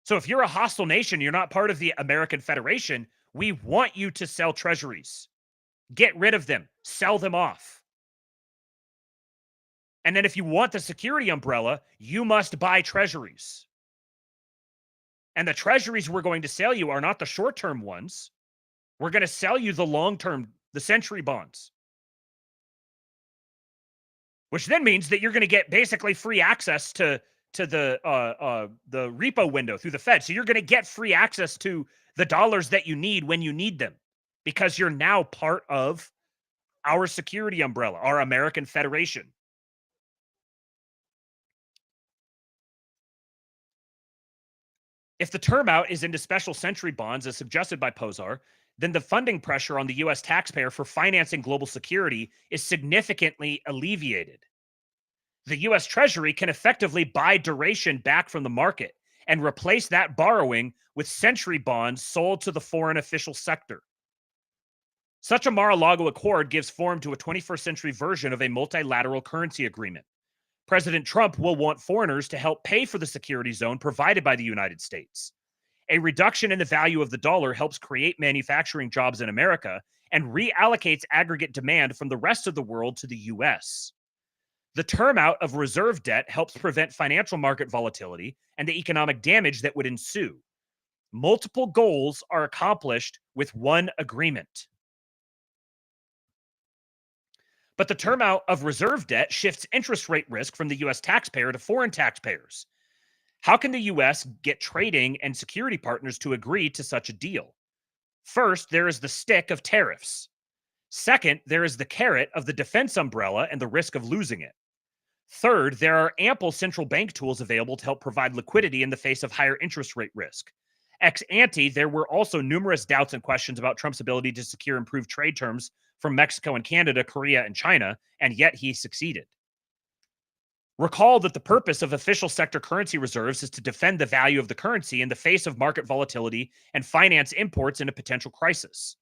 So if you're a hostile nation, you're not part of the American Federation, we want you to sell treasuries. Get rid of them. Sell them off. And then if you want the security umbrella, you must buy treasuries. And the treasuries we're going to sell you are not the short-term ones. We're going to sell you the long-term, the century bonds. Which then means that you're going to get basically free access to the repo window through the Fed. So you're going to get free access to the dollars that you need when you need them because you're now part of our security umbrella, our American Federation. If the term out is into special century bonds as suggested by Posar, then the funding pressure on the U.S. taxpayer for financing global security is significantly alleviated. The U.S. Treasury can effectively buy duration back from the market and replace that borrowing with century bonds sold to the foreign official sector. Such a Mara Lago Accord gives form to a 21st century version of a multilateral currency agreement. President Trump will want foreigners to help pay for the security zone provided by the United States. A reduction in the value of the dollar helps create manufacturing jobs in America and reallocates aggregate demand from the rest of the world to the U.S. The term out of reserve debt helps prevent financial market volatility and the economic damage that would ensue. Multiple goals are accomplished with one agreement. But the term out of reserve debt shifts interest rate risk from the U.S. taxpayer to foreign taxpayers. How can the U.S. get trading and security partners to agree to such a deal? First, there is the stick of tariffs. Second, there is the carrot of the defense umbrella and the risk of losing it. Third, there are ample central bank tools available to help provide liquidity in the face of higher interest rate risk. Ex ante, there were also numerous doubts and questions about Trump's ability to secure improved trade terms from Mexico and Canada, Korea and China, and yet he succeeded. Recall that the purpose of official sector currency reserves is to defend the value of the currency in the face of market volatility and finance imports in a potential crisis.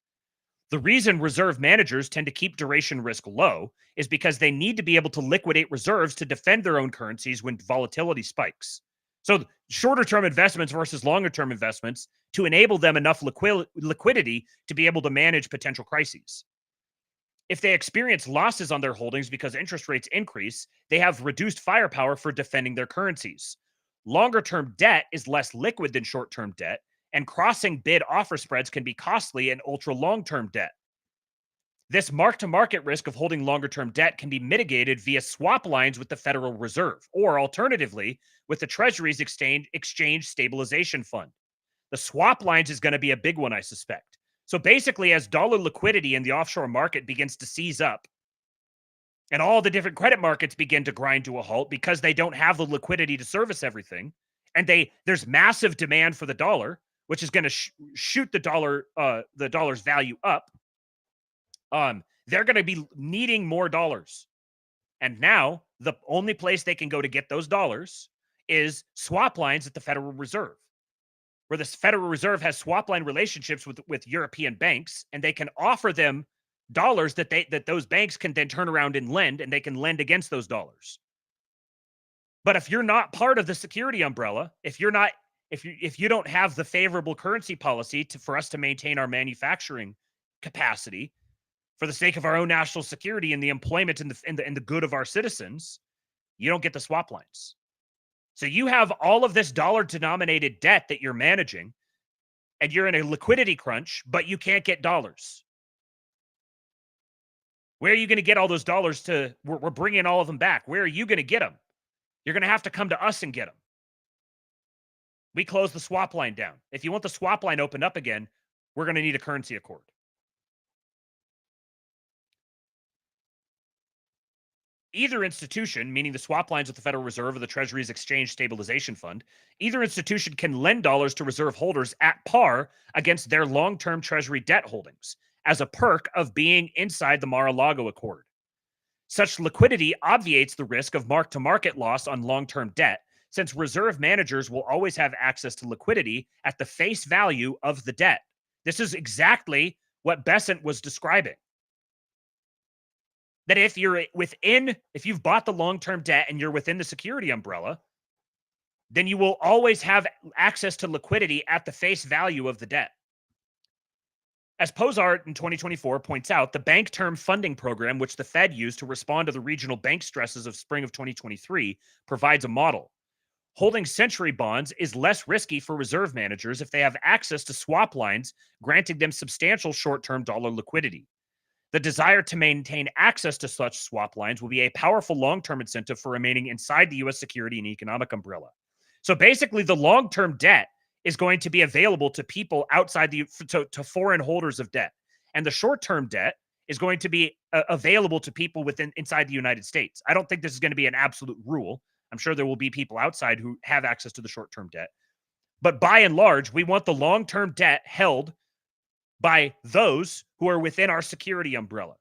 The reason reserve managers tend to keep duration risk low is because they need to be able to liquidate reserves to defend their own currencies when volatility spikes. So shorter term investments versus longer term investments to enable them enough liquidity to be able to manage potential crises. If they experience losses on their holdings because interest rates increase, they have reduced firepower for defending their currencies. Longer term debt is less liquid than short term debt, and crossing bid offer spreads can be costly in ultra long term debt. This mark-to-market risk of holding longer-term debt can be mitigated via swap lines with the Federal Reserve, or alternatively, with the Treasury's Exchange Stabilization Fund. The swap lines is going to be a big one, I suspect. So basically, as dollar liquidity in the offshore market begins to seize up, and all the different credit markets begin to grind to a halt because they don't have the liquidity to service everything, and there's massive demand for the dollar, which is going to shoot the dollar's value up. They're going to be needing more dollars. And now the only place they can go to get those dollars is swap lines at the Federal Reserve, where the Federal Reserve has swap line relationships with European banks, and they can offer them dollars that those banks can then turn around and lend, and they can lend against those dollars. But if you're not part of the security umbrella, if you don't have the favorable currency policy for us to maintain our manufacturing capacity for the sake of our own national security and the employment and the good of our citizens, you don't get the swap lines. So you have all of this dollar-denominated debt that you're managing, and you're in a liquidity crunch, but you can't get dollars. Where are you going to get all those dollars to? We're bringing all of them back. Where are you going to get them? You're going to have to come to us and get them. We close the swap line down. If you want the swap line opened up again, we're going to need a currency accord. Either institution, meaning the swap lines with the Federal Reserve or the Treasury's Exchange Stabilization Fund, either institution can lend dollars to reserve holders at par against their long-term Treasury debt holdings as a perk of being inside the Mara Lago Accord. Such liquidity obviates the risk of mark-to-market loss on long-term debt, since reserve managers will always have access to liquidity at the face value of the debt. This is exactly what BESSENT was describing. That if you've bought the long-term debt and you're within the security umbrella, then you will always have access to liquidity at the face value of the debt. As Posart in 2024 points out, the Bank Term Funding Program, which the Fed used to respond to the regional bank stresses of spring of 2023, provides a model. Holding century bonds is less risky for reserve managers if they have access to swap lines, granting them substantial short-term dollar liquidity. The desire to maintain access to such swap lines will be a powerful long-term incentive for remaining inside the U.S. security and economic umbrella. So basically, the long-term debt is going to be available to people outside to foreign holders of debt. And the short-term debt is going to be available to people inside the United States. I don't think this is going to be an absolute rule. I'm sure there will be people outside who have access to the short-term debt. But by and large, we want the long-term debt held by those who are within our security umbrella.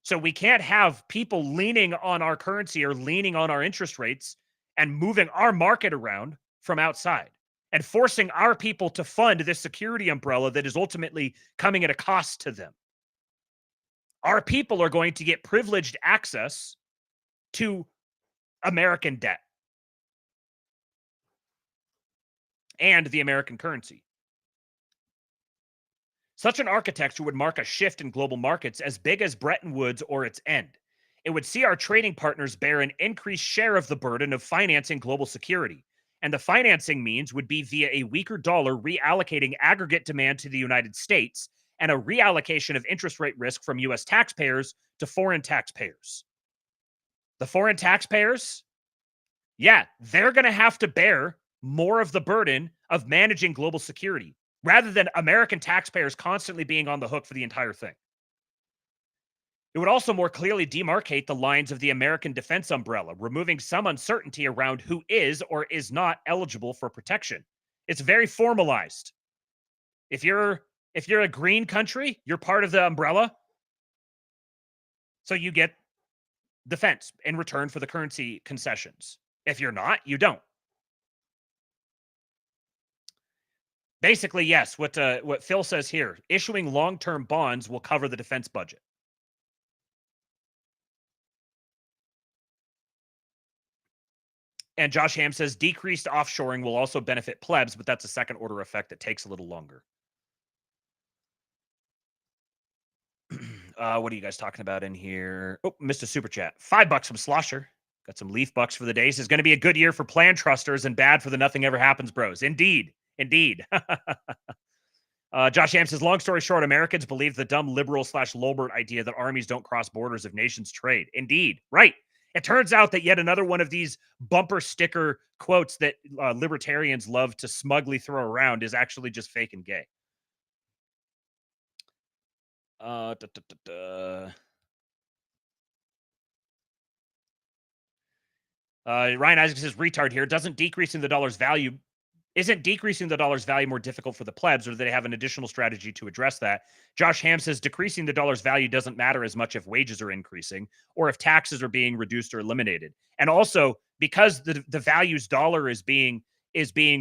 So we can't have people leaning on our currency or leaning on our interest rates and moving our market around from outside and forcing our people to fund this security umbrella that is ultimately coming at a cost to them. Our people are going to get privileged access to American debt and the American currency. Such an architecture would mark a shift in global markets as big as Bretton Woods or its end. It would see our trading partners bear an increased share of the burden of financing global security, and the financing means would be via a weaker dollar reallocating aggregate demand to the United States and a reallocation of interest rate risk from U.S. taxpayers to foreign taxpayers. The foreign taxpayers, they're going to have to bear more of the burden of managing global security, rather than American taxpayers constantly being on the hook for the entire thing. It would also more clearly demarcate the lines of the American defense umbrella, removing some uncertainty around who is or is not eligible for protection. It's very formalized. If you're a green country, you're part of the umbrella, so you get defense in return for the currency concessions. If you're not, you don't. Basically, yes, what Phil says here, issuing long-term bonds will cover the defense budget. And Josh Ham says decreased offshoring will also benefit plebs, but that's a second-order effect that takes a little longer. What are you guys talking about in here? Oh, missed a super chat. $5 from Slosher. Got some leaf bucks for the days. It's going to be a good year for plan trusters and bad for the nothing ever happens bros. Indeed. Josh Ham says, long story short, Americans believe the dumb liberal/Lolbert idea that armies don't cross borders if nations trade. Indeed. Right. It turns out that yet another one of these bumper sticker quotes that libertarians love to smugly throw around is actually just fake and gay. Ryan Isaac says, retard here. Isn't decreasing the dollar's value more difficult for the plebs, or do they have an additional strategy to address that? Josh Ham says, decreasing the dollar's value doesn't matter as much if wages are increasing or if taxes are being reduced or eliminated. And also, because the value's dollar is being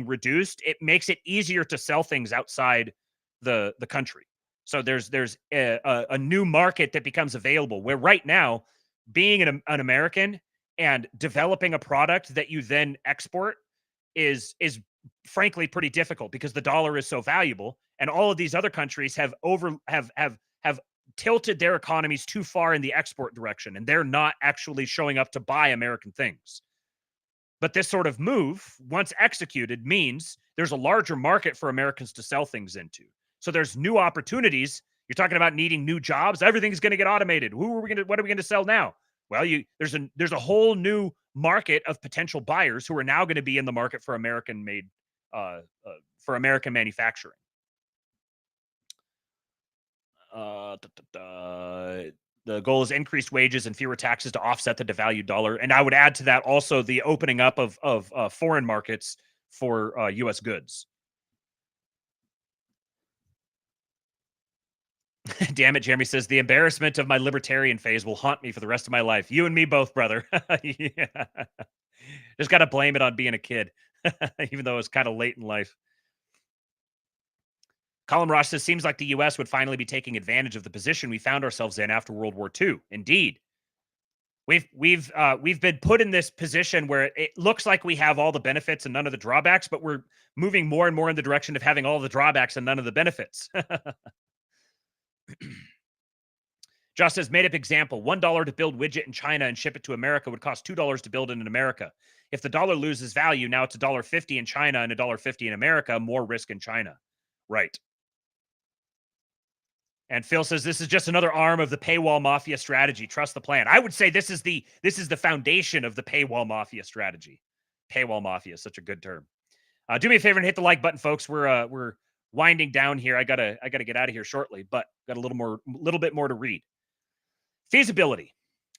reduced, it makes it easier to sell things outside the country. So there's a new market that becomes available, where right now, being an American and developing a product that you then export is frankly pretty difficult, because the dollar is so valuable, and all of these other countries have tilted their economies too far in the export direction, and they're not actually showing up to buy American things. But this sort of move, once executed, means there's a larger market for Americans to sell things into. So there's new opportunities. You're talking about needing new jobs. Everything's going to get automated. What are we going to sell now? Well, there's a whole new market of potential buyers who are now going to be in the market for American manufacturing. The goal is increased wages and fewer taxes to offset the devalued dollar. And I would add to that also the opening up of foreign markets for U.S. goods. Damn it, Jeremy says, the embarrassment of my libertarian phase will haunt me for the rest of my life. You and me both, brother. Yeah. Just got to blame it on being a kid, even though it's kind of late in life. Colin Ross says, seems like the U.S. would finally be taking advantage of the position we found ourselves in after World War II. Indeed. We've been put in this position where it looks like we have all the benefits and none of the drawbacks, but we're moving more and more in the direction of having all the drawbacks and none of the benefits. Josh says, made up example, $1 to build widget in China and ship it to America would cost $2 to build it in America. If the dollar loses value, now it's $1.50 in China and $1.50 in America, more risk in China. Right. And Phil says, this is just another arm of the paywall mafia strategy. Trust the plan. I would say this is the foundation of the paywall mafia strategy. Paywall mafia is such a good term. Do me a favor and hit the like button, folks. We're winding down here. I gotta get out of here shortly, but got a little bit more to read. Feasibility.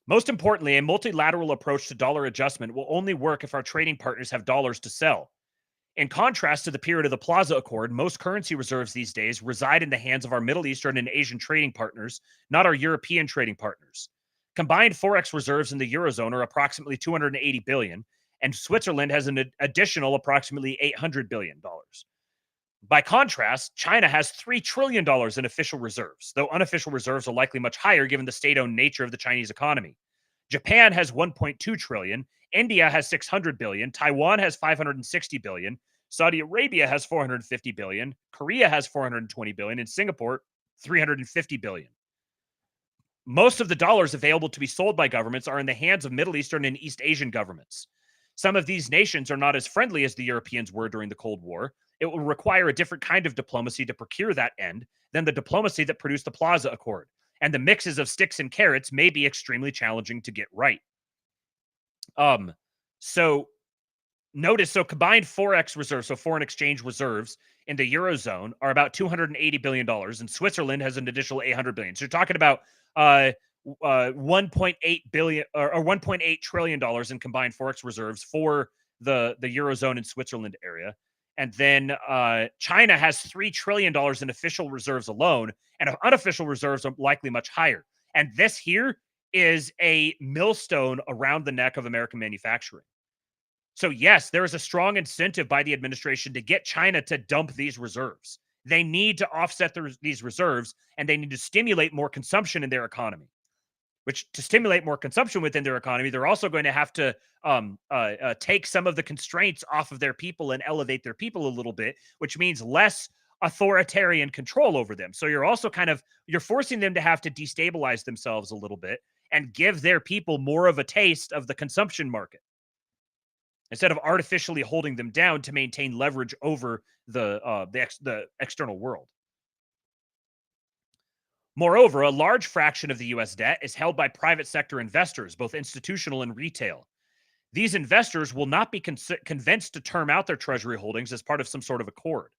Most importantly, a multilateral approach to dollar adjustment will only work if our trading partners have dollars to sell. In contrast to the period of the Plaza Accord, most currency reserves these days reside in the hands of our Middle Eastern and Asian trading partners, not our European trading partners. Combined Forex reserves in the Eurozone are approximately $280 billion, and Switzerland has an additional approximately $800 billion. By contrast, China has $3 trillion in official reserves, though unofficial reserves are likely much higher given the state-owned nature of the Chinese economy. Japan has $1.2 trillion, India has $600 billion, Taiwan has $560 billion, Saudi Arabia has $450 billion, Korea has $420 billion, and Singapore $350 billion. Most of the dollars available to be sold by governments are in the hands of Middle Eastern and East Asian governments. Some of these nations are not as friendly as the Europeans were during the Cold War. It will require a different kind of diplomacy to procure that end than the diplomacy that produced the Plaza Accord, and the mixes of sticks and carrots may be extremely challenging to get right. So notice, combined Forex reserves, so foreign exchange reserves in the Eurozone are about $280 billion, and Switzerland has an additional $800 billion. So you're talking about $1.8 billion or $1.8 trillion in combined Forex reserves for the Eurozone and Switzerland area. And then China has $3 trillion in official reserves alone, and unofficial reserves are likely much higher. And this here is a millstone around the neck of American manufacturing. So yes, there is a strong incentive by the administration to get China to dump these reserves. They need to offset these reserves, and they need to stimulate more consumption in their economy. Which, to stimulate more consumption within their economy, they're also going to have to take some of the constraints off of their people and elevate their people a little bit, which means less authoritarian control over them. So you're also you're forcing them to have to destabilize themselves a little bit and give their people more of a taste of the consumption market, instead of artificially holding them down to maintain leverage over the external world. Moreover, a large fraction of the U.S. debt is held by private sector investors, both institutional and retail. These investors will not be convinced to term out their treasury holdings as part of some sort of accord.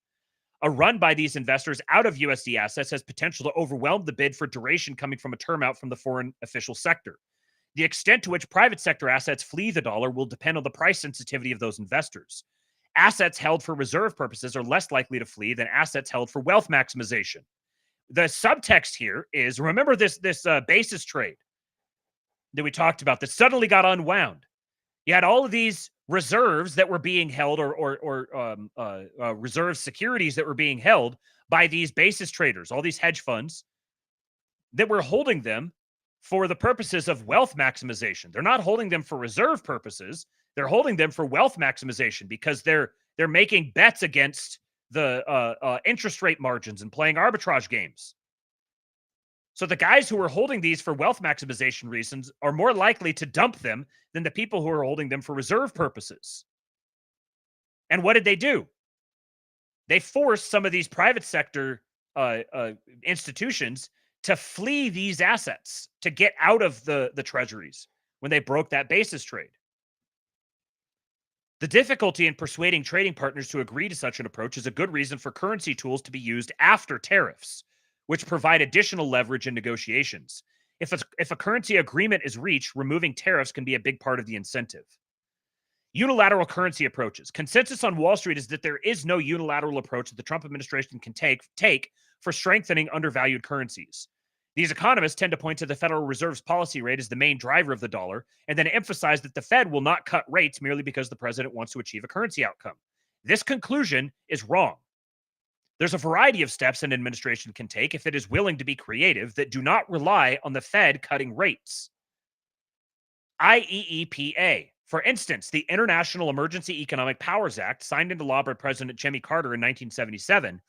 A run by these investors out of USD assets has potential to overwhelm the bid for duration coming from a term out from the foreign official sector. The extent to which private sector assets flee the dollar will depend on the price sensitivity of those investors. Assets held for reserve purposes are less likely to flee than assets held for wealth maximization. The subtext here is, remember this basis trade that we talked about that suddenly got unwound. You had all of these reserves that were being held, or reserve securities that were being held by these basis traders, all these hedge funds that were holding them for the purposes of wealth maximization. They're not holding them for reserve purposes. They're holding them for wealth maximization because they're making bets against the interest rate margins and playing arbitrage games. So the guys who are holding these for wealth maximization reasons are more likely to dump them than the people who are holding them for reserve purposes. And what did they do? They forced some of these private sector institutions to flee these assets, to get out of the treasuries when they broke that basis trade. The difficulty in persuading trading partners to agree to such an approach is a good reason for currency tools to be used after tariffs, which provide additional leverage in negotiations. If a currency agreement is reached, removing tariffs can be a big part of the incentive. Unilateral currency approaches. Consensus on Wall Street is that there is no unilateral approach that the Trump administration can take for strengthening undervalued currencies. These economists tend to point to the Federal Reserve's policy rate as the main driver of the dollar, and then emphasize that the Fed will not cut rates merely because the president wants to achieve a currency outcome. This conclusion is wrong. There's a variety of steps an administration can take if it is willing to be creative that do not rely on the Fed cutting rates. IEEPA. For instance, the International Emergency Economic Powers Act, signed into law by President Jimmy Carter in 1977,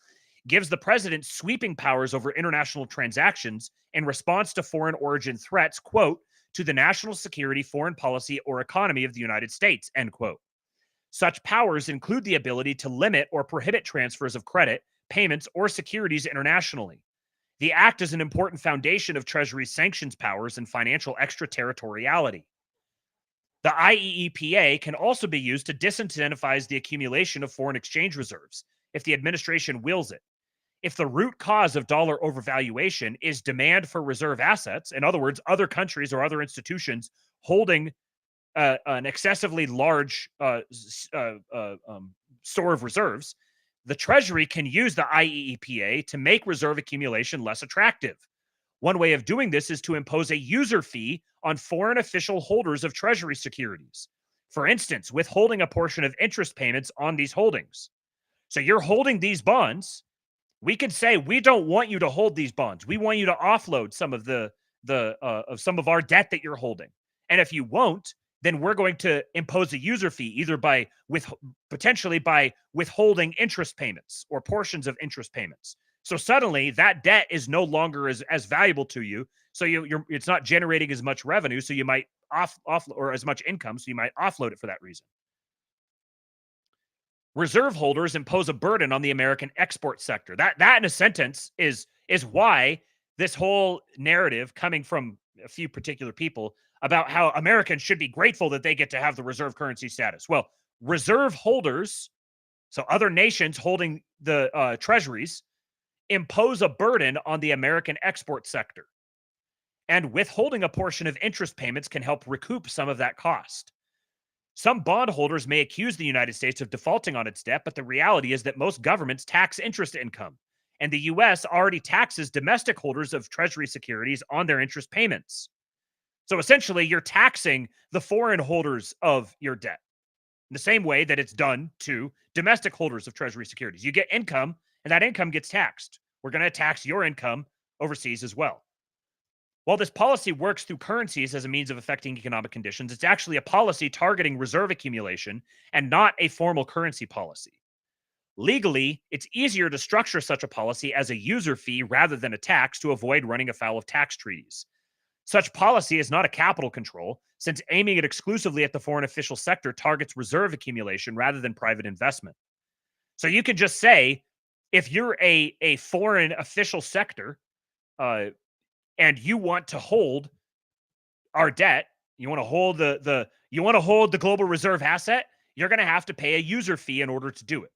gives the president sweeping powers over international transactions in response to foreign origin threats, quote, to the national security, foreign policy, or economy of the United States, end quote. Such powers include the ability to limit or prohibit transfers of credit, payments, or securities internationally. The act is an important foundation of Treasury's sanctions powers and financial extraterritoriality. The IEEPA can also be used to disincentivize the accumulation of foreign exchange reserves if the administration wills it. If the root cause of dollar overvaluation is demand for reserve assets, in other words, other countries or other institutions holding an excessively large store of reserves, the Treasury can use the IEEPA to make reserve accumulation less attractive. One way of doing this is to impose a user fee on foreign official holders of Treasury securities. For instance, withholding a portion of interest payments on these holdings. So you're holding these bonds. We could say, we don't want you to hold these bonds. We want you to offload some of some of our debt that you're holding. And if you won't, then we're going to impose a user fee, either potentially by withholding interest payments or portions of interest payments. So suddenly that debt is no longer as valuable to you. So it's not generating as much revenue. So you might or as much income. So you might offload it for that reason. Reserve holders impose a burden on the American export sector. That in a sentence is why this whole narrative coming from a few particular people about how Americans should be grateful that they get to have the reserve currency status. Well, reserve holders, so other nations holding the treasuries, impose a burden on the American export sector. And withholding a portion of interest payments can help recoup some of that cost. Some bondholders may accuse the United States of defaulting on its debt, but the reality is that most governments tax interest income, and the U.S. already taxes domestic holders of Treasury securities on their interest payments. So essentially, you're taxing the foreign holders of your debt in the same way that it's done to domestic holders of Treasury securities. You get income, and that income gets taxed. We're going to tax your income overseas as well. While this policy works through currencies as a means of affecting economic conditions, it's actually a policy targeting reserve accumulation and not a formal currency policy. Legally, it's easier to structure such a policy as a user fee rather than a tax to avoid running afoul of tax treaties. Such policy is not a capital control, since aiming it exclusively at the foreign official sector targets reserve accumulation rather than private investment. So you could just say, if you're a foreign official sector, and you want to hold our debt, you want to hold the global reserve asset, you're going to have to pay a user fee in order to do it.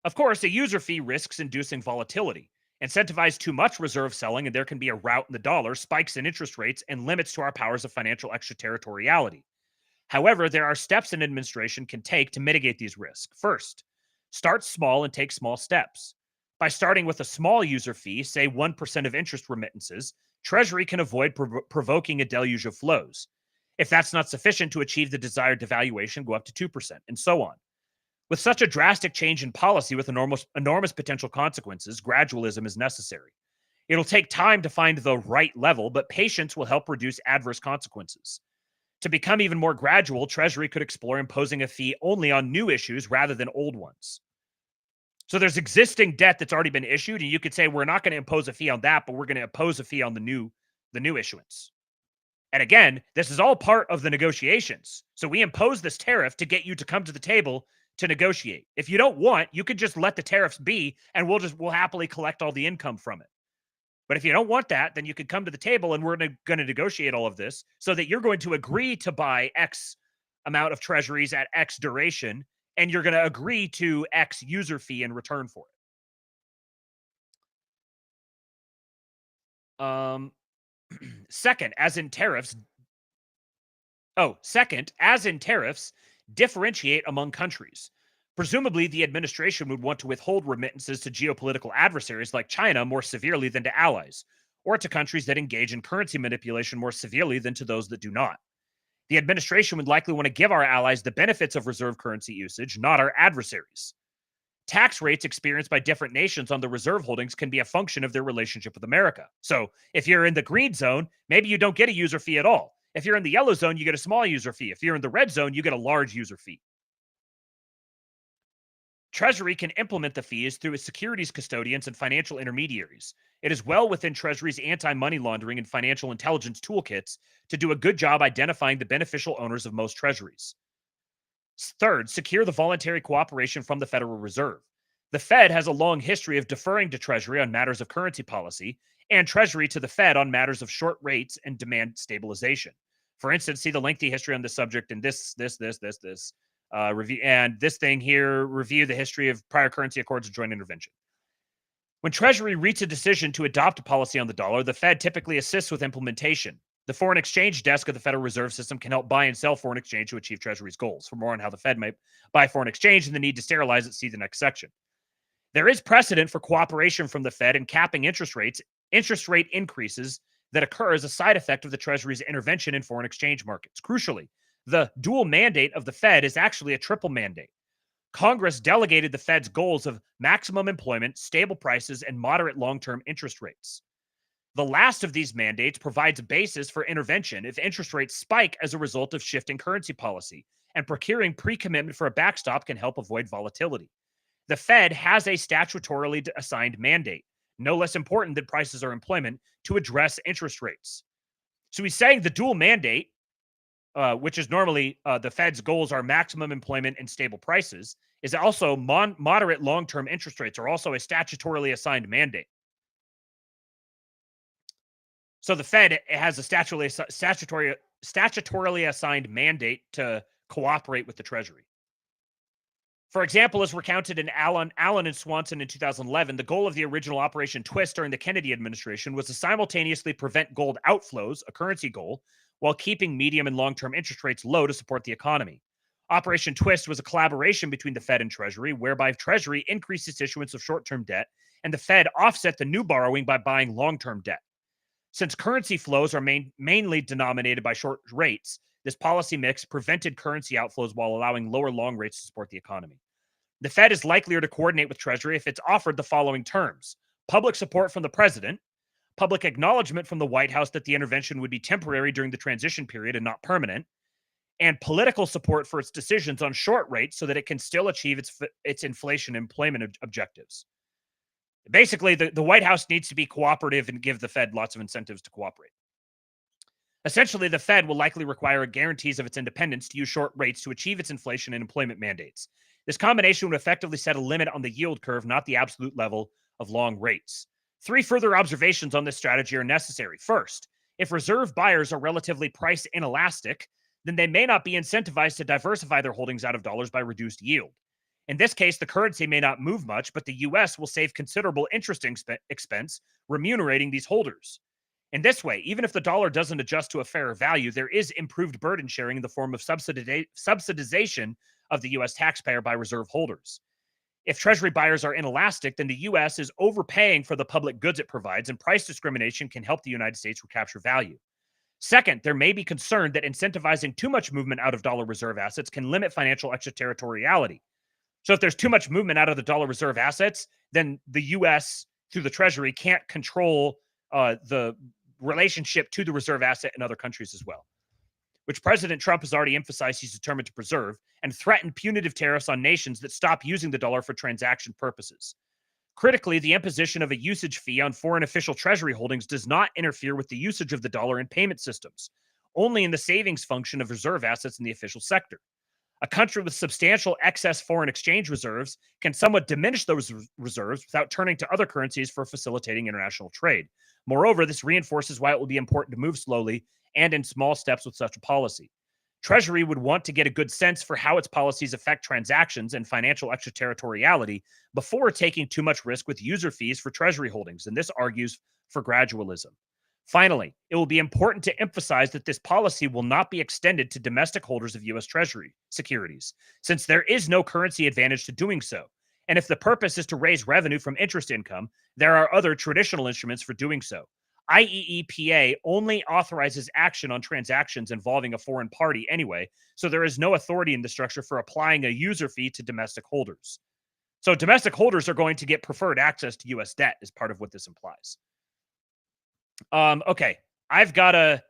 Of course, a user fee risks inducing volatility. Incentivize too much reserve selling, and there can be a rout in the dollar, spikes in interest rates, and limits to our powers of financial extraterritoriality. However, there are steps an administration can take to mitigate these risks. First, start small and take small steps. By starting with a small user fee, say 1% of interest remittances, Treasury can avoid provoking a deluge of flows. If that's not sufficient to achieve the desired devaluation, go up to 2%, and so on. With such a drastic change in policy with enormous potential consequences, gradualism is necessary. It'll take time to find the right level, but patience will help reduce adverse consequences. To become even more gradual, Treasury could explore imposing a fee only on new issues rather than old ones. So there's existing debt that's already been issued, and you could say, we're not going to impose a fee on that, but we're going to impose a fee on the new issuance. And again, this is all part of the negotiations. So we impose this tariff to get you to come to the table to negotiate. If you don't want, you could just let the tariffs be, and we'll happily collect all the income from it. But if you don't want that, then you could come to the table, and we're going to negotiate all of this so that you're going to agree to buy X amount of treasuries at X duration, and you're going to agree to X user fee in return for it. Second, as in tariffs, differentiate among countries. Presumably, the administration would want to withhold remittances to geopolitical adversaries like China more severely than to allies, or to countries that engage in currency manipulation more severely than to those that do not. The administration would likely want to give our allies the benefits of reserve currency usage, not our adversaries. Tax rates experienced by different nations on the reserve holdings can be a function of their relationship with America. So if you're in the green zone, maybe you don't get a user fee at all. If you're in the yellow zone, you get a small user fee. If you're in the red zone, you get a large user fee. Treasury can implement the fees through its securities custodians and financial intermediaries. It is well within Treasury's anti-money laundering and financial intelligence toolkits to do a good job identifying the beneficial owners of most treasuries. Third, secure the voluntary cooperation from the Federal Reserve. The Fed has a long history of deferring to Treasury on matters of currency policy, and Treasury to the Fed on matters of short rates and demand stabilization. For instance, see the lengthy history on this subject in this review, and this thing here, review the history of prior currency accords of joint intervention. When Treasury reaches a decision to adopt a policy on the dollar, the Fed typically assists with implementation. The foreign exchange desk of the Federal Reserve System can help buy and sell foreign exchange to achieve Treasury's goals. For more on how the Fed might buy foreign exchange and the need to sterilize it, see the next section. There is precedent for cooperation from the Fed in capping interest rate increases that occur as a side effect of the Treasury's intervention in foreign exchange markets. Crucially, the dual mandate of the Fed is actually a triple mandate. Congress delegated the Fed's goals of maximum employment, stable prices, and moderate long-term interest rates. The last of these mandates provides a basis for intervention if interest rates spike as a result of shifting currency policy, and procuring pre-commitment for a backstop can help avoid volatility. The Fed has a statutorily assigned mandate, no less important than prices or employment, to address interest rates. So he's saying the dual mandate, which is normally the Fed's goals are maximum employment and stable prices, is also moderate long-term interest rates are also a statutorily assigned mandate. So the Fed has a statutorily assigned mandate to cooperate with the Treasury. For example, as recounted in Allen and Swanson in 2011, the goal of the original Operation Twist during the Kennedy administration was to simultaneously prevent gold outflows, a currency goal, while keeping medium and long-term interest rates low to support the economy. Operation Twist was a collaboration between the Fed and Treasury, whereby Treasury increased its issuance of short-term debt, and the Fed offset the new borrowing by buying long-term debt. Since currency flows are mainly denominated by short rates, this policy mix prevented currency outflows while allowing lower long rates to support the economy. The Fed is likelier to coordinate with Treasury if it's offered the following terms: public support from the president, public acknowledgement from the White House that the intervention would be temporary during the transition period and not permanent, and political support for its decisions on short rates so that it can still achieve its inflation and employment objectives. Basically, the White House needs to be cooperative and give the Fed lots of incentives to cooperate. Essentially, the Fed will likely require guarantees of its independence to use short rates to achieve its inflation and employment mandates. This combination would effectively set a limit on the yield curve, not the absolute level of long rates. 3 further observations on this strategy are necessary. First, if reserve buyers are relatively price inelastic, then they may not be incentivized to diversify their holdings out of dollars by reduced yield. In this case, the currency may not move much, but the US will save considerable interest expense remunerating these holders. In this way, even if the dollar doesn't adjust to a fairer value, there is improved burden sharing in the form of subsidization of the US taxpayer by reserve holders. If Treasury buyers are inelastic, then the US is overpaying for the public goods it provides, and price discrimination can help the United States recapture value. Second, there may be concern that incentivizing too much movement out of dollar reserve assets can limit financial extraterritoriality. So if there's too much movement out of the dollar reserve assets, then the US, through the Treasury, can't control the relationship to the reserve asset in other countries as well, which President Trump has already emphasized he's determined to preserve, and threatened punitive tariffs on nations that stop using the dollar for transaction purposes. Critically, the imposition of a usage fee on foreign official treasury holdings does not interfere with the usage of the dollar in payment systems, only in the savings function of reserve assets in the official sector. A country with substantial excess foreign exchange reserves can somewhat diminish those reserves without turning to other currencies for facilitating international trade. Moreover, this reinforces why it will be important to move slowly and in small steps with such a policy. Treasury would want to get a good sense for how its policies affect transactions and financial extraterritoriality before taking too much risk with user fees for Treasury holdings, and this argues for gradualism. Finally, it will be important to emphasize that this policy will not be extended to domestic holders of U.S. Treasury securities, since there is no currency advantage to doing so. And if the purpose is to raise revenue from interest income, there are other traditional instruments for doing so. IEEPA only authorizes action on transactions involving a foreign party anyway, so there is no authority in the structure for applying a user fee to domestic holders. So domestic holders are going to get preferred access to U.S. debt as part of what this implies. Okay, I've got a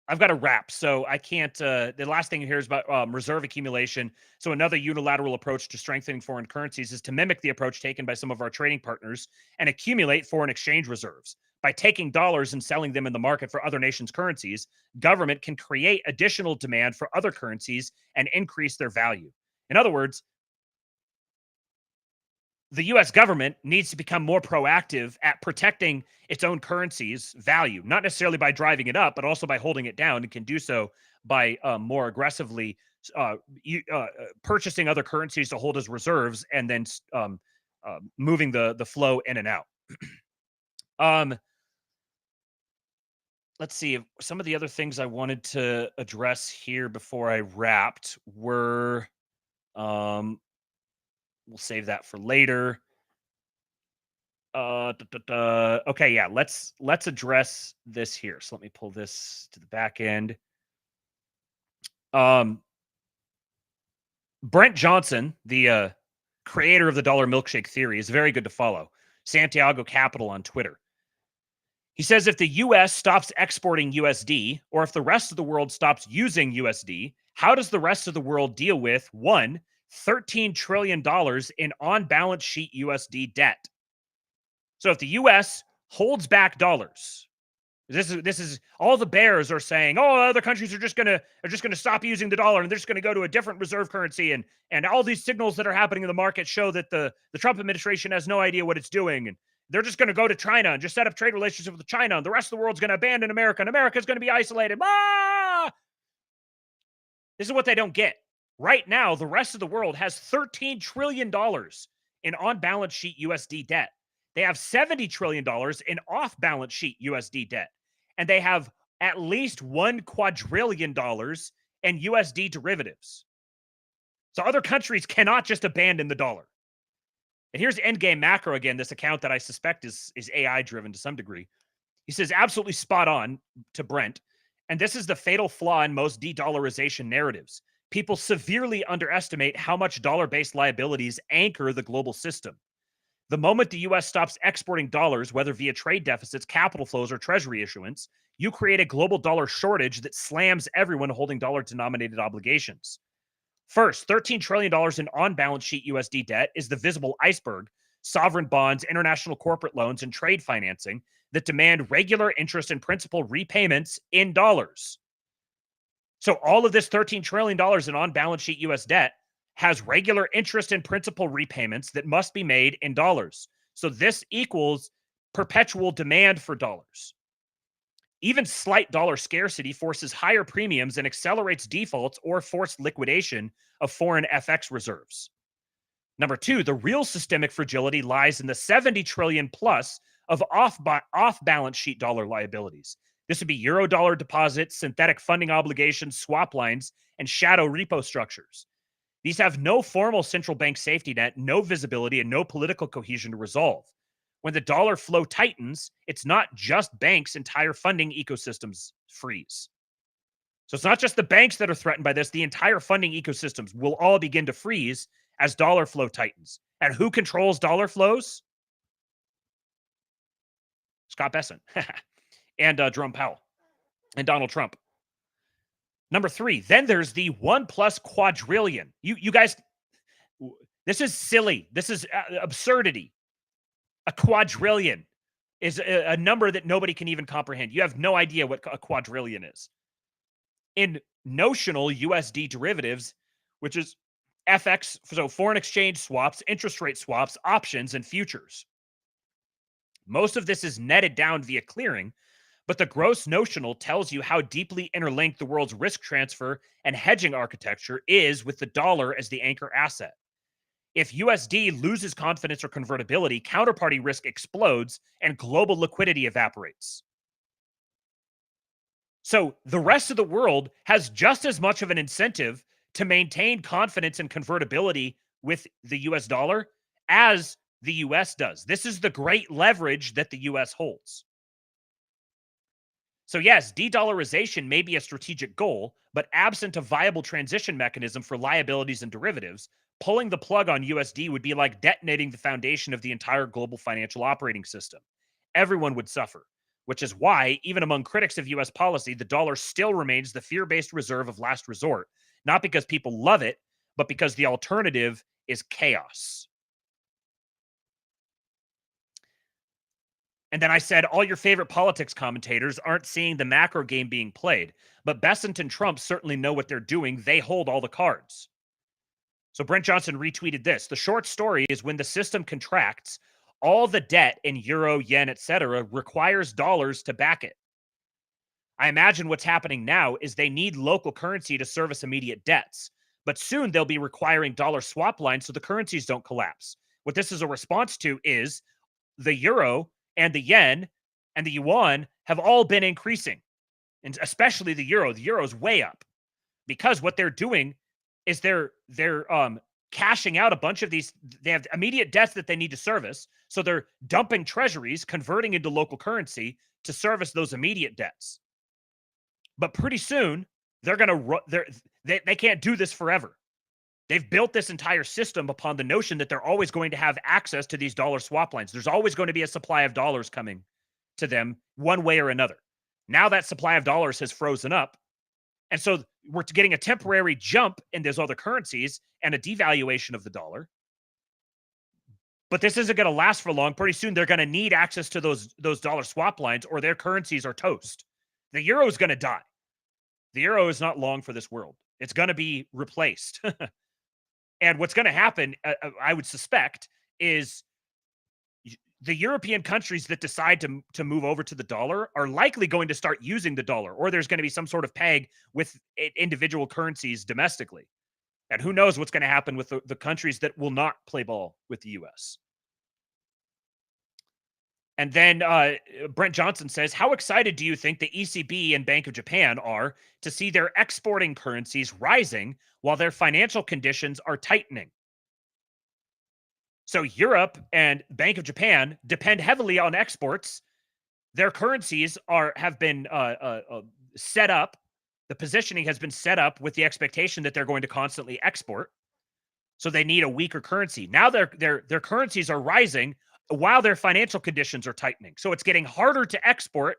wrap, so I can't. The last thing here is about reserve accumulation. So another unilateral approach to strengthening foreign currencies is to mimic the approach taken by some of our trading partners and accumulate foreign exchange reserves. By taking dollars and selling them in the market for other nations' currencies, government can create additional demand for other currencies and increase their value. In other words, the U.S. government needs to become more proactive at protecting its own currency's value, not necessarily by driving it up, but also by holding it down, and can do so by more aggressively purchasing other currencies to hold as reserves and then moving the flow in and out. Let's see. Some of the other things I wanted to address here before I wrapped were... we'll save that for later. Okay, yeah, let's address this here. So let me pull this to the back end. Brent Johnson, the creator of the dollar milkshake theory, is very good to follow. Santiago Capital on Twitter. He says if the U.S. stops exporting USD, or if the rest of the world stops using USD, how does the rest of the world deal with, one, $13 trillion in on-balance sheet USD debt? So if the U.S. holds back dollars, this is all the bears are saying, oh, other countries are just gonna stop using the dollar and they're just gonna go to a different reserve currency, and all these signals that are happening in the market show that the Trump administration has no idea what it's doing, and they're just gonna go to China and just set up trade relationships with China, and the rest of the world's gonna abandon America, and America's gonna be isolated. Ah! This is what they don't get. Right now, the rest of the world has $13 trillion in on-balance sheet USD debt. They have $70 trillion in off-balance sheet USD debt. And they have at least $1 quadrillion in USD derivatives. So other countries cannot just abandon the dollar. And here's Endgame Macro again, this account that I suspect is AI-driven to some degree. He says, absolutely spot on to Brent. And this is the fatal flaw in most de-dollarization narratives. People severely underestimate how much dollar-based liabilities anchor the global system. The moment the U.S. stops exporting dollars, whether via trade deficits, capital flows, or treasury issuance, you create a global dollar shortage that slams everyone holding dollar-denominated obligations. First, $13 trillion in on-balance sheet USD debt is the visible iceberg, sovereign bonds, international corporate loans, and trade financing that demand regular interest and principal repayments in dollars. So all of this $13 trillion in on-balance sheet U.S. debt has regular interest and principal repayments that must be made in dollars. So this equals perpetual demand for dollars. Even slight dollar scarcity forces higher premiums and accelerates defaults or forced liquidation of foreign FX reserves. Number two, the real systemic fragility lies in the 70 trillion plus of off-balance sheet dollar liabilities. This would be euro-dollar deposits, synthetic funding obligations, swap lines, and shadow repo structures. These have no formal central bank safety net, no visibility, and no political cohesion to resolve. When the dollar flow tightens, it's not just banks' entire funding ecosystems freeze. So it's not just the banks that are threatened by this. The entire funding ecosystems will all begin to freeze as dollar flow tightens. And who controls dollar flows? Scott Bessent and Jerome Powell and Donald Trump. Number three, then there's the 1+ quadrillion. You guys, this is silly. This is absurdity. A quadrillion is a number that nobody can even comprehend. You have no idea what a quadrillion is. In notional USD derivatives, which is FX, so foreign exchange swaps, interest rate swaps, options, and futures. Most of this is netted down via clearing, but the gross notional tells you how deeply interlinked the world's risk transfer and hedging architecture is with the dollar as the anchor asset. If USD loses confidence or convertibility, counterparty risk explodes and global liquidity evaporates. So the rest of the world has just as much of an incentive to maintain confidence and convertibility with the US dollar as the US does. This is the great leverage that the US holds. So yes, de-dollarization may be a strategic goal, but absent a viable transition mechanism for liabilities and derivatives, pulling the plug on USD would be like detonating the foundation of the entire global financial operating system. Everyone would suffer, which is why, even among critics of US policy, the dollar still remains the fear-based reserve of last resort, not because people love it, but because the alternative is chaos. And then I said, all your favorite politics commentators aren't seeing the macro game being played, but Bessent and Trump certainly know what they're doing. They hold all the cards. So Brent Johnson retweeted this. The short story is when the system contracts, all the debt in euro, yen, etc. requires dollars to back it. I imagine what's happening now is they need local currency to service immediate debts, but soon they'll be requiring dollar swap lines so the currencies don't collapse. What this is a response to is the euro and the yen and the yuan have all been increasing, and especially the euro. The euro is way up because what they're doing is they're cashing out a bunch of these. They have immediate debts that they need to service, so they're dumping treasuries, converting into local currency to service those immediate debts. But pretty soon they're gonna they can't do this forever. They've built this entire system upon the notion that they're always going to have access to these dollar swap lines. There's always going to be a supply of dollars coming to them one way or another. Now that supply of dollars has frozen up. And so we're getting a temporary jump in those other currencies and a devaluation of the dollar. But this isn't going to last for long. Pretty soon they're going to need access to those dollar swap lines or their currencies are toast. The euro is going to die. The euro is not long for this world. It's going to be replaced. And what's going to happen, I would suspect, is the European countries that decide to move over to the dollar are likely going to start using the dollar, or there's going to be some sort of peg with individual currencies domestically. And who knows what's going to happen with the countries that will not play ball with the U.S. And then Brent Johnson says, how excited do you think the ECB and Bank of Japan are to see their exporting currencies rising while their financial conditions are tightening? So Europe and Bank of Japan depend heavily on exports. Their currencies have been set up. The positioning has been set up with the expectation that they're going to constantly export. So they need a weaker currency. Now their currencies are rising while their financial conditions are tightening. So it's getting harder to export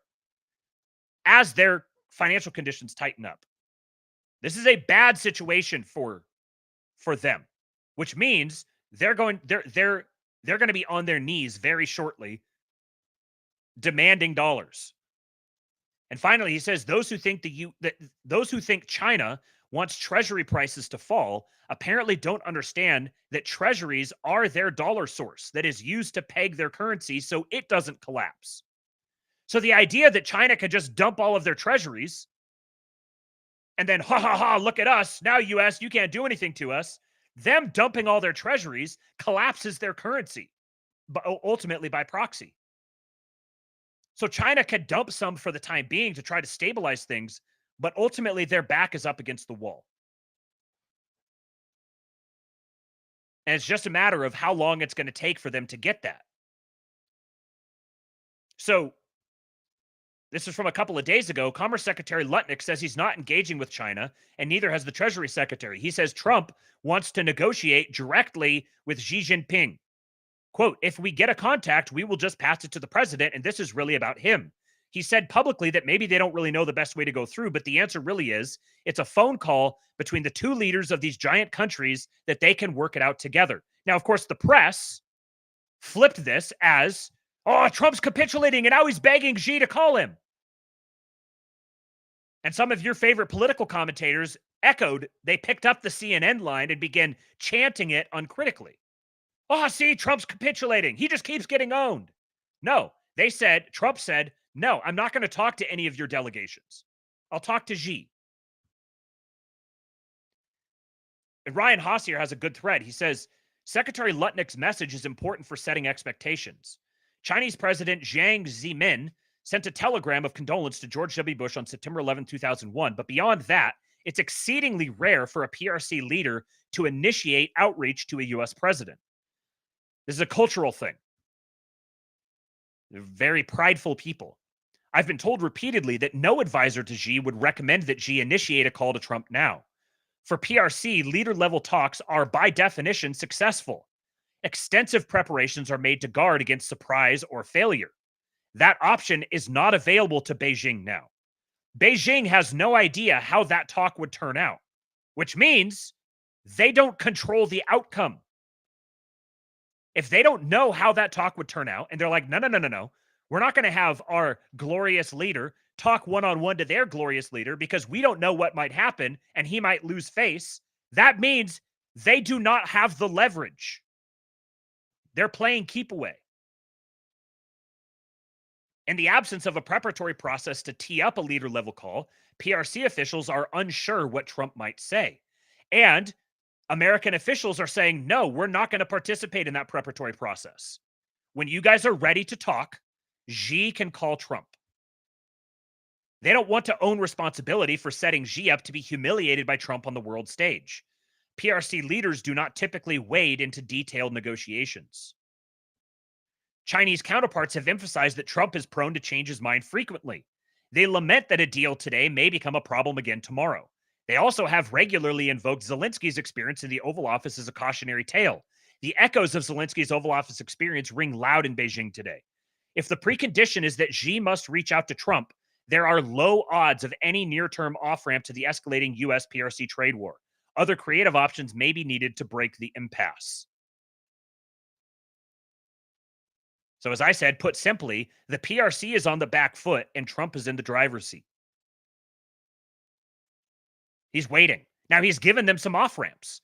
as their financial conditions tighten up. This is a bad situation for them, which means they're going to be on their knees very shortly demanding dollars. And finally, he says those who think China wants treasury prices to fall apparently don't understand that treasuries are their dollar source that is used to peg their currency so it doesn't collapse. So the idea that China could just dump all of their treasuries and then, ha ha ha, look at us. Now, US, you can't do anything to us. Them dumping all their treasuries collapses their currency, but ultimately by proxy. So China could dump some for the time being to try to stabilize things, but ultimately their back is up against the wall. And it's just a matter of how long it's going to take for them to get that. So this is from a couple of days ago. Commerce Secretary Lutnick says he's not engaging with China, and neither has the Treasury Secretary. He says Trump wants to negotiate directly with Xi Jinping. Quote, if we get a contact, we will just pass it to the president, and this is really about him. He said publicly that maybe they don't really know the best way to go through, but the answer really is it's a phone call between the two leaders of these giant countries that they can work it out together. Now, of course, the press flipped this as, oh, Trump's capitulating and now he's begging Xi to call him. And some of your favorite political commentators echoed, they picked up the CNN line and began chanting it uncritically. Oh, see, Trump's capitulating. He just keeps getting owned. No, Trump said, no, I'm not going to talk to any of your delegations. I'll talk to Xi. And Ryan Hossier has a good thread. He says, Secretary Lutnick's message is important for setting expectations. Chinese President Jiang Zemin sent a telegram of condolence to George W. Bush on September 11, 2001. But beyond that, it's exceedingly rare for a PRC leader to initiate outreach to a U.S. president. This is a cultural thing. They're very prideful people. I've been told repeatedly that no advisor to Xi would recommend that Xi initiate a call to Trump now. For PRC, leader-level talks are by definition successful. Extensive preparations are made to guard against surprise or failure. That option is not available to Beijing now. Beijing has no idea how that talk would turn out, which means they don't control the outcome. If they don't know how that talk would turn out, and they're like, no, we're not going to have our glorious leader talk one-on-one to their glorious leader because we don't know what might happen and he might lose face, that means they do not have the leverage. They're playing keep away. In the absence of a preparatory process to tee up a leader-level call, PRC officials are unsure what Trump might say. And American officials are saying, no, we're not going to participate in that preparatory process. When you guys are ready to talk, Xi can call Trump. They don't want to own responsibility for setting Xi up to be humiliated by Trump on the world stage. PRC leaders do not typically wade into detailed negotiations. Chinese counterparts have emphasized that Trump is prone to change his mind frequently. They lament that a deal today may become a problem again tomorrow. They also have regularly invoked Zelensky's experience in the Oval Office as a cautionary tale. The echoes of Zelensky's Oval Office experience ring loud in Beijing today. If the precondition is that Xi must reach out to Trump, there are low odds of any near-term off-ramp to the escalating U.S.-PRC trade war. Other creative options may be needed to break the impasse. So as I said, put simply, the PRC is on the back foot and Trump is in the driver's seat. He's waiting. Now he's given them some off-ramps.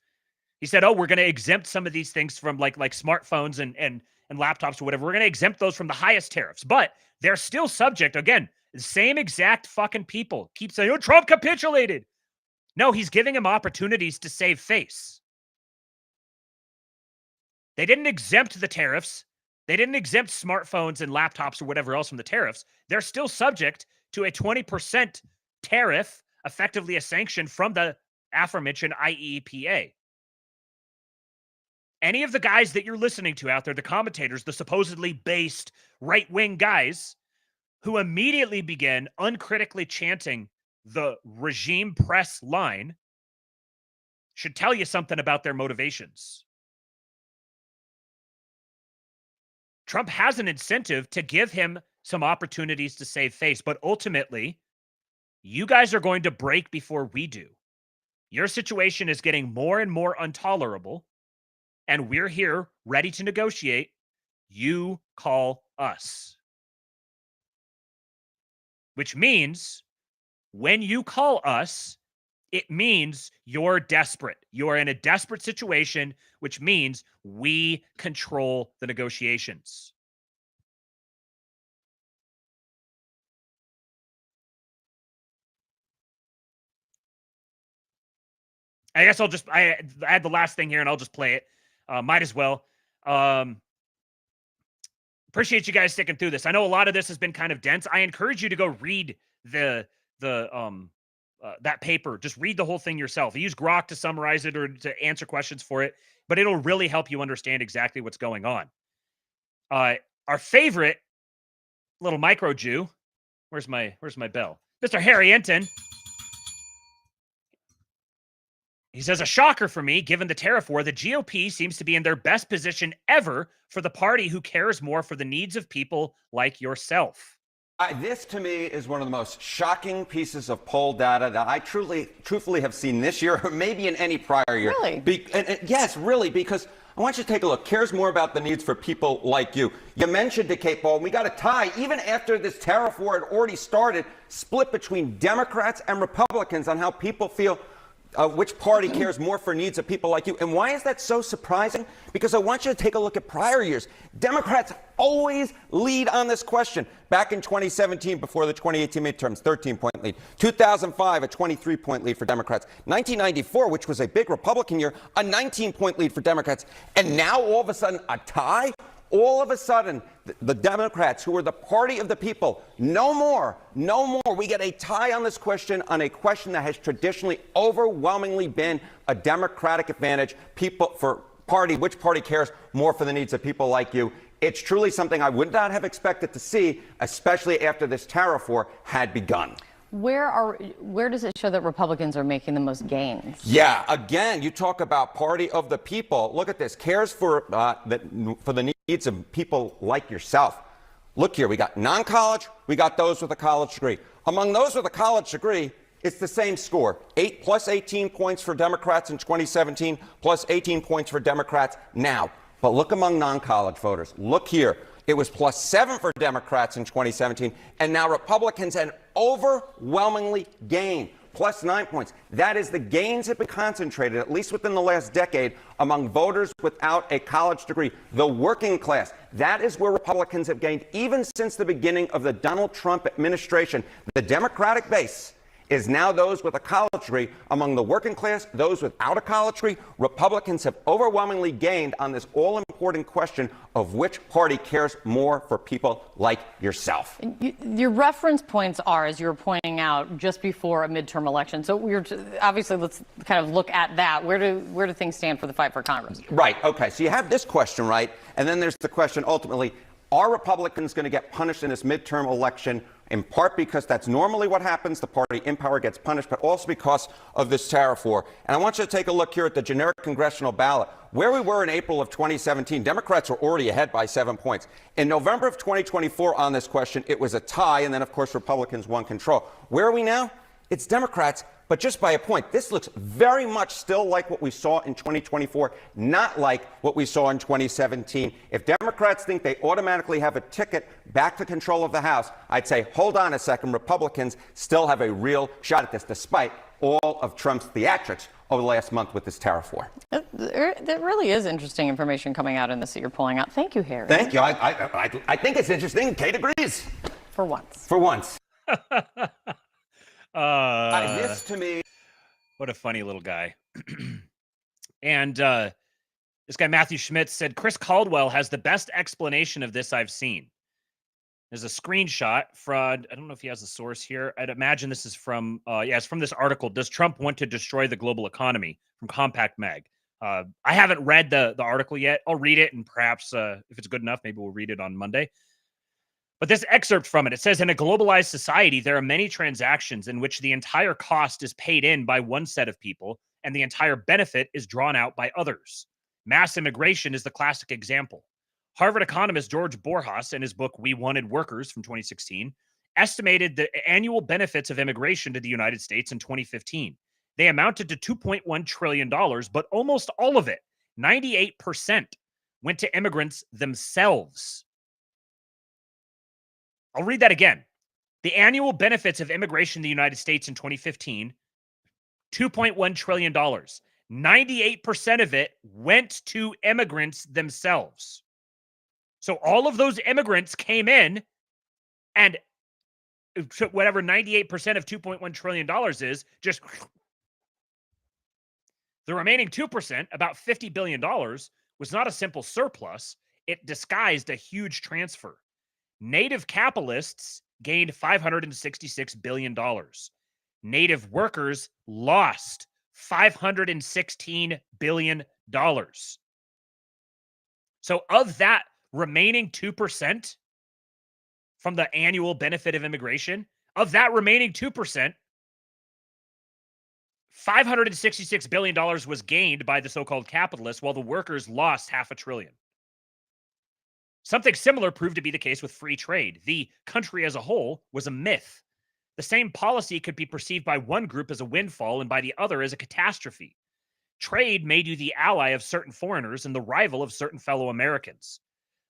He said, oh, we're going to exempt some of these things from like smartphones and laptops or whatever. We're going to exempt those from the highest tariffs, but they're still subject. Again, the same exact fucking people keep saying, oh, Trump capitulated. No, he's giving them opportunities to save face. They didn't exempt the tariffs. They didn't exempt smartphones and laptops or whatever else from the tariffs. They're still subject to a 20% tariff, effectively a sanction from the aforementioned IEEPA. Any of the guys that you're listening to out there, the commentators, the supposedly based right-wing guys who immediately begin uncritically chanting the regime press line, should tell you something about their motivations. Trump has an incentive to give him some opportunities to save face, but ultimately, you guys are going to break before we do. Your situation is getting more and more intolerable, and we're here ready to negotiate. You call us. Which means when you call us, It means you're desperate. You're in a desperate situation, which means we control the negotiations. I guess I had the last thing here and I'll just play it. Might as well. Appreciate you guys sticking through this. I know a lot of this has been kind of dense. I encourage you to go read that paper. Just read the whole thing yourself. Use Grok to summarize it or to answer questions for it, but it'll really help you understand exactly what's going on. Our favorite little micro Jew. Where's my bell? Mr. Harry Enton. He says, a shocker for me, given the tariff war, the GOP seems to be in their best position ever for the party who cares more for the needs of people like yourself. This, to me, is one of the most shocking pieces of poll data that I truthfully have seen this year, or maybe in any prior year. Really? Yes, really, because I want you to take a look. Cares more about the needs for people like you. You mentioned it, Kate Ball. We got a tie, even after this tariff war had already started, split between Democrats and Republicans on how people feel. Which party cares more for needs of people like you? And why is that so surprising? Because I want you to take a look at prior years. Democrats always lead on this question. Back in 2017, before the 2018 midterms, 13-point lead. 2005, a 23-point lead for Democrats. 1994, which was a big Republican year, a 19-point lead for Democrats. And now, all of a sudden, a tie? All of a sudden, the Democrats, who are the party of the people, no more. We get a tie on this question, on a question that has traditionally overwhelmingly been a Democratic advantage. Which party cares more for the needs of people like you? It's truly something I would not have expected to see, especially after this tariff war had begun. Where does it show that Republicans are making the most gains? Yeah, again, you talk about party of the people. Look at this. Cares for the needs of people like yourself. Look here. We got non-college. We got those with a college degree. Among those with a college degree, it's the same score. Plus 18 points for Democrats in 2017, plus 18 points for Democrats now. But look among non-college voters. Look here. It was plus 7 for Democrats in 2017, and now Republicans had overwhelmingly gained, plus 9 points. That is, the gains have been concentrated, at least within the last decade, among voters without a college degree, the working class. That is where Republicans have gained, even since the beginning of the Donald Trump administration. The Democratic base is now those with a college degree. Among the working class, those without a college degree, Republicans have overwhelmingly gained on this all-important question of which party cares more for people like yourself. Your reference points are, as you were pointing out, just before a midterm election. So obviously, let's kind of look at that. Where do things stand for the fight for Congress? Right. Okay. So you have this question, right? And then there's the question, ultimately, are Republicans going to get punished in this midterm election, in part because that's normally what happens, the party in power gets punished, but also because of this tariff war. And I want you to take a look here at the generic congressional ballot. Where we were in April of 2017, Democrats were already ahead by 7 points. In November of 2024 on this question, it was a tie, and then, of course, Republicans won control. Where are we now? It's Democrats, but just by a point. This looks very much still like what we saw in 2024, not like what we saw in 2017. If Democrats think they automatically have a ticket back to control of the House, I'd say, hold on a second, Republicans still have a real shot at this, despite all of Trump's theatrics over the last month with this tariff war. That really is interesting information coming out in this that you're pulling out. Thank you, Harry. Thank you. I think it's interesting. Kate agrees. For once. For once. This to me. What a funny little guy. And this guy, Matthew Schmitz, said, Chris Caldwell has the best explanation of this I've seen. There's a screenshot from, I don't know if he has the source here. I'd imagine this is from, it's from this article, Does Trump Want to Destroy the Global Economy? From Compact Mag. I haven't read the article yet. I'll read it, and perhaps if it's good enough, maybe we'll read it on Monday. But this excerpt from it says, in a globalized society, there are many transactions in which the entire cost is paid in by one set of people and the entire benefit is drawn out by others. Mass immigration is the classic example. Harvard economist George Borjas, in his book We Wanted Workers from 2016, estimated the annual benefits of immigration to the United States in 2015. They amounted to $2.1 trillion, but almost all of it, 98%, went to immigrants themselves. I'll read that again. The annual benefits of immigration in the United States in 2015, $2.1 trillion. 98% of it went to immigrants themselves. So all of those immigrants came in, and whatever 98% of $2.1 trillion is, just the remaining 2%, about $50 billion, was not a simple surplus. It disguised a huge transfer. Native capitalists gained $566 billion. Native workers lost $516 billion. So of that remaining 2% from the annual benefit of immigration, of that remaining 2%, $566 billion was gained by the so-called capitalists, while the workers lost $500 billion. Something similar proved to be the case with free trade. The country as a whole was a myth. The same policy could be perceived by one group as a windfall and by the other as a catastrophe. Trade made you the ally of certain foreigners and the rival of certain fellow Americans.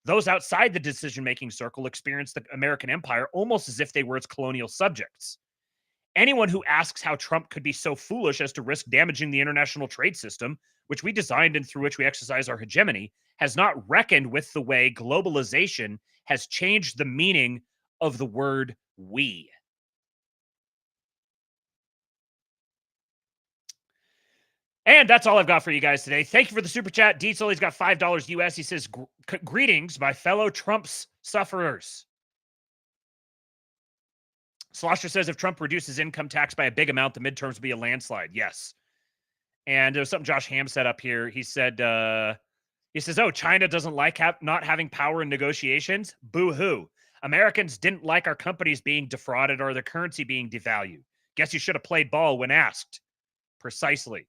Those outside the decision-making circle experienced the American empire almost as if they were its colonial subjects. Anyone who asks how Trump could be so foolish as to risk damaging the international trade system, which we designed and through which we exercise our hegemony, has not reckoned with the way globalization has changed the meaning of the word we. And that's all I've got for you guys today. Thank you for the super chat. Diesel, he's got $5 US. He says, greetings, my fellow Trump's sufferers. Slosher says, if Trump reduces income tax by a big amount, the midterms will be a landslide. Yes. And there was something Josh Ham set up here. He said, oh, China doesn't like not having power in negotiations? Boo-hoo. Americans didn't like our companies being defrauded or their currency being devalued. Guess you should have played ball when asked. Precisely.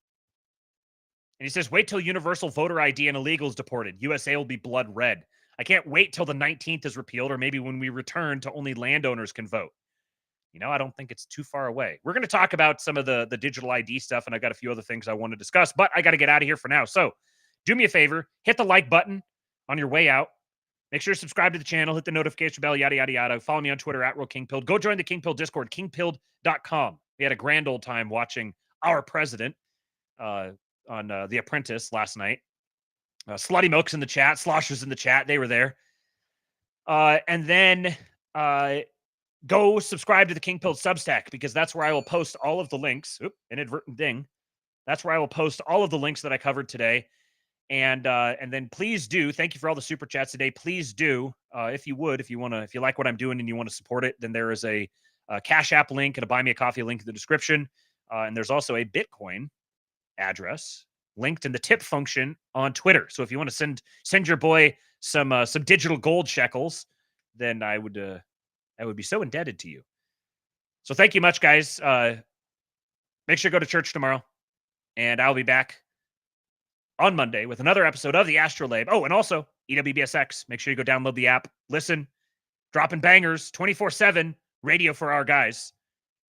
And he says, wait till universal voter ID and illegals deported. USA will be blood red. I can't wait till the 19th is repealed, or maybe when we return to only landowners can vote. You know, I don't think it's too far away. We're going to talk about some of the digital ID stuff, and I got a few other things I want to discuss, but I got to get out of here for now. So do me a favor, hit the like button on your way out. Make sure to subscribe to the channel, hit the notification bell, yada, yada, yada. Follow me on Twitter, @RealKingPilled. Go join the KingPilled Discord, kingpilled.com. We had a grand old time watching our president on The Apprentice last night. Slutty Milk's in the chat. Slosher's in the chat. They were there. And then go subscribe to the King Pilled Substack, because that's where I will post all of the links. Oop, inadvertent ding. That's where I will post all of the links that I covered today. And then please do, thank you for all the super chats today. Please do, if you like what I'm doing and you want to support it, then there is a Cash App link and a Buy Me a Coffee link in the description. And there's also a Bitcoin address linked in the tip function on Twitter. So if you want to send your boy some digital gold shekels, then I would be so indebted to you. So thank you much, guys. Make sure to go to church tomorrow, and I'll be back on Monday with another episode of the Astrolabe. Oh, and also EWBSX. Make sure you go download the app. Listen, dropping bangers 24/7 radio for our guys.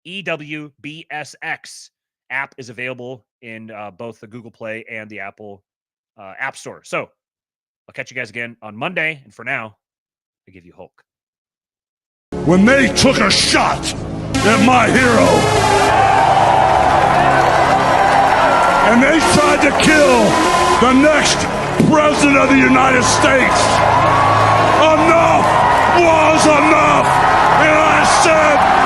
EWBSX app is available in both the Google Play and the Apple App Store. So I'll catch you guys again on Monday. And for now, I give you Hulk. When they took a shot at my hero, and they tried to kill the next president of the United States, enough was enough. And I said,